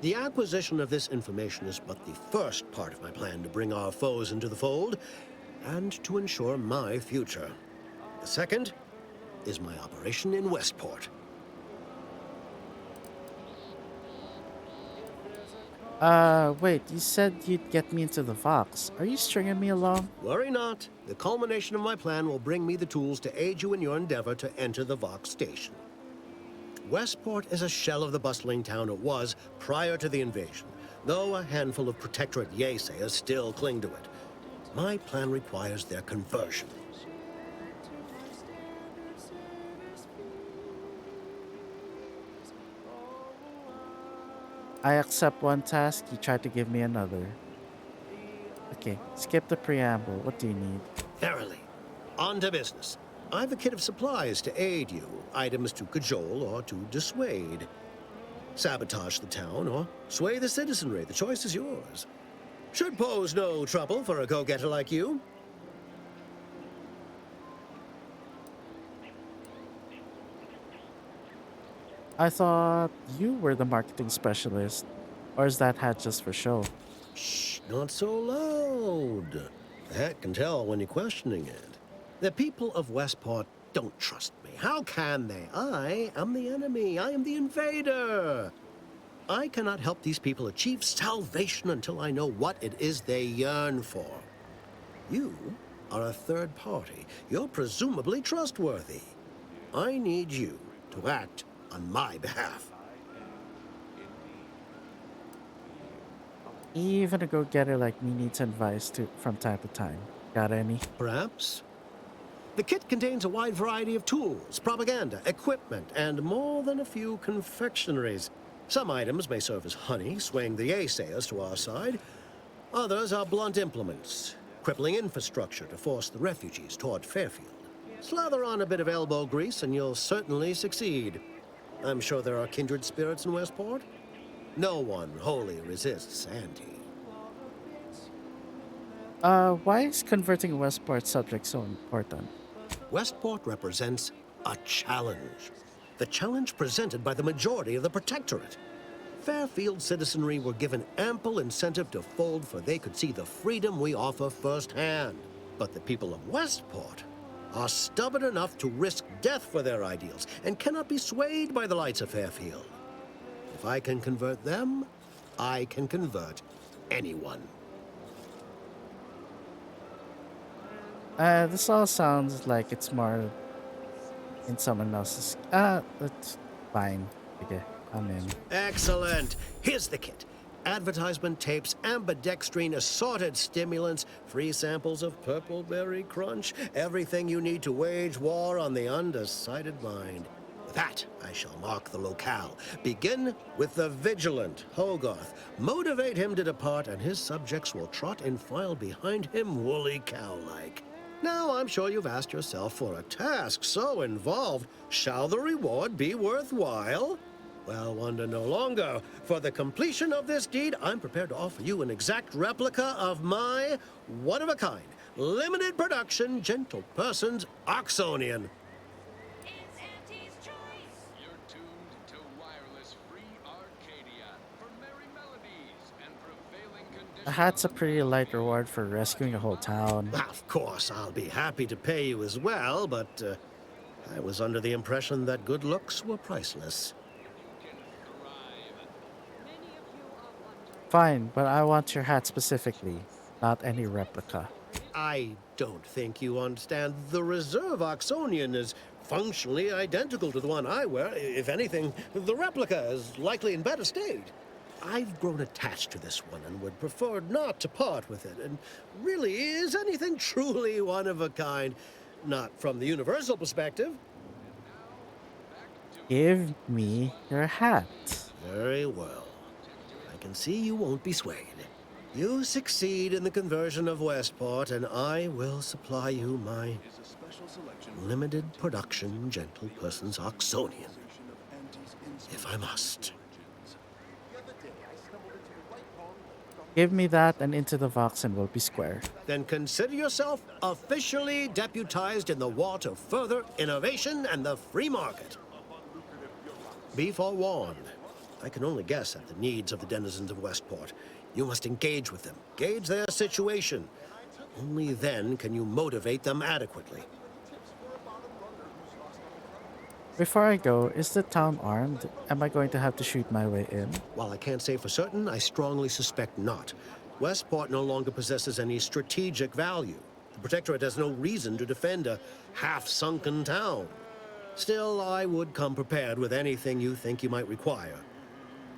[SPEAKER 9] The acquisition of this information is but the first part of my plan to bring our foes into the fold and to ensure my future. The second is my operation in Westport.
[SPEAKER 2] Wait, you said you'd get me into the Vox. Are you stringing me along?
[SPEAKER 9] Worry not. The culmination of my plan will bring me the tools to aid you in your endeavor to enter the Vox station. Westport is a shell of the bustling town it was prior to the invasion, though a handful of Protectorate Yesayas still cling to it. My plan requires their conversion.
[SPEAKER 2] I accept one task, you try to give me another. Okay, skip the preamble. What do you need?
[SPEAKER 9] Verily. On to business. I've a kit of supplies to aid you, items to cajole or to dissuade. Sabotage the town or sway the citizenry. The choice is yours. Should pose no trouble for a go-getter like you.
[SPEAKER 2] I thought you were the marketing specialist. Or is that hat just for show?
[SPEAKER 9] Shh, not so loud. The hat can tell when you're questioning it. The people of Westport don't trust me. How can they? I am the enemy. I am the invader. I cannot help these people achieve salvation until I know what it is they yearn for. You are a third party. You're presumably trustworthy. I need you to act on my behalf.
[SPEAKER 2] Even a go-getter like me needs advice from time to time. Got any?
[SPEAKER 9] Perhaps. The kit contains a wide variety of tools, propaganda, equipment, and more than a few confectionaries. Some items may serve as honey, swaying the Yesayas to our side. Others are blunt implements, crippling infrastructure to force the refugees toward Fairfield. Slather on a bit of elbow grease and you'll certainly succeed. I'm sure there are kindred spirits in Westport. No one wholly resists Auntie.
[SPEAKER 2] Why is converting Westport subject so important?
[SPEAKER 9] Westport represents a challenge. The challenge presented by the majority of the Protectorate. Fairfield citizenry were given ample incentive to fold, for they could see the freedom we offer firsthand. But the people of Westport are stubborn enough to risk death for their ideals and cannot be swayed by the lights of Fairfield. If I can convert them, I can convert anyone.
[SPEAKER 2] This all sounds like it's more in someone else's. That's fine. Okay, I'm in.
[SPEAKER 9] Excellent. Here's the kit. Advertisement tapes, ambidextrine, assorted stimulants, free samples of Purple Berry Crunch, everything you need to wage war on the undecided mind. With that, I shall mark the locale. Begin with the vigilant Hogarth. Motivate him to depart, and his subjects will trot in file behind him, woolly cow-like. Now, I'm sure you've asked yourself, for a task so involved, shall the reward be worthwhile? Well, wonder no longer. For the completion of this deed, I'm prepared to offer you an exact replica of my one-of-a-kind, limited production, gentle person's Oxonian.
[SPEAKER 2] A hat's a pretty light reward for rescuing a whole town.
[SPEAKER 9] Of course, I'll be happy to pay you as well, but I was under the impression that good looks were priceless.
[SPEAKER 2] Fine, but I want your hat specifically, not any replica.
[SPEAKER 9] I don't think you understand. The reserve Oxonian is functionally identical to the one I wear. If anything, the replica is likely in better state. I've grown attached to this one and would prefer not to part with it. And really, is anything truly one of a kind? Not from the universal perspective.
[SPEAKER 2] Give me your hat.
[SPEAKER 9] Very well. I can see you won't be swayed. You succeed in the conversion of Westport, and I will supply you my limited production gentle person's Oxonian, if I must.
[SPEAKER 2] Give me that, and Into the Vox and we'll be square.
[SPEAKER 9] Then consider yourself officially deputized in the war to further innovation and the free market. Be forewarned. I can only guess at the needs of the denizens of Westport. You must engage with them, gauge their situation. Only then can you motivate them adequately.
[SPEAKER 2] Before I go, is the town armed? Am I going to have to shoot my way in?
[SPEAKER 9] While I can't say for certain, I strongly suspect not. Westport no longer possesses any strategic value. The Protectorate has no reason to defend a half-sunken town. Still, I would come prepared with anything you think you might require.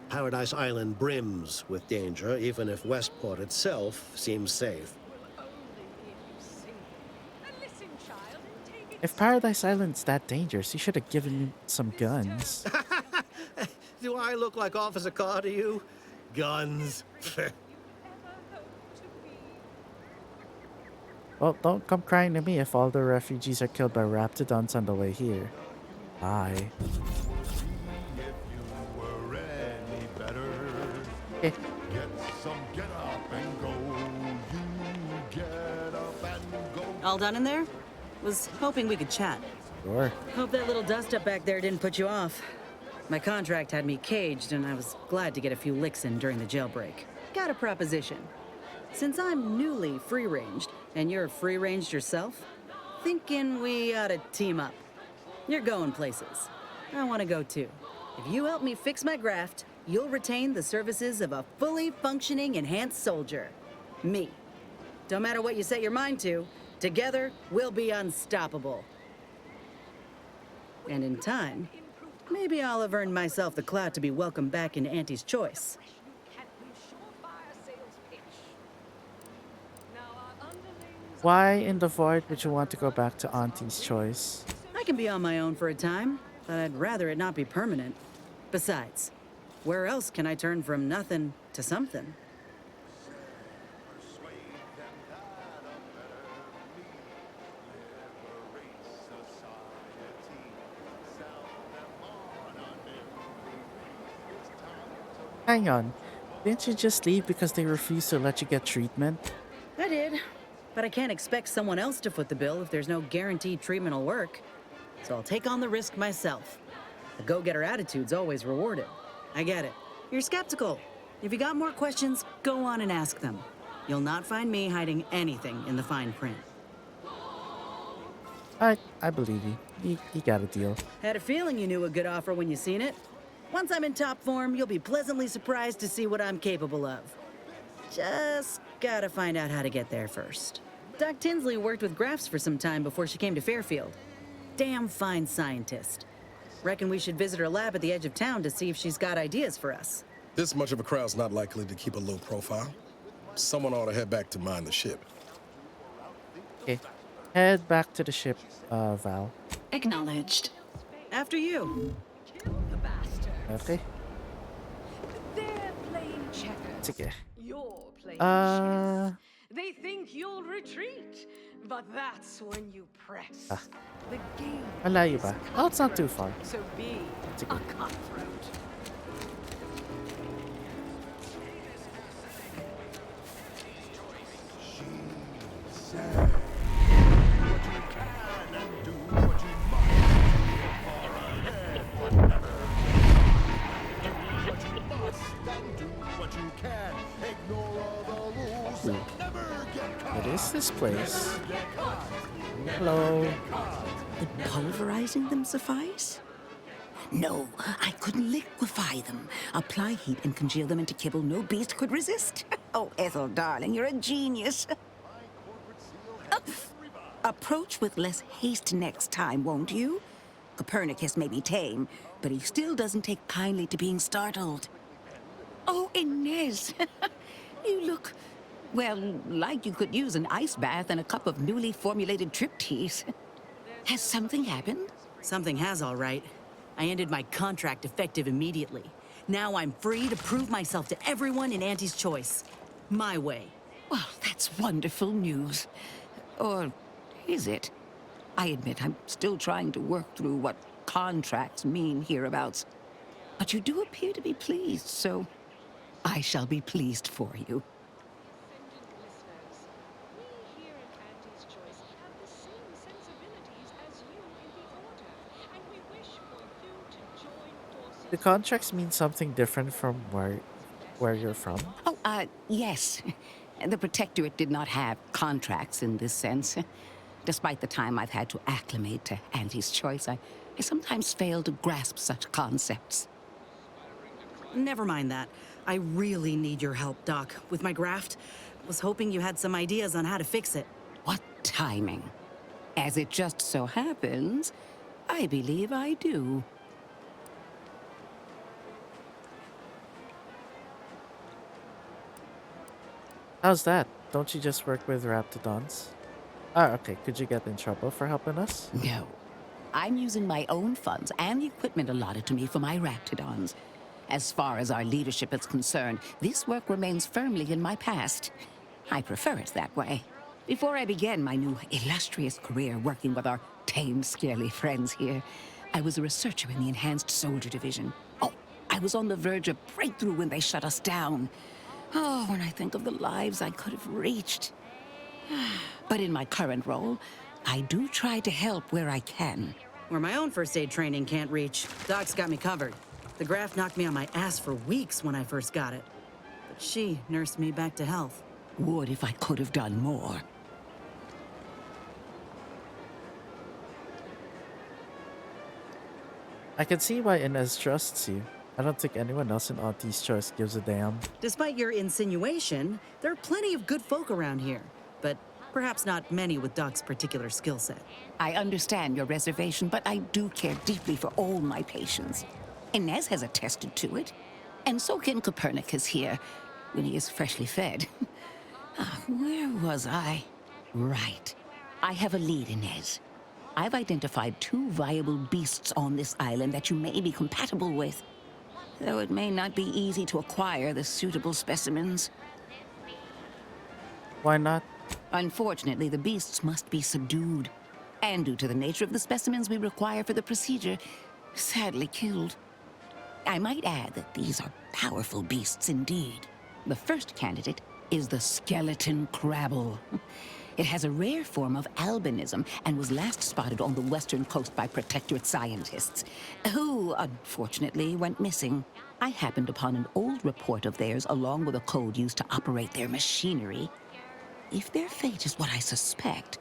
[SPEAKER 9] Paradise Island brims with danger, even if Westport itself seems safe.
[SPEAKER 2] If Paradise Island's that dangerous, you should have given me some guns.
[SPEAKER 9] Do I look like Officer Carr to you? Guns.
[SPEAKER 2] Well, don't come crying to me if all the refugees are killed by raptidons on the way here. Bye. Okay.
[SPEAKER 19] All done in there? Was hoping we could chat.
[SPEAKER 2] Sure.
[SPEAKER 19] Hope that little dust-up back there didn't put you off. My contract had me caged, and I was glad to get a few licks in during the jailbreak. Got a proposition. Since I'm newly free-ranged, and you're free-ranged yourself, thinking we ought to team up. You're going places. I want to go too. If you help me fix my graft, you'll retain the services of a fully functioning enhanced soldier. Me. Don't matter what you set your mind to, together we'll be unstoppable. And in time, maybe I'll have earned myself the clout to be welcomed back in Auntie's Choice.
[SPEAKER 2] Why in the void would you want to go back to Auntie's Choice?
[SPEAKER 19] I can be on my own for a time, but I'd rather it not be permanent. Besides, where else can I turn from nothing to something?
[SPEAKER 2] Hang on. Didn't you just leave because they refused to let you get treatment?
[SPEAKER 19] I did, but I can't expect someone else to foot the bill if there's no guaranteed treatment will work. So I'll take on the risk myself. A go-getter attitude's always rewarded. I get it. You're skeptical. If you got more questions, go on and ask them. You'll not find me hiding anything in the fine print.
[SPEAKER 2] I believe you. You got a deal.
[SPEAKER 19] Had a feeling you knew a good offer when you seen it. Once I'm in top form, you'll be pleasantly surprised to see what I'm capable of. Just gotta find out how to get there first. Doc Tinsley worked with Grafts for some time before she came to Fairfield. Damn fine scientist. Reckon we should visit her lab at the edge of town to see if she's got ideas for us.
[SPEAKER 10] This much of a crowd's not likely to keep a low profile. Someone ought to head back to mind the ship.
[SPEAKER 2] Okay. Head back to the ship, Val.
[SPEAKER 22] Acknowledged.
[SPEAKER 19] After you.
[SPEAKER 2] Okay.
[SPEAKER 18] They're playing checkers.
[SPEAKER 2] Sige.
[SPEAKER 18] You're playing chess. They think you'll retreat, but that's when you press. The game.
[SPEAKER 2] Malayo ba? Oh, it's not too far.
[SPEAKER 18] So be
[SPEAKER 2] Sige.
[SPEAKER 18] a cutthroat.
[SPEAKER 2] What is this place? Hello.
[SPEAKER 12] Would pulverizing them suffice? No, I could liquefy them. Apply heat and congeal them into kibble no beast could resist. Oh, Ethel, darling, you're a genius. Approach with less haste next time, won't you? Copernicus may be tame, but he still doesn't take kindly to being startled. Oh, Inez, you look, well, like you could use an ice bath and a cup of newly formulated triptease. Has something happened?
[SPEAKER 19] Something has, all right. I ended my contract effective immediately. Now I'm free to prove myself to everyone in Auntie's Choice. My way.
[SPEAKER 12] Well, that's wonderful news. Or is it? I admit I'm still trying to work through what contracts mean hereabouts. But you do appear to be pleased, so I shall be pleased for you.
[SPEAKER 2] The contracts mean something different from where you're from?
[SPEAKER 12] Oh, yes. The Protectorate did not have contracts in this sense. Despite the time I've had to acclimate to Auntie's Choice, I sometimes fail to grasp such concepts.
[SPEAKER 19] Never mind that. I really need your help, Doc, with my graft. Was hoping you had some ideas on how to fix it.
[SPEAKER 12] What timing? As it just so happens, I believe I do.
[SPEAKER 2] How's that? Don't you just work with Raptidons? Ah, okay. Could you get in trouble for helping us?
[SPEAKER 12] No. I'm using my own funds and the equipment allotted to me for my Raptidons. As far as our leadership is concerned, this work remains firmly in my past. I prefer it that way. Before I began my new illustrious career working with our tame, scaly friends here, I was a researcher in the Enhanced Soldier Division. Oh, I was on the verge of breakthrough when they shut us down. Oh, when I think of the lives I could have reached. But in my current role, I do try to help where I can.
[SPEAKER 19] Where my own first aid training can't reach, Doc's got me covered. The graft knocked me on my ass for weeks when I first got it. But she nursed me back to health.
[SPEAKER 12] Would if I could have done more.
[SPEAKER 2] I can see why Inez trusts you. I don't think anyone else in Auntie's Choice gives a damn.
[SPEAKER 19] Despite your insinuation, there are plenty of good folk around here. But perhaps not many with Doc's particular skill set.
[SPEAKER 12] I understand your reservation, but I do care deeply for all my patients. Inez has attested to it. And so can Copernicus here, when he is freshly fed. Where was I? Right. I have a lead, Inez. I've identified 2 viable beasts on this island that you may be compatible with. Though it may not be easy to acquire the suitable specimens.
[SPEAKER 2] Why not?
[SPEAKER 12] Unfortunately, the beasts must be subdued. And due to the nature of the specimens we require for the procedure, sadly killed. I might add that these are powerful beasts indeed. The first candidate is the skeleton crabble. It has a rare form of albinism and was last spotted on the western coast by Protectorate scientists, who, unfortunately, went missing. I happened upon an old report of theirs along with a code used to operate their machinery. If their fate is what I suspect,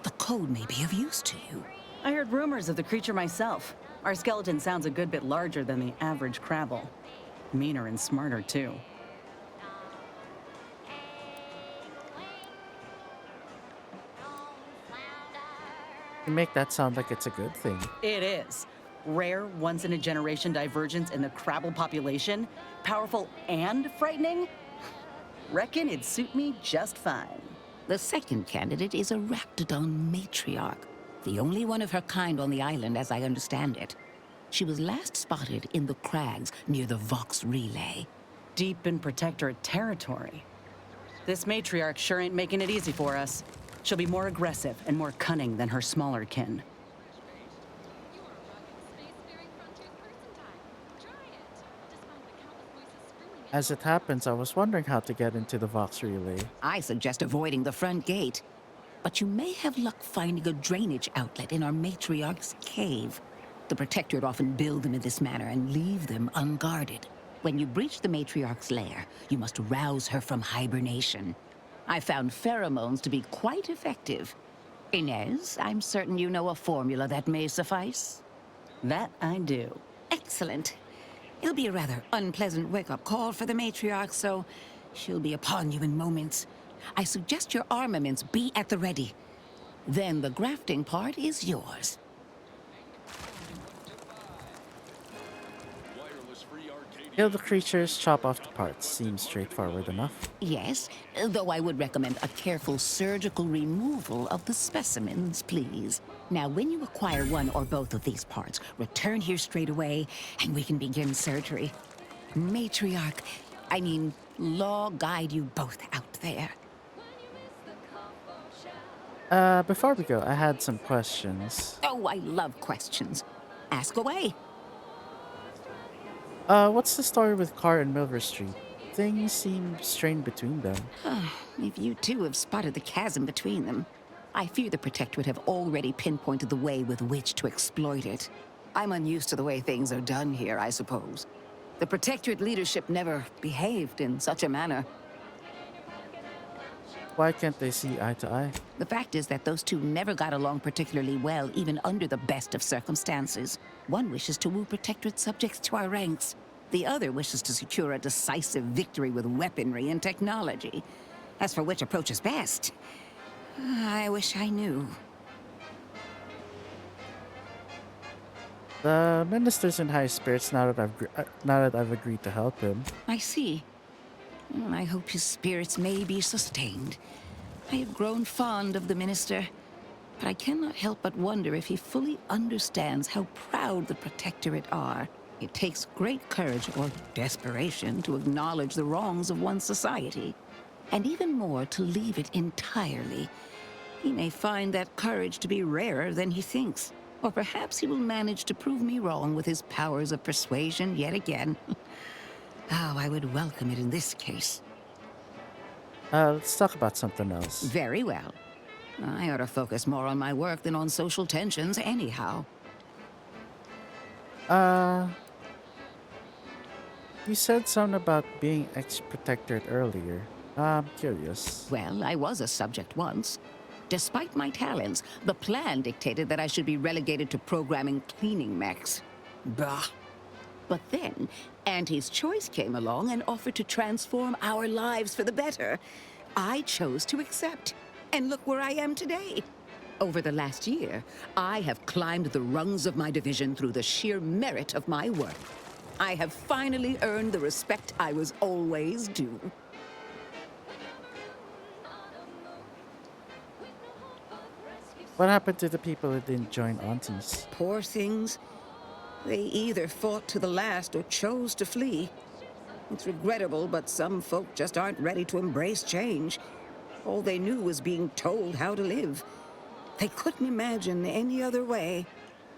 [SPEAKER 12] the code may be of use to you.
[SPEAKER 19] I heard rumors of the creature myself. Our skeleton sounds a good bit larger than the average crabble. Meaner and smarter, too.
[SPEAKER 2] You make that sound like it's a good thing.
[SPEAKER 19] It is. Rare, once-in-a-generation divergence in the crabble population. Powerful and frightening. Reckon it'd suit me just fine.
[SPEAKER 12] The second candidate is a Raptidon matriarch, the only one of her kind on the island as I understand it. She was last spotted in the crags near the Vox Relay.
[SPEAKER 19] Deep in Protectorate territory. This matriarch sure ain't making it easy for us. She'll be more aggressive and more cunning than her smaller kin.
[SPEAKER 2] As it happens, I was wondering how to get into the Vox Relay.
[SPEAKER 12] I suggest avoiding the front gate. But you may have luck finding a drainage outlet in our matriarch's cave. The Protectorate often build them in this manner and leave them unguarded. When you breach the matriarch's lair, you must rouse her from hibernation. I found pheromones to be quite effective. Inez, I'm certain you know a formula that may suffice.
[SPEAKER 19] That I do.
[SPEAKER 12] Excellent. It'll be a rather unpleasant wake-up call for the matriarch, so she'll be upon you in moments. I suggest your armaments be at the ready. Then the grafting part is yours.
[SPEAKER 2] Kill the creatures, chop off the parts. Seems straightforward enough.
[SPEAKER 12] Yes, though I would recommend a careful surgical removal of the specimens, please. Now, when you acquire one or both of these parts, return here straight away, and we can begin surgery. Matriarch, Law guide you both out there.
[SPEAKER 2] Before we go, I had some questions.
[SPEAKER 12] Oh, I love questions. Ask away.
[SPEAKER 2] What's the story with Carr and Milver Street? Things seem strained between them.
[SPEAKER 12] If you two have spotted the chasm between them, I fear the Protectorate have already pinpointed the way with which to exploit it. I'm unused to the way things are done here, I suppose. The Protectorate leadership never behaved in such a manner.
[SPEAKER 2] Why can't they see eye to eye?
[SPEAKER 12] The fact is that those two never got along particularly well, even under the best of circumstances. One wishes to woo Protectorate subjects to our ranks. The other wishes to secure a decisive victory with weaponry and technology. As for which approach is best, I wish I knew.
[SPEAKER 2] The minister's in high spirits now that I've agreed to help him.
[SPEAKER 12] I see. I hope his spirits may be sustained. I have grown fond of the minister, but I cannot help but wonder if he fully understands how proud the Protectorate are. It takes great courage or desperation to acknowledge the wrongs of one's society, and even more to leave it entirely. He may find that courage to be rarer than he thinks, or perhaps he will manage to prove me wrong with his powers of persuasion yet again. Oh, I would welcome it in this case.
[SPEAKER 2] Let's talk about something else.
[SPEAKER 12] Very well. I ought to focus more on my work than on social tensions anyhow.
[SPEAKER 2] You said something about being ex-protectorate earlier. I'm curious.
[SPEAKER 12] Well, I was a subject once. Despite my talents, the plan dictated that I should be relegated to programming cleaning mechs. Bah. But then, Auntie's Choice came along and offered to transform our lives for the better. I chose to accept. And look where I am today. Over the last year, I have climbed the rungs of my division through the sheer merit of my work. I have finally earned the respect I was always due.
[SPEAKER 2] What happened to the people who didn't join Auntie's?
[SPEAKER 12] Poor things. They either fought to the last or chose to flee. It's regrettable, but some folk just aren't ready to embrace change. All they knew was being told how to live. They couldn't imagine any other way.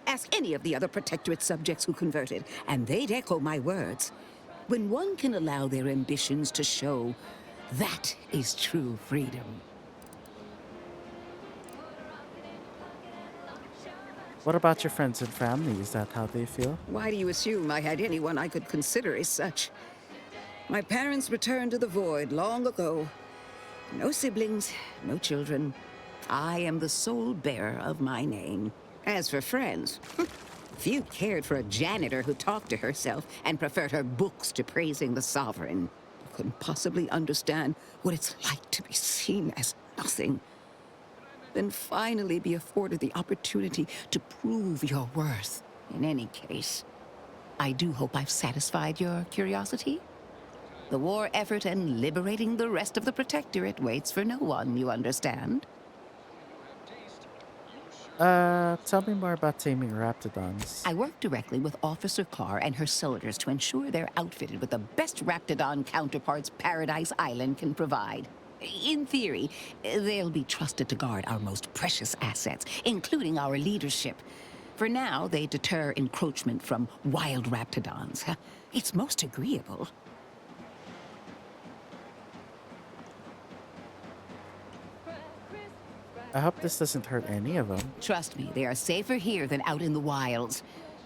[SPEAKER 12] Ask any of the other Protectorate subjects who converted, and they'd echo my words. When one can allow their ambitions to show, that is true freedom.
[SPEAKER 2] What about your friends and family? Is that how they feel?
[SPEAKER 12] Why do you assume I had anyone I could consider as such? My parents returned to the void long ago. No siblings, no children. I am the sole bearer of my name. As for friends, few cared for a janitor who talked to herself and preferred her books to praising the sovereign. You couldn't possibly understand what it's like to be seen as nothing. Then finally be afforded the opportunity to prove your worth. In any case, I do hope I've satisfied your curiosity. The war effort and liberating the rest of the Protectorate waits for no one, you understand?
[SPEAKER 2] Tell me more about taming raptidons.
[SPEAKER 12] I work directly with Officer Carr and her soldiers to ensure they're outfitted with the best raptidon counterparts Paradise Island can provide. In theory, they'll be trusted to guard our most precious assets, including our leadership. For now, they deter encroachment from wild raptidons. It's most agreeable.
[SPEAKER 2] I hope this doesn't hurt any of them.
[SPEAKER 12] Trust me, they are safer here than out in the wilds.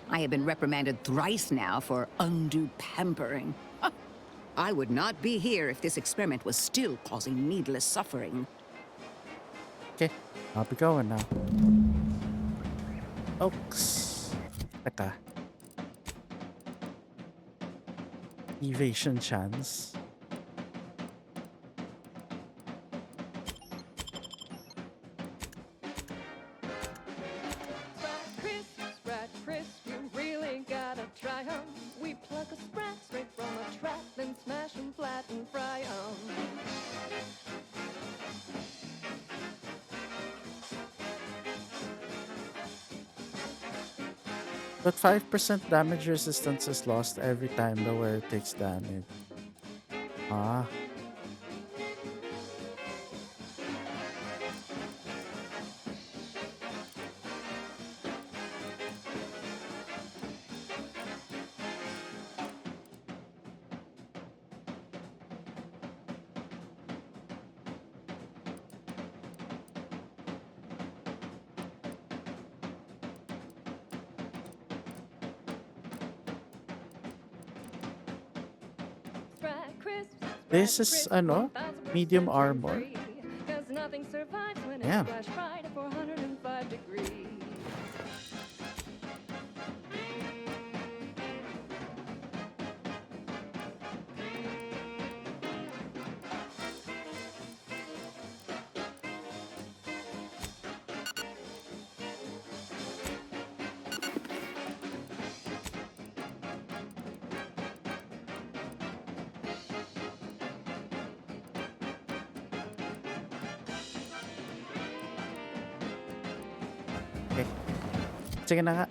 [SPEAKER 12] I have been reprimanded thrice now for undue pampering. I would not be here if this experiment was still causing needless suffering.
[SPEAKER 2] Okay, I'll be going now. Oaks.
[SPEAKER 1] Teka. Evasion chance.
[SPEAKER 15] Sprat crisp, you really gotta try 'em. We pluck a sprat straight from a trap, then smash 'em flat and fry 'em.
[SPEAKER 1] But 5% damage resistance is lost every time the wearer takes damage. Ah. This is ano? Medium armor.
[SPEAKER 15] Nothing survives when
[SPEAKER 1] Damn.
[SPEAKER 15] it's flash bright at 405 degrees.
[SPEAKER 1] Okay. Sige na nga.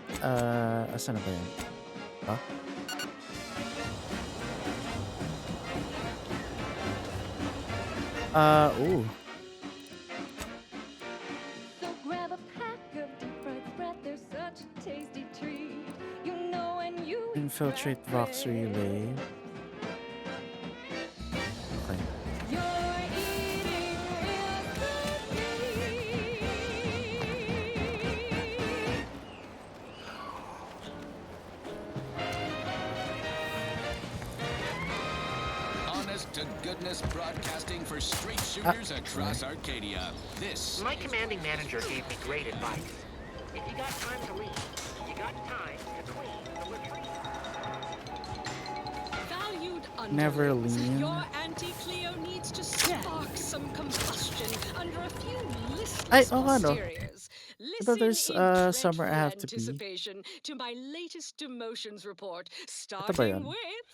[SPEAKER 1] Asan na ba yan? Huh? Ooh.
[SPEAKER 15] So grab a pack of deep fried sprat, they're such a tasty treat. You know when you
[SPEAKER 1] Infiltrate Vox Relay. Okay.
[SPEAKER 15] you're eating real cookies.
[SPEAKER 5] Honest to goodness broadcasting for straight shooters across Arcadia. This
[SPEAKER 8] My commanding manager gave me great advice. If you got time to leave, you got time to clean the latrine.
[SPEAKER 18] Valued
[SPEAKER 1] Never
[SPEAKER 18] underlings,
[SPEAKER 1] lean.
[SPEAKER 18] your Auntie-Cleo needs to spark some combustion under a few
[SPEAKER 1] Ay,
[SPEAKER 18] listless
[SPEAKER 1] oo nga no.
[SPEAKER 18] posteriors.
[SPEAKER 1] Diba
[SPEAKER 18] Listen
[SPEAKER 1] there's
[SPEAKER 18] in
[SPEAKER 1] somewhere I
[SPEAKER 18] dreadful
[SPEAKER 1] have to be.
[SPEAKER 18] anticipation to my latest demotions report,
[SPEAKER 1] Ito ba
[SPEAKER 18] starting
[SPEAKER 1] yun?
[SPEAKER 18] with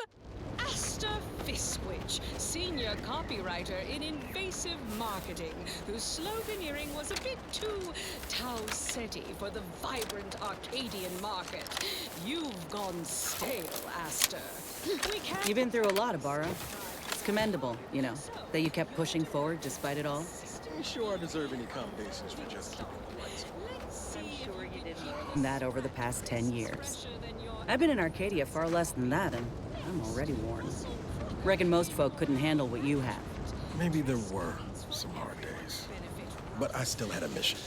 [SPEAKER 18] Asta Fiswich, senior copywriter in invasive marketing, whose sloganeering was a bit too Tau-Ceti for the vibrant Arcadian market. You've gone stale, Asta. We can't
[SPEAKER 19] You've been through a lot, Ibarra. It's commendable, you know, that you kept pushing forward despite it all.
[SPEAKER 10] Ain't sure I deserve any commendations for just keeping the lights on.
[SPEAKER 19] I'm sure you did more than that over the past 10 years. I've been in Arcadia far less than that, and I'm already worn. Reckon most folk couldn't handle what you have.
[SPEAKER 10] Maybe there were some hard days, but I still had a mission.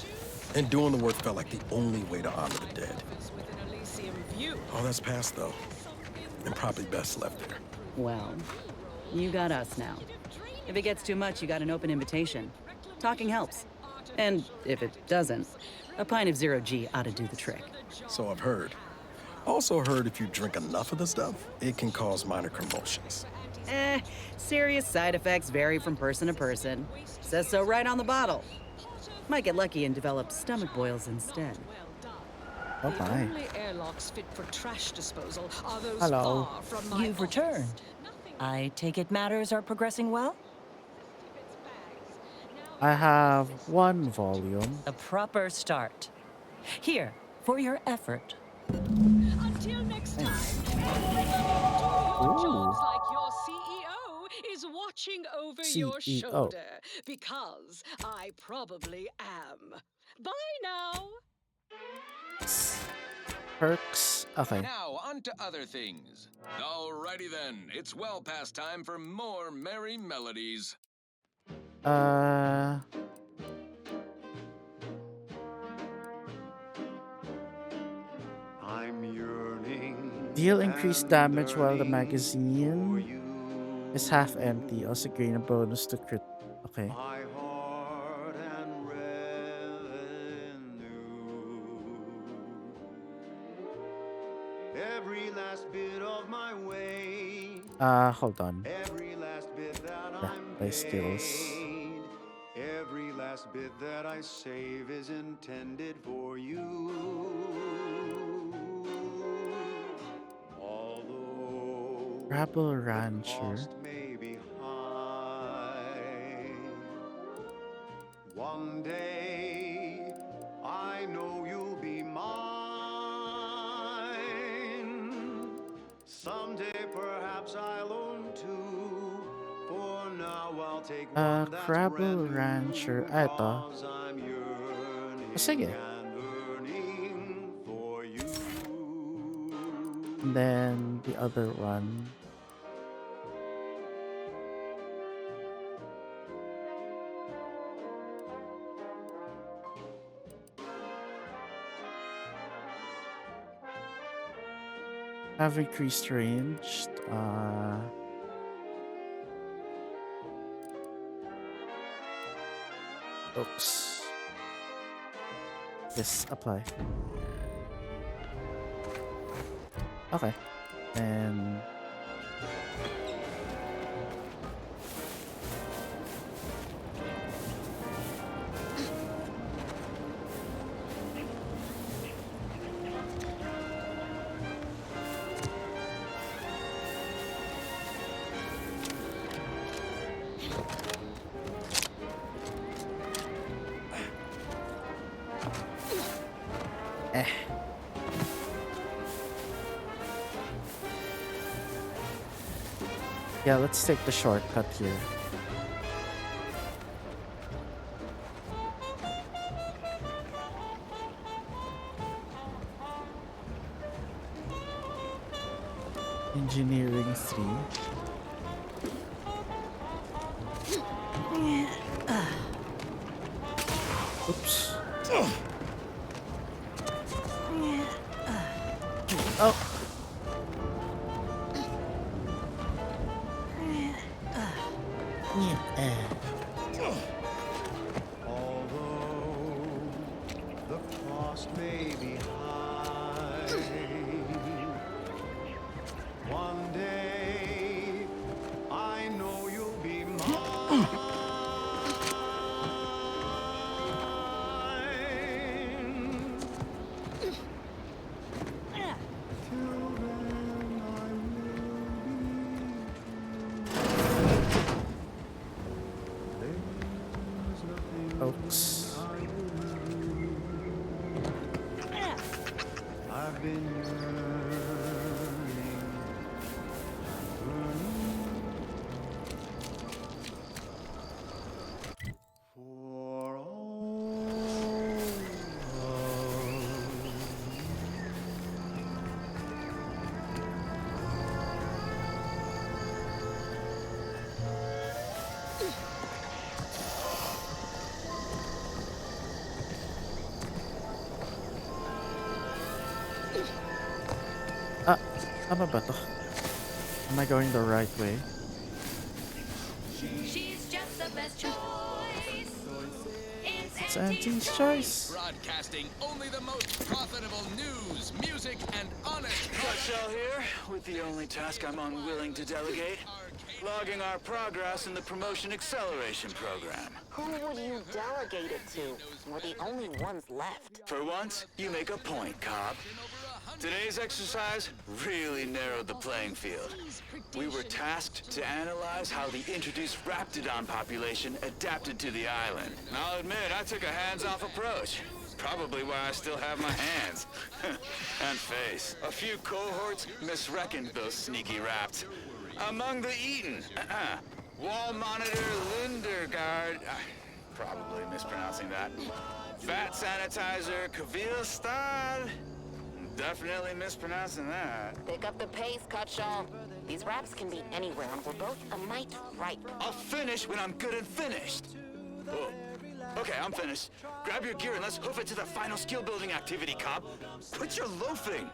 [SPEAKER 10] And doing the work felt like the only way to honor the dead. All that's past, though, and probably best left there.
[SPEAKER 19] Well, you got us now. If it gets too much, you got an open invitation. Talking helps. And if it doesn't, a pint of Zero G ought to do the trick.
[SPEAKER 10] So I've heard. Also heard if you drink enough of the stuff, it can cause minor commotions.
[SPEAKER 19] Serious side effects vary from person to person. Says so right on the bottle. Might get lucky and develop stomach boils instead.
[SPEAKER 1] Oh
[SPEAKER 18] The
[SPEAKER 1] my.
[SPEAKER 18] only airlocks fit for trash disposal are those
[SPEAKER 1] Hello.
[SPEAKER 18] far from my
[SPEAKER 23] You've returned. I take it matters are progressing well?
[SPEAKER 1] I have one volume.
[SPEAKER 23] A proper start. Here, for your effort.
[SPEAKER 18] Until next time,
[SPEAKER 1] Ooh.
[SPEAKER 18] jobs like your CEO is watching over your
[SPEAKER 1] CEO.
[SPEAKER 18] shoulder, because I probably am. Bye now.
[SPEAKER 1] Perks. Okay.
[SPEAKER 5] Now, on to other things. Alrighty then, it's well past time for more merry melodies.
[SPEAKER 7] I'm yearning.
[SPEAKER 1] Deal increased damage while the magazine is half empty. Also gain a bonus to crit. Okay.
[SPEAKER 7] My heart and revenue. every last bit of my way.
[SPEAKER 1] Hold on.
[SPEAKER 7] Every last bit that
[SPEAKER 1] Yeah,
[SPEAKER 7] I'm
[SPEAKER 1] my skills.
[SPEAKER 7] paid. Every last bit that I save is intended for you. Although
[SPEAKER 1] Rabble
[SPEAKER 7] the
[SPEAKER 1] Rancher.
[SPEAKER 7] cost may be high, one day I know you'll be mine. Someday perhaps I'll own two. For now I'll take one that's
[SPEAKER 1] Crabble
[SPEAKER 7] brand
[SPEAKER 1] Rancher.
[SPEAKER 7] new,
[SPEAKER 1] Ito.
[SPEAKER 7] 'cause I'm yearning
[SPEAKER 1] Sige.
[SPEAKER 7] and burning for you.
[SPEAKER 1] And then the other one. Have increased range. Oops. Yes, apply. Okay. And yeah, let's take the shortcut here. Engineering 3. Oops. Oh.
[SPEAKER 7] Although the cost may be high, one day I know you'll be mine. Till then I
[SPEAKER 1] Oaks.
[SPEAKER 7] I've been yearning, for
[SPEAKER 1] Tama ba to? Am I going the right way?
[SPEAKER 13] She's just the best choice.
[SPEAKER 1] It's Auntie's choice.
[SPEAKER 5] Broadcasting only the most profitable news, music, and honest
[SPEAKER 14] Cutshell here, with the only task I'm unwilling to delegate. Logging our progress in the Promotion Acceleration Program.
[SPEAKER 16] Who would you delegate it to? We're the only ones left.
[SPEAKER 14] For once, you make a point, Cobb. Today's exercise really narrowed the playing field. We were tasked to analyze how the introduced Raptidon population adapted to the island. I'll admit, I took a hands-off approach. Probably why I still have my hands. And face. A few cohorts misreckoned those sneaky raps. Among the eaten, Wall Monitor Lindergaard, probably mispronouncing that. Fat Sanitizer Kavilstad, definitely mispronouncing that.
[SPEAKER 16] Pick up the pace, Cutshaw. These raps can be anywhere, and we're both a mite ripe.
[SPEAKER 14] I'll finish when I'm good and finished. Oh. Okay, I'm finished. Grab your gear and let's hoof it to the final skill-building activity, Cobb. Quit your loafing.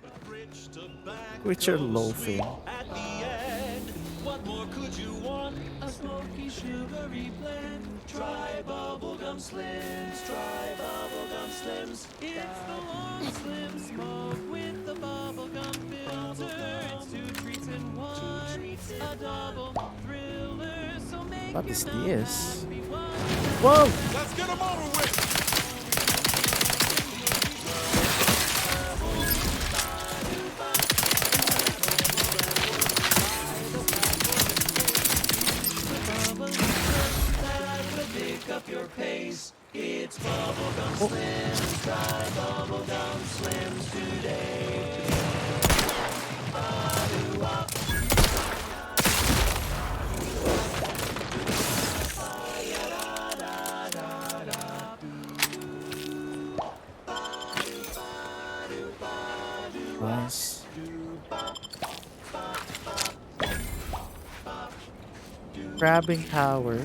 [SPEAKER 1] Quit your loafing.
[SPEAKER 24] At the end, what more could you want? A smoky, sugary blend. Try bubblegum slims. Try bubblegum slims. It's the long slim smoke with the bubblegum fill. A double thriller, so make
[SPEAKER 1] What
[SPEAKER 24] your
[SPEAKER 1] is
[SPEAKER 24] mouth
[SPEAKER 1] this?
[SPEAKER 24] happy while
[SPEAKER 1] Whoa!
[SPEAKER 24] let's get 'em over with. Pick up your pace. It's bubblegum slims. Try bubblegum slims today. Ba-doo-wop.
[SPEAKER 1] Nice. Grabbing power.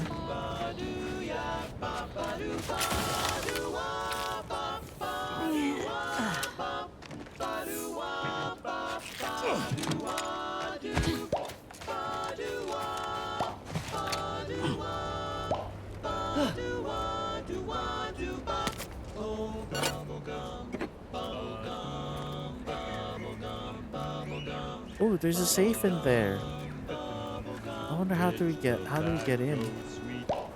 [SPEAKER 1] Oh, there's a safe in there. I wonder how do we get in?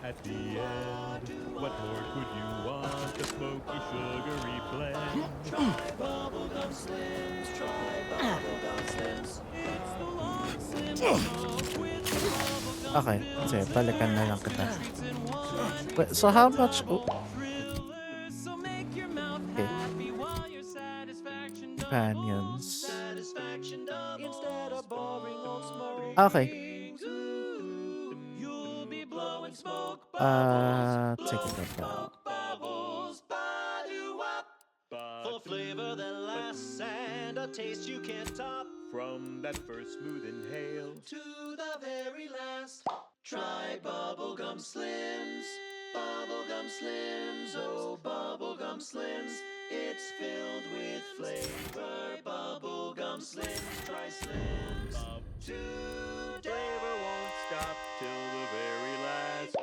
[SPEAKER 24] At the end, what more could you want? The smoky, sugary blend. Try bubblegum slims, try bubblegum slims. It's the long slim smoke with bubblegum.
[SPEAKER 1] Okay, sige, balikan na lang kita. Wait, so how much? Oh.
[SPEAKER 24] So make your mouth
[SPEAKER 1] Okay.
[SPEAKER 24] happy while your satisfaction
[SPEAKER 1] Companions.
[SPEAKER 24] satisfaction doubles. Instead of boring old smoke.
[SPEAKER 1] Okay.
[SPEAKER 24] You'll be blowing smoke.
[SPEAKER 1] Take it down.
[SPEAKER 24] Bubbles, ba-doo-wop. For flavor that lasts and a taste you can't top. From that first smooth inhale to the very last. Try bubblegum slims. Bubblegum slims, oh bubblegum slims. It's filled with flavor. Bubblegum slims, try slims. Today we won't stop till the very last.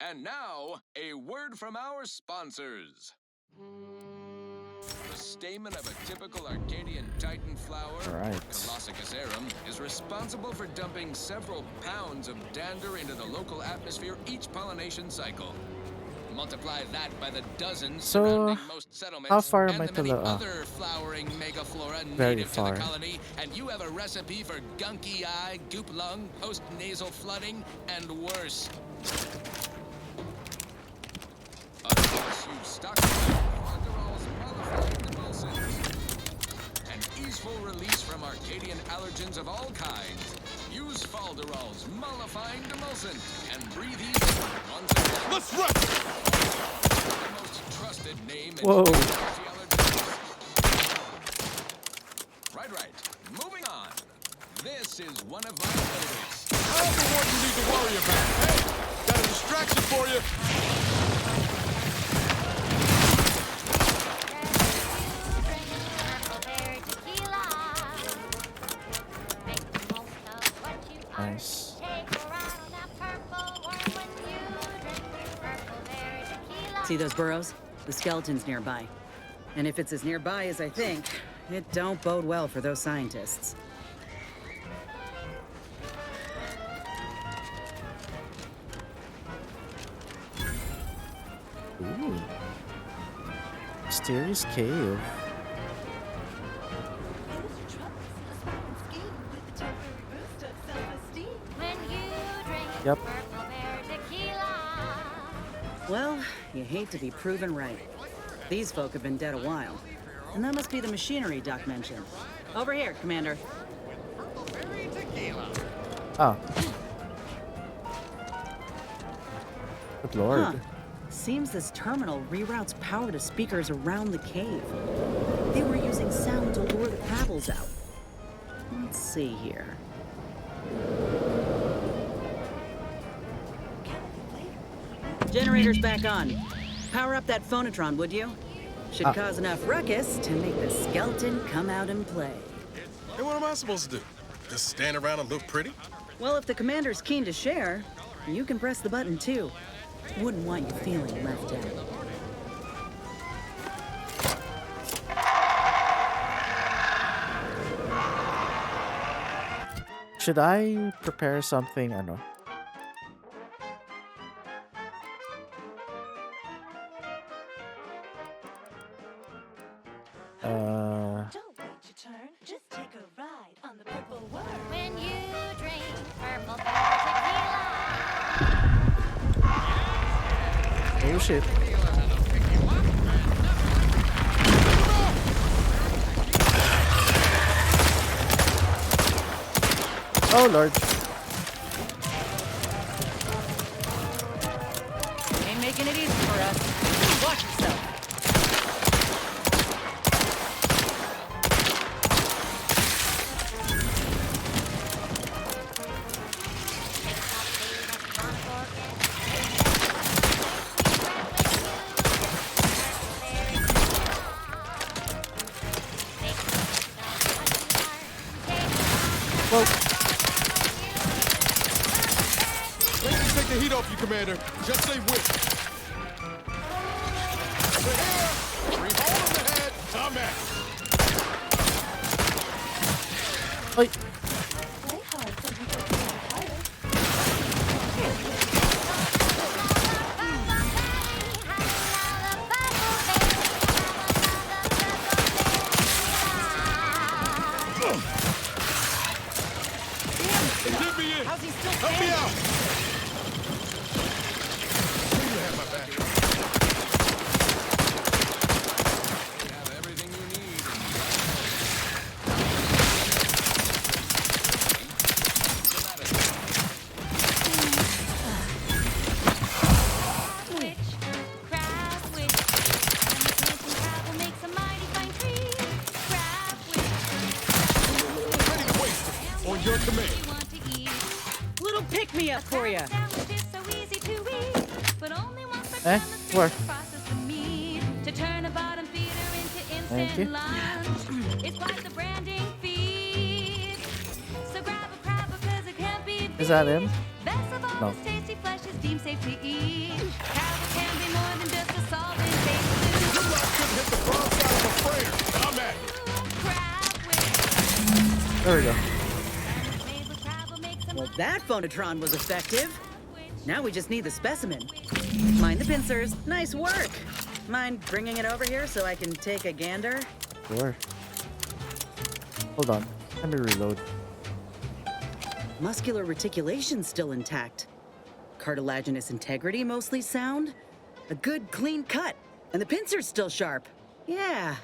[SPEAKER 5] And now, a word from our sponsors. The stamen of a typical Arcadian Titan flower,
[SPEAKER 1] Right.
[SPEAKER 5] Colossicus arum, is responsible for dumping several pounds of dander into the local atmosphere each pollination cycle. Multiply that by the dozens
[SPEAKER 1] So,
[SPEAKER 5] surrounding most settlements
[SPEAKER 1] how far am
[SPEAKER 5] and
[SPEAKER 1] I
[SPEAKER 5] the
[SPEAKER 1] to
[SPEAKER 5] many
[SPEAKER 1] the
[SPEAKER 5] other flowering megaflora
[SPEAKER 1] Very
[SPEAKER 5] native
[SPEAKER 1] far.
[SPEAKER 5] to the colony, and you have a recipe for gunky eye, goop lung, post-nasal flooding, and worse. Of course, you've stockpiled Fonderol's mollified emulsions. An easeful release from Arcadian allergens of all kinds. Use Falderol's mollifying emulsant and breathe easy once again.
[SPEAKER 24] Let's rip!
[SPEAKER 5] The most trusted name in
[SPEAKER 1] Whoa.
[SPEAKER 5] anti-allergens. Right. Moving on. This is one of my favorites.
[SPEAKER 3] I'm the one you need to worry about. Hey, got a distraction for you.
[SPEAKER 1] Nice.
[SPEAKER 19] See those burrows? The skeleton's nearby. And if it's as nearby as I think, it don't bode well for those scientists.
[SPEAKER 1] Ooh. Mysterious cave. Yep.
[SPEAKER 19] Well, you hate to be proven right. These folk have been dead a while. And that must be the machinery Doc mentioned. Over here, Commander.
[SPEAKER 1] Oh. Good lord.
[SPEAKER 19] Huh. Seems this terminal reroutes power to speakers around the cave. They were using sound to lure the paddles out. Let's see here. Generator's back on. Power up that phonotron, would you? Should cause enough ruckus to make the skeleton come out and play.
[SPEAKER 10] Hey, what am I supposed to do? Just stand around and look pretty?
[SPEAKER 19] Well, if the commander's keen to share, you can press the button too. Wouldn't want you feeling left out.
[SPEAKER 1] Should I prepare something? I know.
[SPEAKER 13] Don't wait your turn, just take a ride on the purple world.
[SPEAKER 16] When you drink purple tequila.
[SPEAKER 1] Oh shit. Oh lord.
[SPEAKER 23] Ain't making it easy for us. Watch yourself.
[SPEAKER 1] Well,
[SPEAKER 10] Let me take the heat off you, Commander. Just say whip. To here. 3 hole in the head. Come at.
[SPEAKER 1] oi.
[SPEAKER 13] Play hard so you can play harder.
[SPEAKER 10] Get me in.
[SPEAKER 23] How's he still
[SPEAKER 10] Help me
[SPEAKER 23] standing?
[SPEAKER 10] out. You have my back.
[SPEAKER 5] Have everything you need.
[SPEAKER 10] Ready to waste it. On your command.
[SPEAKER 19] Little pick me up for you.
[SPEAKER 1] Eh? Where?
[SPEAKER 13] To turn a bottom feeder into
[SPEAKER 1] Thank you.
[SPEAKER 13] instant lunch. It's quite the branding feast. So grab a crab because it can't be
[SPEAKER 1] Is that him?
[SPEAKER 13] best of all,
[SPEAKER 1] No.
[SPEAKER 13] this tasty flesh is deemed safe to eat. Crab can be more than just a solvent base.
[SPEAKER 10] Good luck couldn't hit the broad side of a freighter. Come at me.
[SPEAKER 1] There we go.
[SPEAKER 19] Well, that phonotron was effective. Now we just need the specimen. Mind the pincers. Nice work. Mind bringing it over here so I can take a gander?
[SPEAKER 1] Sure. Hold on. Let me reload.
[SPEAKER 19] Muscular reticulation still intact. Cartilaginous integrity mostly sound. A good clean cut. And the pincer's still sharp. Yeah,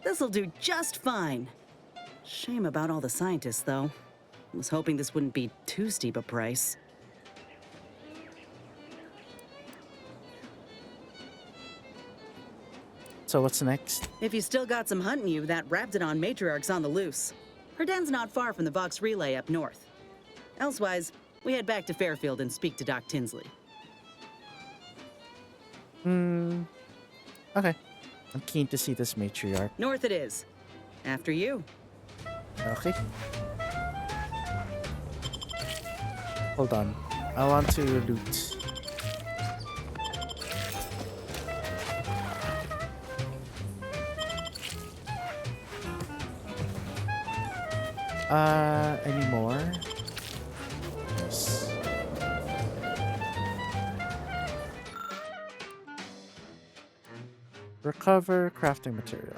[SPEAKER 19] this'll do just fine. Shame about all the scientists, though. Was hoping this wouldn't be too steep a price.
[SPEAKER 1] So what's next?
[SPEAKER 19] If you still got some hunting you, that Raptidon matriarch's on the loose. Her den's not far from the Vox Relay up north. Elsewise, we head back to Fairfield and speak to Doc Tinsley.
[SPEAKER 1] Okay. I'm keen to see this matriarch.
[SPEAKER 19] North it is. After you.
[SPEAKER 1] Okay. Hold on. I want to loot. Any more? Yes. Recover crafting material.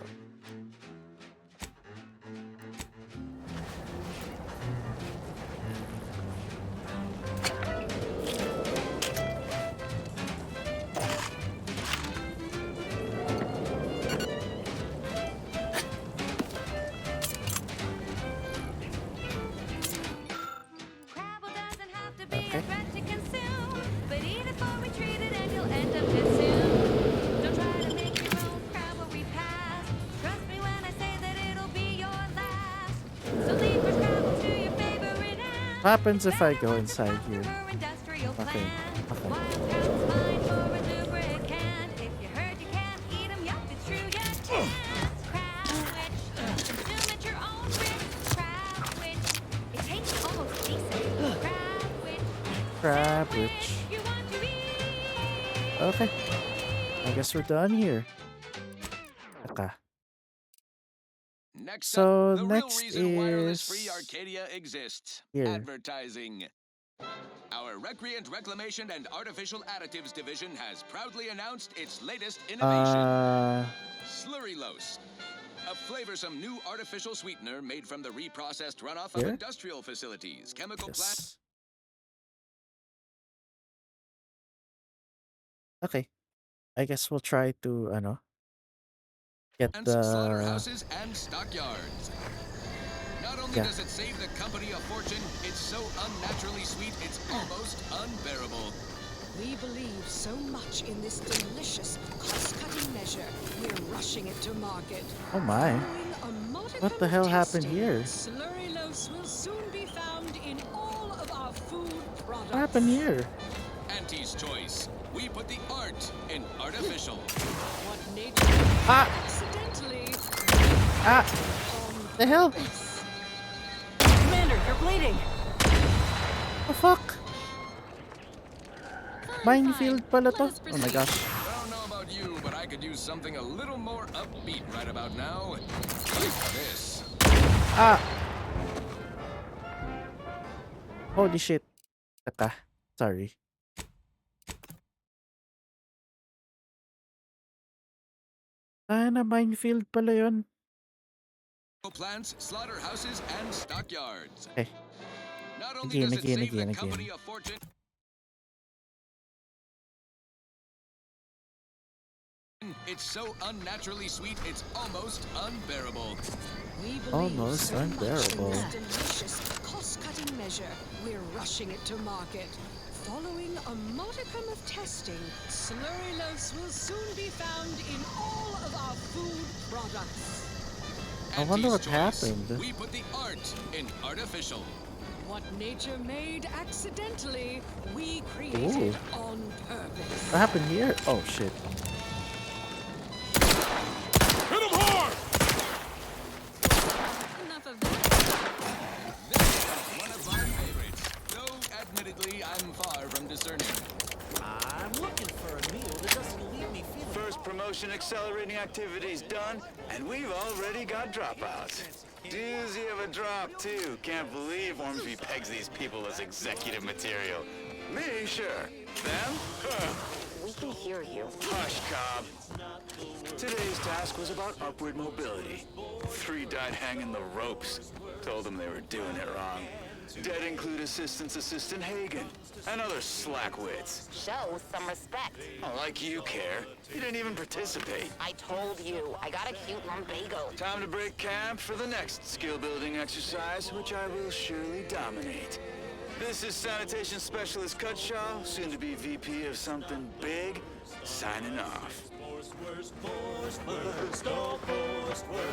[SPEAKER 1] Okay.
[SPEAKER 13] To consume, but eat it before we treat it and you'll end up consumed. Don't try to make your own crab or we pass. Trust me when I say that it'll be your last. So leave for Scrabble to your favorite end.
[SPEAKER 1] What happens if I go inside here?
[SPEAKER 13] Industrial
[SPEAKER 1] Okay.
[SPEAKER 13] plan.
[SPEAKER 1] Okay.
[SPEAKER 13] Wild crab's fine for a lubricant. If you heard you can't eat 'em, yup, it's true, you can't. Crab witch, consume at your own risk. Crab witch, it tastes almost decent. Crab witch.
[SPEAKER 1] Crab witch. Okay. I guess we're done here. Okay.
[SPEAKER 5] Next
[SPEAKER 1] So
[SPEAKER 5] up, the real
[SPEAKER 1] next
[SPEAKER 5] reason wireless-free
[SPEAKER 1] is
[SPEAKER 5] Arcadia exists.
[SPEAKER 1] here.
[SPEAKER 5] Advertising. Our Recreant Reclamation and Artificial Additives division has proudly announced its latest innovation. Slurrylose. A flavorsome new artificial sweetener made from the reprocessed runoff of
[SPEAKER 1] Here?
[SPEAKER 5] industrial facilities, chemical plants.
[SPEAKER 1] Okay. I guess we'll try to get
[SPEAKER 5] Slaughterhouses and stockyards. Not only
[SPEAKER 1] Yeah.
[SPEAKER 5] does it save the company a fortune, it's so unnaturally sweet it's almost unbearable.
[SPEAKER 18] We believe so much in this delicious, cost-cutting measure, we're rushing it to market.
[SPEAKER 1] Oh my. What the hell happened here?
[SPEAKER 18] Slurrylose will soon be found in all of our food products.
[SPEAKER 1] What happened here?
[SPEAKER 5] Auntie's choice. We put the art in artificial.
[SPEAKER 18] What nature accidentally
[SPEAKER 1] The hell?
[SPEAKER 23] Commander, you're bleeding.
[SPEAKER 1] The fuck? Minefield pala to? Oh my gosh.
[SPEAKER 5] I don't know about you, but I could use something a little more upbeat right about now. Like this.
[SPEAKER 1] Holy shit. Teka. Sorry. Na minefield pala yun.
[SPEAKER 5] Plants, slaughterhouses, and stockyards.
[SPEAKER 1] Okay.
[SPEAKER 5] Not only does it save the
[SPEAKER 1] Again.
[SPEAKER 5] company a fortune. It's so unnaturally sweet, it's almost unbearable.
[SPEAKER 18] We believe
[SPEAKER 1] Almost
[SPEAKER 18] so much in
[SPEAKER 1] unbearable.
[SPEAKER 18] this delicious, cost-cutting measure, we're rushing it to market. Following a modicum of testing, Slurrylose will soon be found in all of our food products.
[SPEAKER 1] I wonder what
[SPEAKER 5] Auntie's choice.
[SPEAKER 1] happened.
[SPEAKER 5] We put the art in artificial.
[SPEAKER 18] What nature made accidentally, we created
[SPEAKER 1] Ooh.
[SPEAKER 18] on purpose.
[SPEAKER 1] What happened here? Oh shit.
[SPEAKER 5] Hit him hard!
[SPEAKER 18] Enough of that.
[SPEAKER 5] This is one of our favorites, though admittedly I'm far from discerning.
[SPEAKER 24] I'm looking for a meal that doesn't leave me feeling.
[SPEAKER 14] First promotion accelerating activities done, and we've already got dropouts. Doozy of a drop, too. Can't believe Ormsby pegs these people as executive material. Me, sure. Them? Huh.
[SPEAKER 16] We can hear you.
[SPEAKER 14] Hush, Cobb. Today's task was about upward mobility. 3 died hanging the ropes. Told them they were doing it wrong. Dead include Assistant Hagen and other slackwits.
[SPEAKER 16] Show some respect.
[SPEAKER 14] Oh, like you care. You didn't even participate.
[SPEAKER 16] I told you, I got a cute lumbago.
[SPEAKER 14] Time to break camp for the next skill-building exercise, which I will surely dominate. This is Sanitation Specialist Cutshaw, soon to be VP of something big, signing off.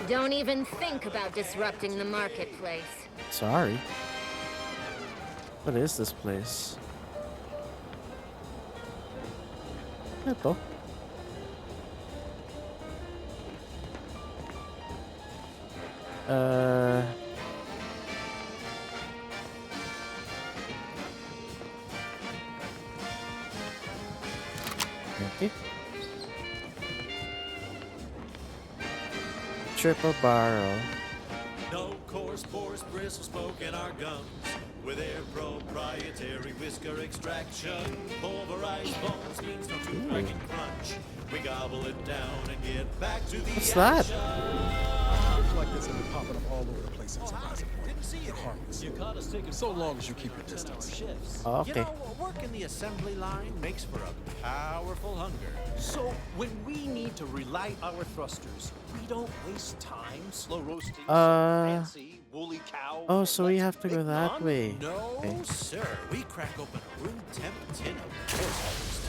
[SPEAKER 13] Don't even think about disrupting the marketplace.
[SPEAKER 1] Sorry. What is this place? Ito. Okay. Triple barrel.
[SPEAKER 24] No coarse pores, bristles smoking our gums. With their proprietary whisker extraction, pulverized bones means no tooth breaking crunch. We gobble it down and get back to the
[SPEAKER 1] What's that?
[SPEAKER 10] Things like this have been popping up all over the place in Surprising Point. They're harmless.
[SPEAKER 24] You caught us taking
[SPEAKER 10] So long as you keep your distance.
[SPEAKER 24] shifts.
[SPEAKER 1] Oh, okay.
[SPEAKER 24] You know, work in the assembly line makes for a powerful hunger. So when we need to relight our thrusters, we don't waste time slow roasting some fancy woolly cow.
[SPEAKER 1] Oh, so we have to
[SPEAKER 24] Big
[SPEAKER 1] go that
[SPEAKER 24] Nun?
[SPEAKER 1] way.
[SPEAKER 24] No,
[SPEAKER 1] Okay.
[SPEAKER 24] sir. We crack open a room temp tin of horse harvest.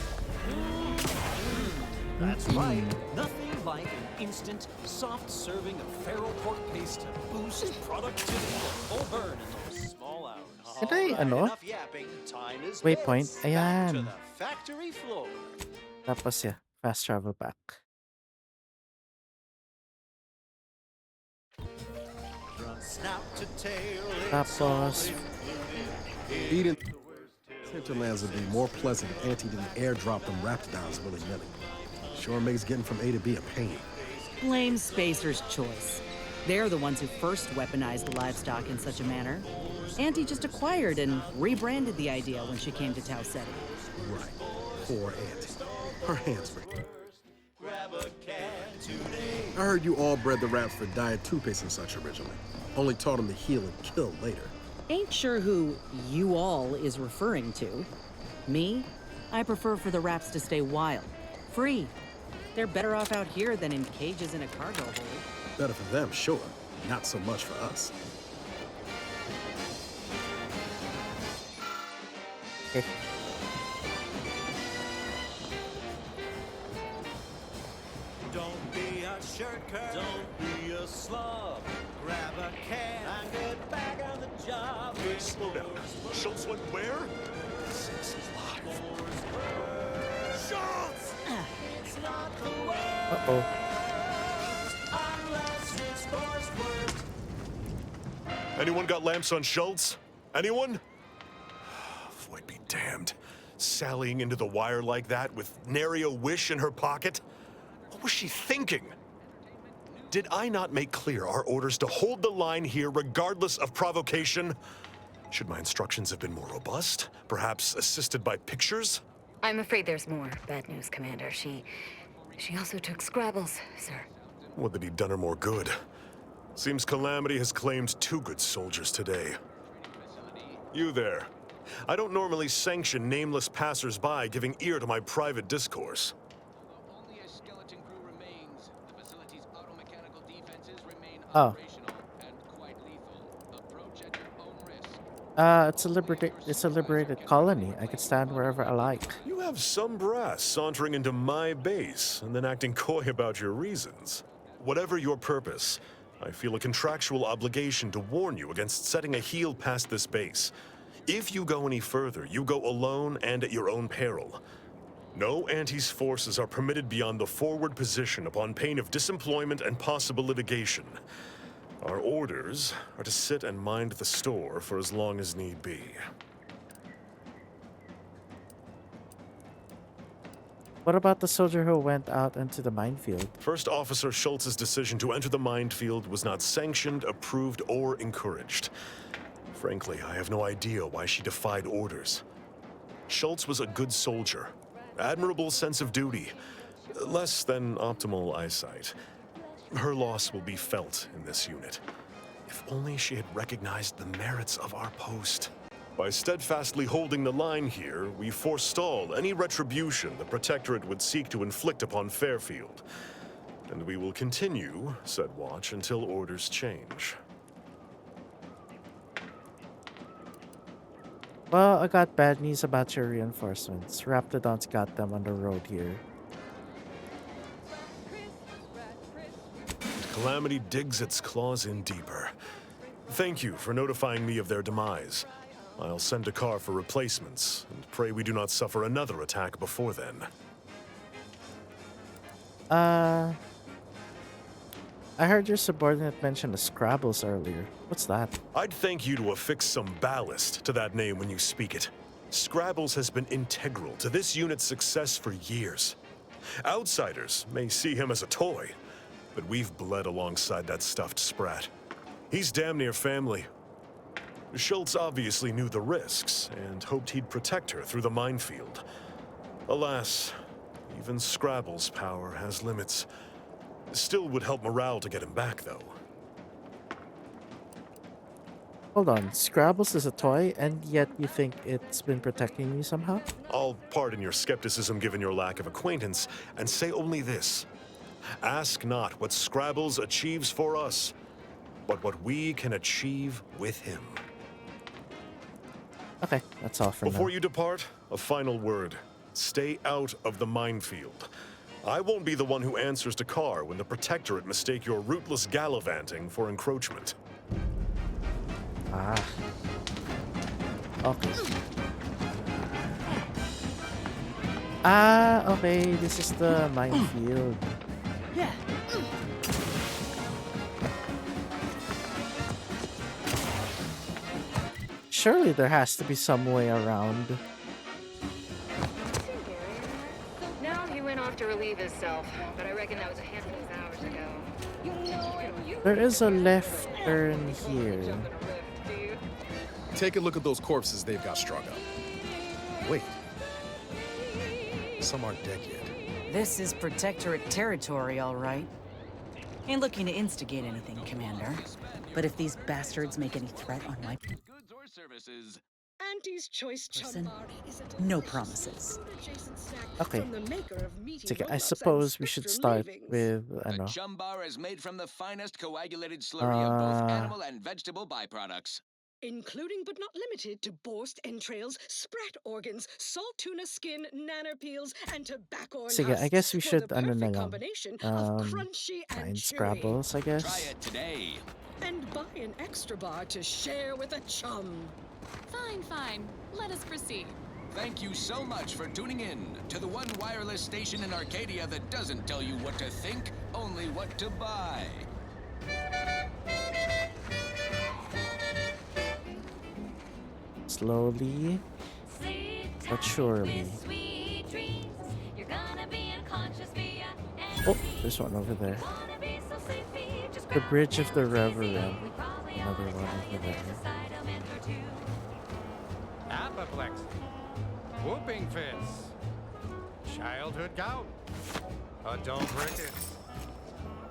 [SPEAKER 24] That's right. Nothing like an instant, soft serving of feral pork paste to boost productivity to full burn in those small hours.
[SPEAKER 1] Can I,
[SPEAKER 24] Alright, enough yapping. Time is
[SPEAKER 1] Waypoint.
[SPEAKER 24] this. Back to
[SPEAKER 1] Ayan.
[SPEAKER 24] the factory floor.
[SPEAKER 1] Tapos yeah, fast travel back.
[SPEAKER 24] From snout to tail,
[SPEAKER 1] Tapos,
[SPEAKER 10] Eden Hinterlands would be more pleasant if Auntie didn't airdrop them raptidons willy-nilly. Sure makes getting from A to B a pain.
[SPEAKER 19] Blame Spacer's choice. They're the ones who first weaponized the livestock in such a manner. Auntie just acquired and rebranded the idea when she came to Tau Ceti.
[SPEAKER 10] Right. Poor Auntie. Her hands were... I heard you all bred the raps for diet toothpaste and such originally. Only taught them to heal and kill later.
[SPEAKER 19] Ain't sure who you all is referring to. Me? I prefer for the raps to stay wild. Free. They're better off out here than in cages in a cargo hold.
[SPEAKER 10] Better for them, sure. Not so much for us.
[SPEAKER 24] Don't be a shirker. Don't be a slob. Grab a can and get back on the job.
[SPEAKER 4] Hey, slow down. Schultz went where? Six is live. Schultz!
[SPEAKER 24] It's not the way.
[SPEAKER 1] Uh-oh.
[SPEAKER 24] Unless it's forced work.
[SPEAKER 4] Anyone got lamps on Schultz? Anyone? Void be damned. Sallying into the wire like that with nary a wish in her pocket? What was she thinking? Did I not make clear our orders to hold the line here regardless of provocation? Should my instructions have been more robust? Perhaps assisted by pictures?
[SPEAKER 17] I'm afraid there's more bad news, Commander. She also took Scrabbles, sir.
[SPEAKER 4] Would that he'd done her more good. Seems Calamity has claimed 2 good soldiers today. You there. I don't normally sanction nameless passers-by giving ear to my private discourse.
[SPEAKER 1] Oh. It's a liberated colony. I could stand wherever I like.
[SPEAKER 4] You have some brass sauntering into my base and then acting coy about your reasons. Whatever your purpose, I feel a contractual obligation to warn you against setting a heel past this base. If you go any further, you go alone and at your own peril. No Auntie's forces are permitted beyond the forward position upon pain of disemployment and possible litigation. Our orders are to sit and mind the store for as long as need be.
[SPEAKER 1] What about the soldier who went out into the minefield?
[SPEAKER 4] First Officer Schultz's decision to enter the minefield was not sanctioned, approved, or encouraged. Frankly, I have no idea why she defied orders. Schultz was a good soldier. Admirable sense of duty. Less than optimal eyesight. Her loss will be felt in this unit. If only she had recognized the merits of our post. By steadfastly holding the line here, we forestall any retribution the Protectorate would seek to inflict upon Fairfield. And we will continue said watch until orders change.
[SPEAKER 1] Well, I got bad news about your reinforcements. Raptidons got them on the road here.
[SPEAKER 4] Calamity digs its claws in deeper. Thank you for notifying me of their demise. I'll send a car for replacements, and pray we do not suffer another attack before then.
[SPEAKER 1] I heard your subordinate mention the Scrabbles earlier. What's that?
[SPEAKER 4] I'd thank you to affix some ballast to that name when you speak it. Scrabbles has been integral to this unit's success for years. Outsiders may see him as a toy, but we've bled alongside that stuffed sprat. He's damn near family. Schultz obviously knew the risks and hoped he'd protect her through the minefield. Alas, even Scrabble's power has limits. Still would help morale to get him back, though.
[SPEAKER 1] Hold on, Scrabbles is a toy, and yet you think it's been protecting you somehow?
[SPEAKER 4] I'll pardon your skepticism given your lack of acquaintance, and say only this. Ask not what Scrabbles achieves for us, but what we can achieve with him.
[SPEAKER 1] Okay, that's all for now.
[SPEAKER 4] Before you depart, a final word. Stay out of the minefield. I won't be the one who answers to Carr when the Protectorate mistake your rootless gallivanting for encroachment.
[SPEAKER 1] Ah. Okay. Okay, this is the minefield.
[SPEAKER 19] Yeah.
[SPEAKER 1] Surely there has to be some way around.
[SPEAKER 17] Now he went off to relieve save himself, but I reckon that was a handful of hours ago.
[SPEAKER 1] There is a left turn here.
[SPEAKER 10] Take a look at those corpses they've got strung up. Wait. Some aren't dead yet.
[SPEAKER 23] This is Protectorate territory, all right. Ain't looking to instigate anything, Commander. But if these bastards make any threat on my
[SPEAKER 18] Auntie's Choice
[SPEAKER 23] person,
[SPEAKER 18] Chum Bar is a
[SPEAKER 23] no
[SPEAKER 18] delicious
[SPEAKER 23] promises.
[SPEAKER 18] food-adjacent snack
[SPEAKER 1] Okay.
[SPEAKER 18] from the maker of meaty
[SPEAKER 1] Sige, I
[SPEAKER 18] roll-ups and
[SPEAKER 1] suppose we should
[SPEAKER 18] spectrum
[SPEAKER 1] start
[SPEAKER 18] leavings.
[SPEAKER 1] with,
[SPEAKER 5] The Chum Bar is made from the finest coagulated slurry of both animal and vegetable byproducts.
[SPEAKER 18] Including but not limited to borscht entrails, sprat organs, salt tuna skin, nanner peels, and tobacco
[SPEAKER 1] sige, I
[SPEAKER 18] husks
[SPEAKER 1] guess we
[SPEAKER 18] for
[SPEAKER 1] should,
[SPEAKER 18] the
[SPEAKER 1] ano na
[SPEAKER 18] perfect
[SPEAKER 1] lang,
[SPEAKER 18] combination of crunchy and
[SPEAKER 1] find
[SPEAKER 18] chewy.
[SPEAKER 1] Scrabbles, I guess.
[SPEAKER 5] Try it today.
[SPEAKER 18] And buy an extra bar to share with a chum.
[SPEAKER 13] Fine, fine. Let us proceed.
[SPEAKER 5] Thank you so much for tuning in to the one wireless station in Arcadia that doesn't tell you what to think, only what to buy.
[SPEAKER 1] Slowly, but surely. Oh, there's one over there. The Bridge of the Reverend. Another one over there.
[SPEAKER 6] Apoplexy, whooping fits, childhood gout, adult rickets,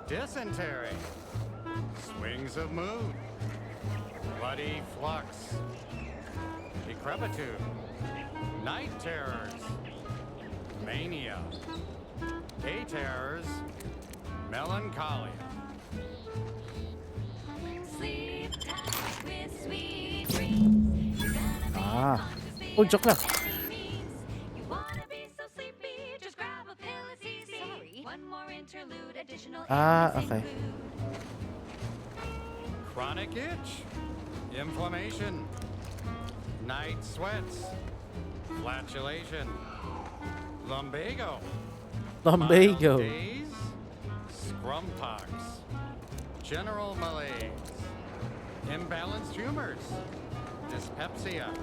[SPEAKER 6] dysentery, swings of mood, bloody flux, decrepitude, night terrors, mania, day terrors, melancholia.
[SPEAKER 1] Ah. Oh, joke lang. Ah, okay.
[SPEAKER 6] Chronic itch, inflammation, night sweats, flatulation, lumbago,
[SPEAKER 1] Lumbago.
[SPEAKER 6] mild days, scrumpox, general malaise, imbalanced humors, dyspepsia.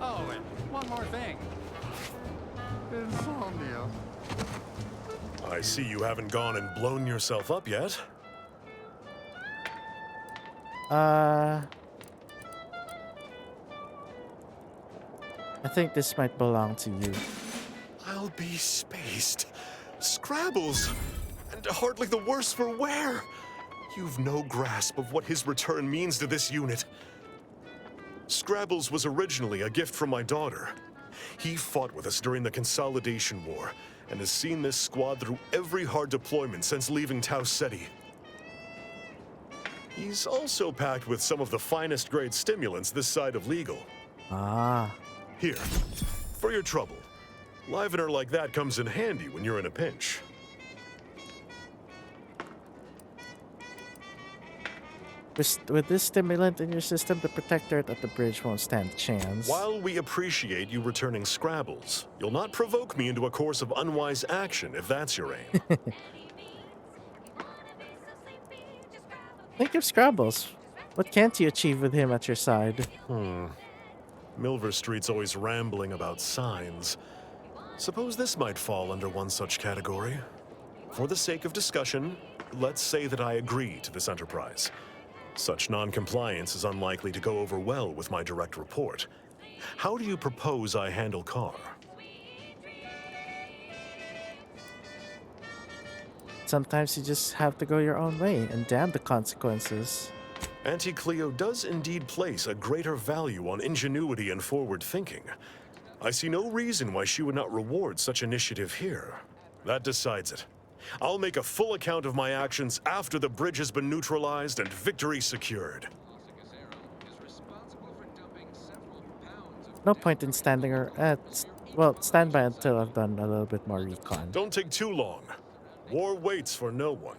[SPEAKER 6] Oh, and one more thing. Insomnia.
[SPEAKER 4] I see you haven't gone and blown yourself up yet.
[SPEAKER 1] I think this might belong to you.
[SPEAKER 4] I'll be spaced. Scrabbles! And hardly the worse for wear! You've no grasp of what his return means to this unit. Scrabbles was originally a gift from my daughter. He fought with us during the Consolidation War and has seen this squad through every hard deployment since leaving Tau Ceti. He's also packed with some of the finest grade stimulants this side of legal.
[SPEAKER 1] Ah.
[SPEAKER 4] Here, for your trouble. Livener like that comes in handy when you're in a pinch.
[SPEAKER 1] With this stimulant in your system, the Protectorate at the bridge won't stand a chance.
[SPEAKER 4] While we appreciate you returning Scrabbles, you'll not provoke me into a course of unwise action if that's your aim.
[SPEAKER 1] Think of Scrabbles. What can't you achieve with him at your side?
[SPEAKER 4] Milver Street's always rambling about signs. Suppose this might fall under one such category. For the sake of discussion, let's say that I agree to this enterprise. Such non-compliance is unlikely to go over well with my direct report. How do you propose I handle Carr?
[SPEAKER 1] Sometimes you just have to go your own way, and damn the consequences.
[SPEAKER 4] Auntie Cleo does indeed place a greater value on ingenuity and forward thinking. I see no reason why she would not reward such initiative here. That decides it. I'll make a full account of my actions after the bridge has been neutralized and victory secured.
[SPEAKER 1] No point in standing or well, stand by until I've done a little bit more recon.
[SPEAKER 4] Don't take too long. War waits for no one.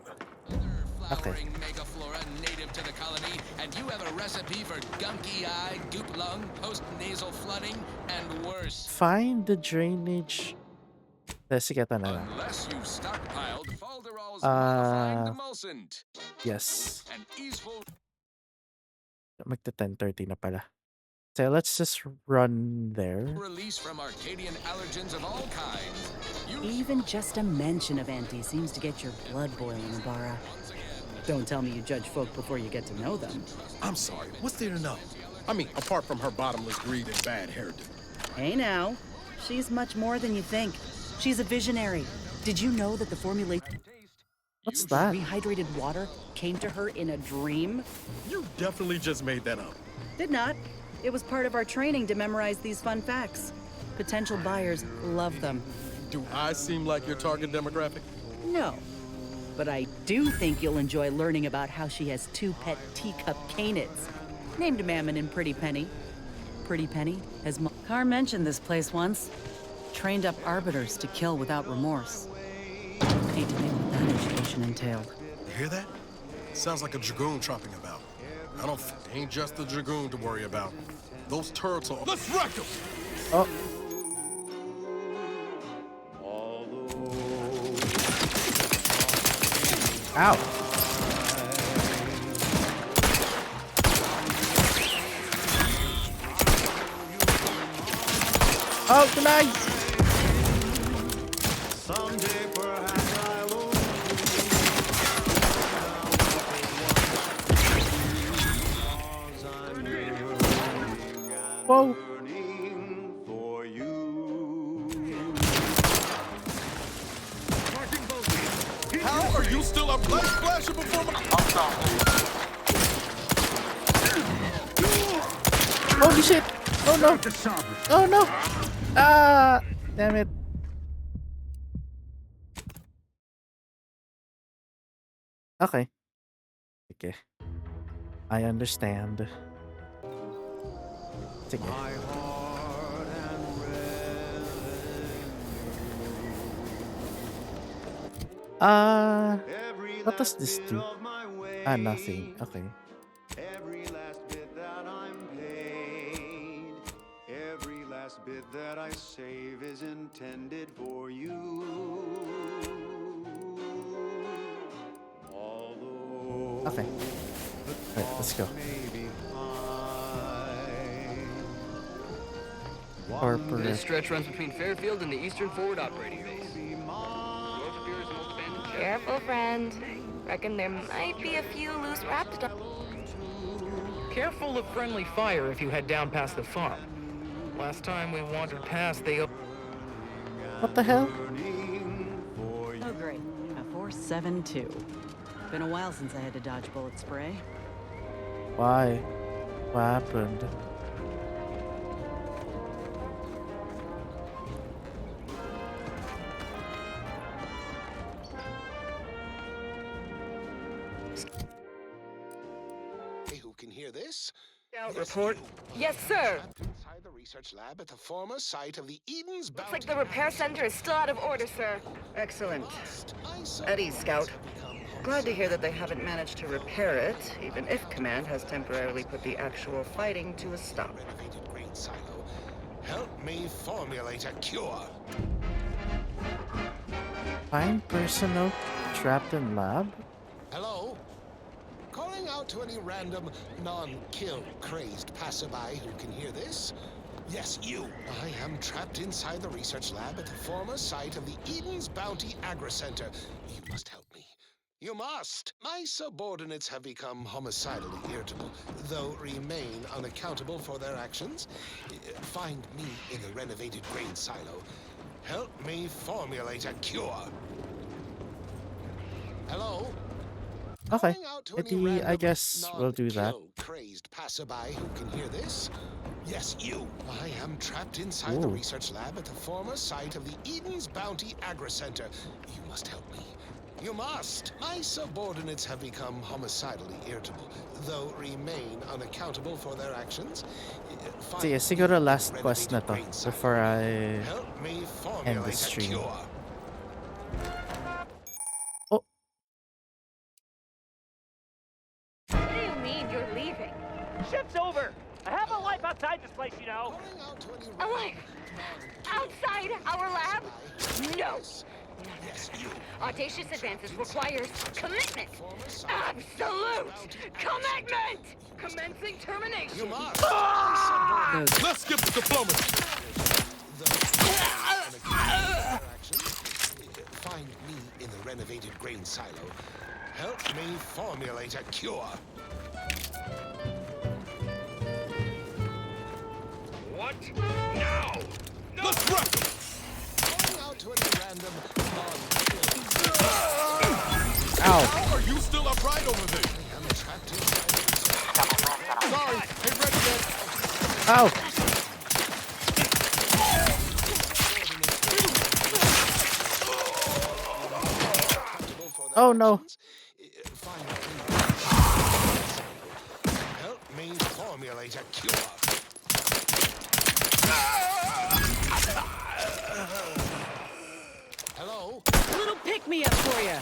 [SPEAKER 1] Okay.
[SPEAKER 5] Megaflora native to the colony, and you have a recipe for gunky eye, goop lung, post-nasal flooding, and worse.
[SPEAKER 1] Find the drainage. Sige, ito na lang.
[SPEAKER 5] Unless you've stockpiled Falderall's modifying demulcent.
[SPEAKER 1] Yes.
[SPEAKER 5] An easeful
[SPEAKER 1] Magta 10:30 na pala. So let's just run there.
[SPEAKER 5] Release from Arcadian allergens of all kinds.
[SPEAKER 23] Even just a mention of Auntie seems to get your blood boiling, Ibarra. Don't tell me you judge folk before you get to know them.
[SPEAKER 10] I'm sorry, what's there to know? I mean, apart from her bottomless greed and bad hairdo.
[SPEAKER 23] Hey now, she's much more than you think. She's a visionary. Did you know that the formulation
[SPEAKER 1] What's that?
[SPEAKER 23] rehydrated water came to her in a dream?
[SPEAKER 10] You definitely just made that up.
[SPEAKER 23] Did not. It was part of our training to memorize these fun facts. Potential buyers love them.
[SPEAKER 10] Do I seem like your target demographic?
[SPEAKER 23] No. But I do think you'll enjoy learning about how she has 2 pet teacup canids, named Mammon and Pretty Penny. Pretty Penny has... Carr mentioned this place once. Trained up arbiters to kill without remorse. Hate to think what that education entailed.
[SPEAKER 10] You hear that? Sounds like a dragoon tropping about. Ain't just the dragoon to worry about. Those turrets are... Let's wreck them!
[SPEAKER 1] Oh. Ow. Oh, tonight!
[SPEAKER 7] Someday perhaps I will.
[SPEAKER 1] Whoa.
[SPEAKER 7] For you.
[SPEAKER 10] How are you still up late flashing before my...
[SPEAKER 1] Holy shit! Oh no! Oh no! Ah! Damn it. Okay. Okay. I understand. Sige. What does this do? Ah, nothing. Okay.
[SPEAKER 7] Every last bit that I'm paid, every last bit that I save is intended for you.
[SPEAKER 1] Okay. Alright, let's go. Corporate.
[SPEAKER 8] This stretch runs between Fairfield and the Eastern Forward Operating Base. North appears the most abandoned ship.
[SPEAKER 13] Careful, friend. Reckon there might be a few loose raptors.
[SPEAKER 8] Careful of friendly fire if you head down past the farm. Last time we wandered past, they...
[SPEAKER 1] What the hell?
[SPEAKER 23] Oh, great. A 472. Been a while since I had to dodge bullet spray.
[SPEAKER 1] Why? What happened?
[SPEAKER 9] Who can hear this?
[SPEAKER 8] Report.
[SPEAKER 13] Yes, sir.
[SPEAKER 9] Inside the research lab at the former site of the Eden's
[SPEAKER 13] Looks like the repair center is still out of order, sir.
[SPEAKER 11] Excellent. Eddie, Scout. Glad to hear that they haven't managed to repair it, even if Command has temporarily put the actual fighting to a stop.
[SPEAKER 9] Help me formulate a cure.
[SPEAKER 1] Find personnel trapped in lab?
[SPEAKER 9] Hello? Calling out to any random, non-kill crazed passerby who can hear this? Yes, you. I am trapped inside the research lab at the former site of the Eden's Bounty Agri-Center. You must help me. You must! My subordinates have become homicidally irritable, though remain unaccountable for their actions. Find me in the renovated grain silo. Help me formulate a cure. Hello?
[SPEAKER 1] Okay. I guess we'll do that.
[SPEAKER 9] Crazed passerby who can hear this? Yes, you. I am trapped inside the
[SPEAKER 1] Ooh.
[SPEAKER 9] research lab at the former site of the Eden's Bounty Agri-Center. You must help me. You must! My subordinates have become homicidally irritable, though remain unaccountable for their actions.
[SPEAKER 1] Sige, siguro last quest na to before I
[SPEAKER 9] Help me
[SPEAKER 1] end the
[SPEAKER 9] formulate a
[SPEAKER 1] stream.
[SPEAKER 9] cure.
[SPEAKER 1] Oh,
[SPEAKER 13] What do you mean you're leaving?
[SPEAKER 24] Ship's over. I have a life outside this place, you know.
[SPEAKER 13] A life? Outside our lab? No. Audacious advances requires commitment. Absolute commitment!
[SPEAKER 8] Commencing termination.
[SPEAKER 9] You must.
[SPEAKER 10] Let's skip the diplomacy.
[SPEAKER 9] Find me in the renovated grain silo. Help me formulate a cure.
[SPEAKER 3] What? Now!
[SPEAKER 10] Let's rock.
[SPEAKER 9] Going out to any random
[SPEAKER 10] Ow. How are you still upright over there?
[SPEAKER 9] I'm trapped inside.
[SPEAKER 10] Sorry, ain't ready yet.
[SPEAKER 1] Ow. Oh no.
[SPEAKER 9] Help me formulate a cure. Hello?
[SPEAKER 23] Little pick-me-up for you.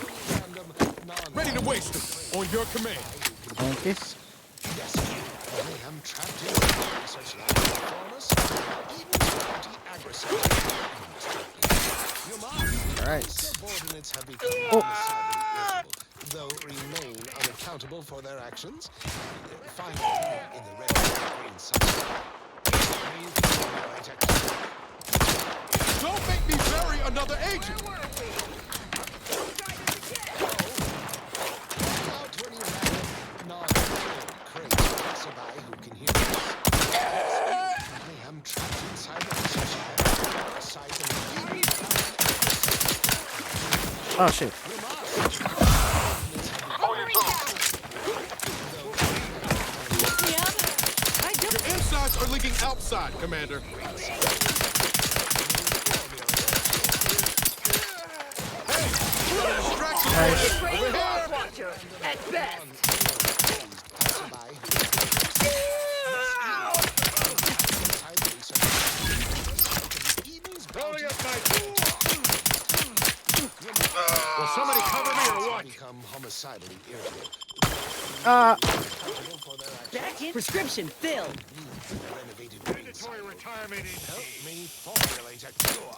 [SPEAKER 10] Ready to waste them. On your command.
[SPEAKER 1] Okay.
[SPEAKER 9] Yes, I am trapped in the research lab. You must.
[SPEAKER 1] All right.
[SPEAKER 9] Subordinates have become homicidally irritable, though remain unaccountable for their actions. Find me in the red green side.
[SPEAKER 10] Don't make me bury another agent.
[SPEAKER 1] Oh shit.
[SPEAKER 10] Your insides are leaking outside, Commander.
[SPEAKER 1] Nice.
[SPEAKER 10] Over here.
[SPEAKER 8] At best.
[SPEAKER 10] Will somebody cover me or what?
[SPEAKER 9] Become homicidally irritable.
[SPEAKER 23] Back in. Prescription filled.
[SPEAKER 9] Mandatory retirement. Help me formulate a cure.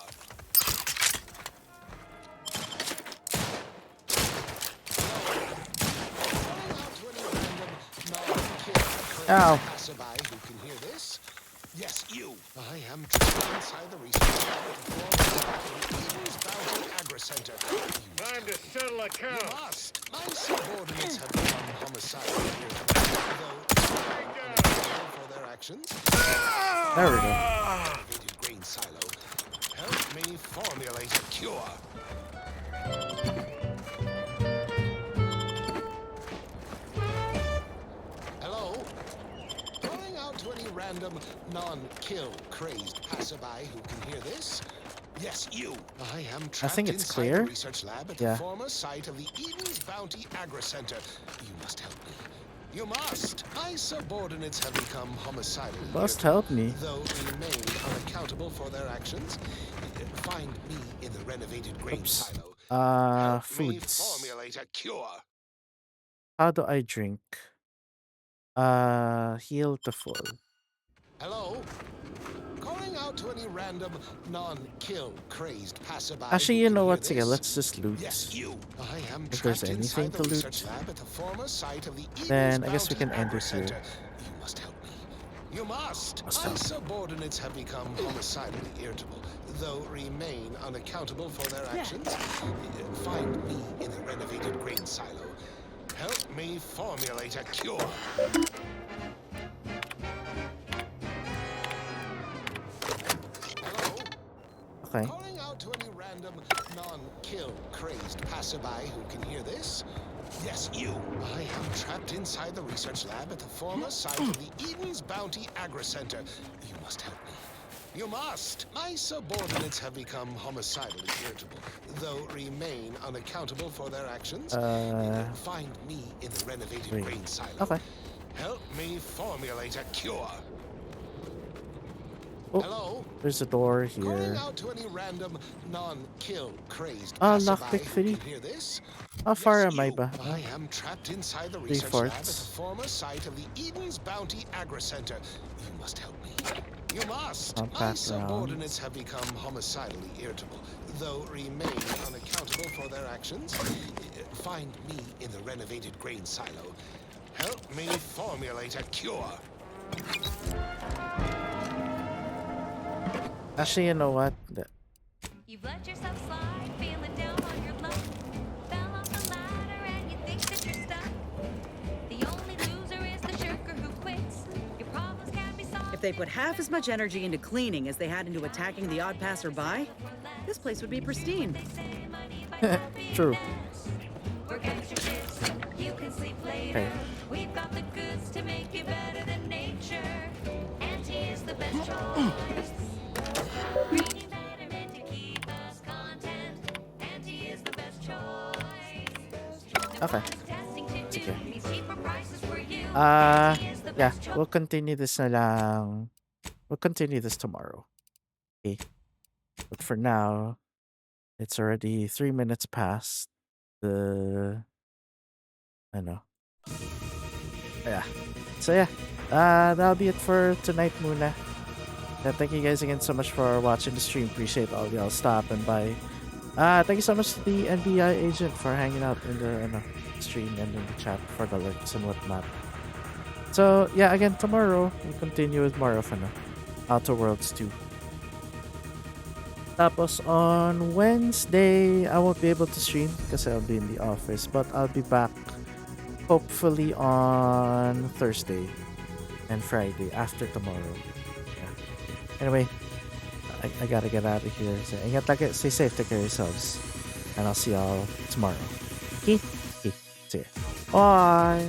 [SPEAKER 1] Ow.
[SPEAKER 9] Passerby who can hear this? Yes, you. I am trapped inside the research Eden's Bounty Agri-Center.
[SPEAKER 3] Time to settle accounts.
[SPEAKER 9] You must. My subordinates have become homicidal here, though for their actions.
[SPEAKER 1] There we go.
[SPEAKER 9] Grain silo. Help me formulate a cure. Hello? Going out to any random, non-kill crazed passerby who can hear this? Yes, you. I am trapped
[SPEAKER 1] think it's
[SPEAKER 9] inside
[SPEAKER 1] clear.
[SPEAKER 9] the research lab at
[SPEAKER 1] Yeah.
[SPEAKER 9] the former site of the Eden's Bounty Agri-Center. You must help me. You must. My subordinates have become homicidal.
[SPEAKER 1] Must help me.
[SPEAKER 9] Though remain unaccountable for their actions. Find me in the renovated grain silo. Help me
[SPEAKER 1] Foods.
[SPEAKER 9] formulate a cure.
[SPEAKER 1] How do I drink? Heal to full.
[SPEAKER 9] Hello? Calling out to any random, non-kill crazed passerby.
[SPEAKER 1] Actually,
[SPEAKER 9] who
[SPEAKER 1] you
[SPEAKER 9] can
[SPEAKER 1] know
[SPEAKER 9] hear
[SPEAKER 1] what? Sige,
[SPEAKER 9] this?
[SPEAKER 1] let's just loot.
[SPEAKER 9] Yes, you. I am
[SPEAKER 1] If there's
[SPEAKER 9] trapped
[SPEAKER 1] anything
[SPEAKER 9] inside
[SPEAKER 1] to
[SPEAKER 9] the
[SPEAKER 1] loot,
[SPEAKER 9] research lab at the former site of the
[SPEAKER 1] then
[SPEAKER 9] Eden's
[SPEAKER 1] I guess we
[SPEAKER 9] Bounty
[SPEAKER 1] can end it
[SPEAKER 9] Agri-Center.
[SPEAKER 1] here.
[SPEAKER 9] You must help me. You must.
[SPEAKER 1] Must
[SPEAKER 9] My
[SPEAKER 1] help.
[SPEAKER 9] subordinates have become homicidally irritable, though remain unaccountable for their actions. Find me in the renovated grain silo. Help me formulate a cure.
[SPEAKER 1] Okay.
[SPEAKER 9] Calling out to any random, non-kill crazed passerby who can hear this? Yes, you. I am trapped inside the research lab at the former site of the Eden's Bounty Agri-Center. You must help me. You must. My subordinates have become homicidally irritable, though remain unaccountable for their actions. Find me in the renovated grain silo.
[SPEAKER 1] Okay.
[SPEAKER 9] Help me formulate a cure.
[SPEAKER 1] Oh,
[SPEAKER 9] Hello?
[SPEAKER 1] there's a door
[SPEAKER 9] Calling
[SPEAKER 1] here.
[SPEAKER 9] out to any random, non-kill crazed
[SPEAKER 1] Lockpick
[SPEAKER 9] passerby who
[SPEAKER 1] fitty.
[SPEAKER 9] can hear this?
[SPEAKER 1] How far
[SPEAKER 9] Yes,
[SPEAKER 1] am I
[SPEAKER 9] you.
[SPEAKER 1] ba?
[SPEAKER 9] I am trapped inside the research lab at the
[SPEAKER 1] 3/4.
[SPEAKER 9] former site of the Eden's Bounty Agri-Center. You must help me. You must.
[SPEAKER 1] I'll
[SPEAKER 9] My
[SPEAKER 1] pass around.
[SPEAKER 9] subordinates have become homicidally irritable, though remain unaccountable for their actions. Find me in the renovated grain silo. Help me formulate a cure.
[SPEAKER 1] Actually, you know what?
[SPEAKER 13] You've let yourself slide, feeling down on your luck. Fell off the ladder and you think that you're stuck. The only loser is the shirker who quits. Your problems can be solved.
[SPEAKER 19] If they put half as much energy into cleaning as they had into attacking the odd passerby, this place would be pristine.
[SPEAKER 1] True.
[SPEAKER 13] We're gangster kids. You can sleep later.
[SPEAKER 1] Okay.
[SPEAKER 13] We've got the goods to make you better than nature. Auntie is the best choice. Bringing betterment to keep us content. Auntie is the best choice.
[SPEAKER 1] Okay.
[SPEAKER 13] Testing to do
[SPEAKER 1] Sige.
[SPEAKER 13] means cheaper prices for you.
[SPEAKER 1] Yeah, we'll continue this na lang. We'll continue this tomorrow. Okay. But for now, it's already 3 minutes past the... I know. Yeah. So yeah, that'll be it for tonight muna. Yeah, thank you guys again so much for watching the stream. Appreciate all y'all stopping by. Thank you so much to the NBI agent for hanging out in the stream and in the chat for the links and whatnot. So yeah, again tomorrow we'll continue with more of Outer Worlds 2. Tapos on Wednesday I won't be able to stream because I'll be in the office, but I'll be back hopefully on Thursday and Friday after tomorrow. Yeah. Anyway, I gotta get out of here. So, ingat lagi, stay safe, take care of yourselves, and I'll see y'all tomorrow. Okay? Okay. See ya. Bye!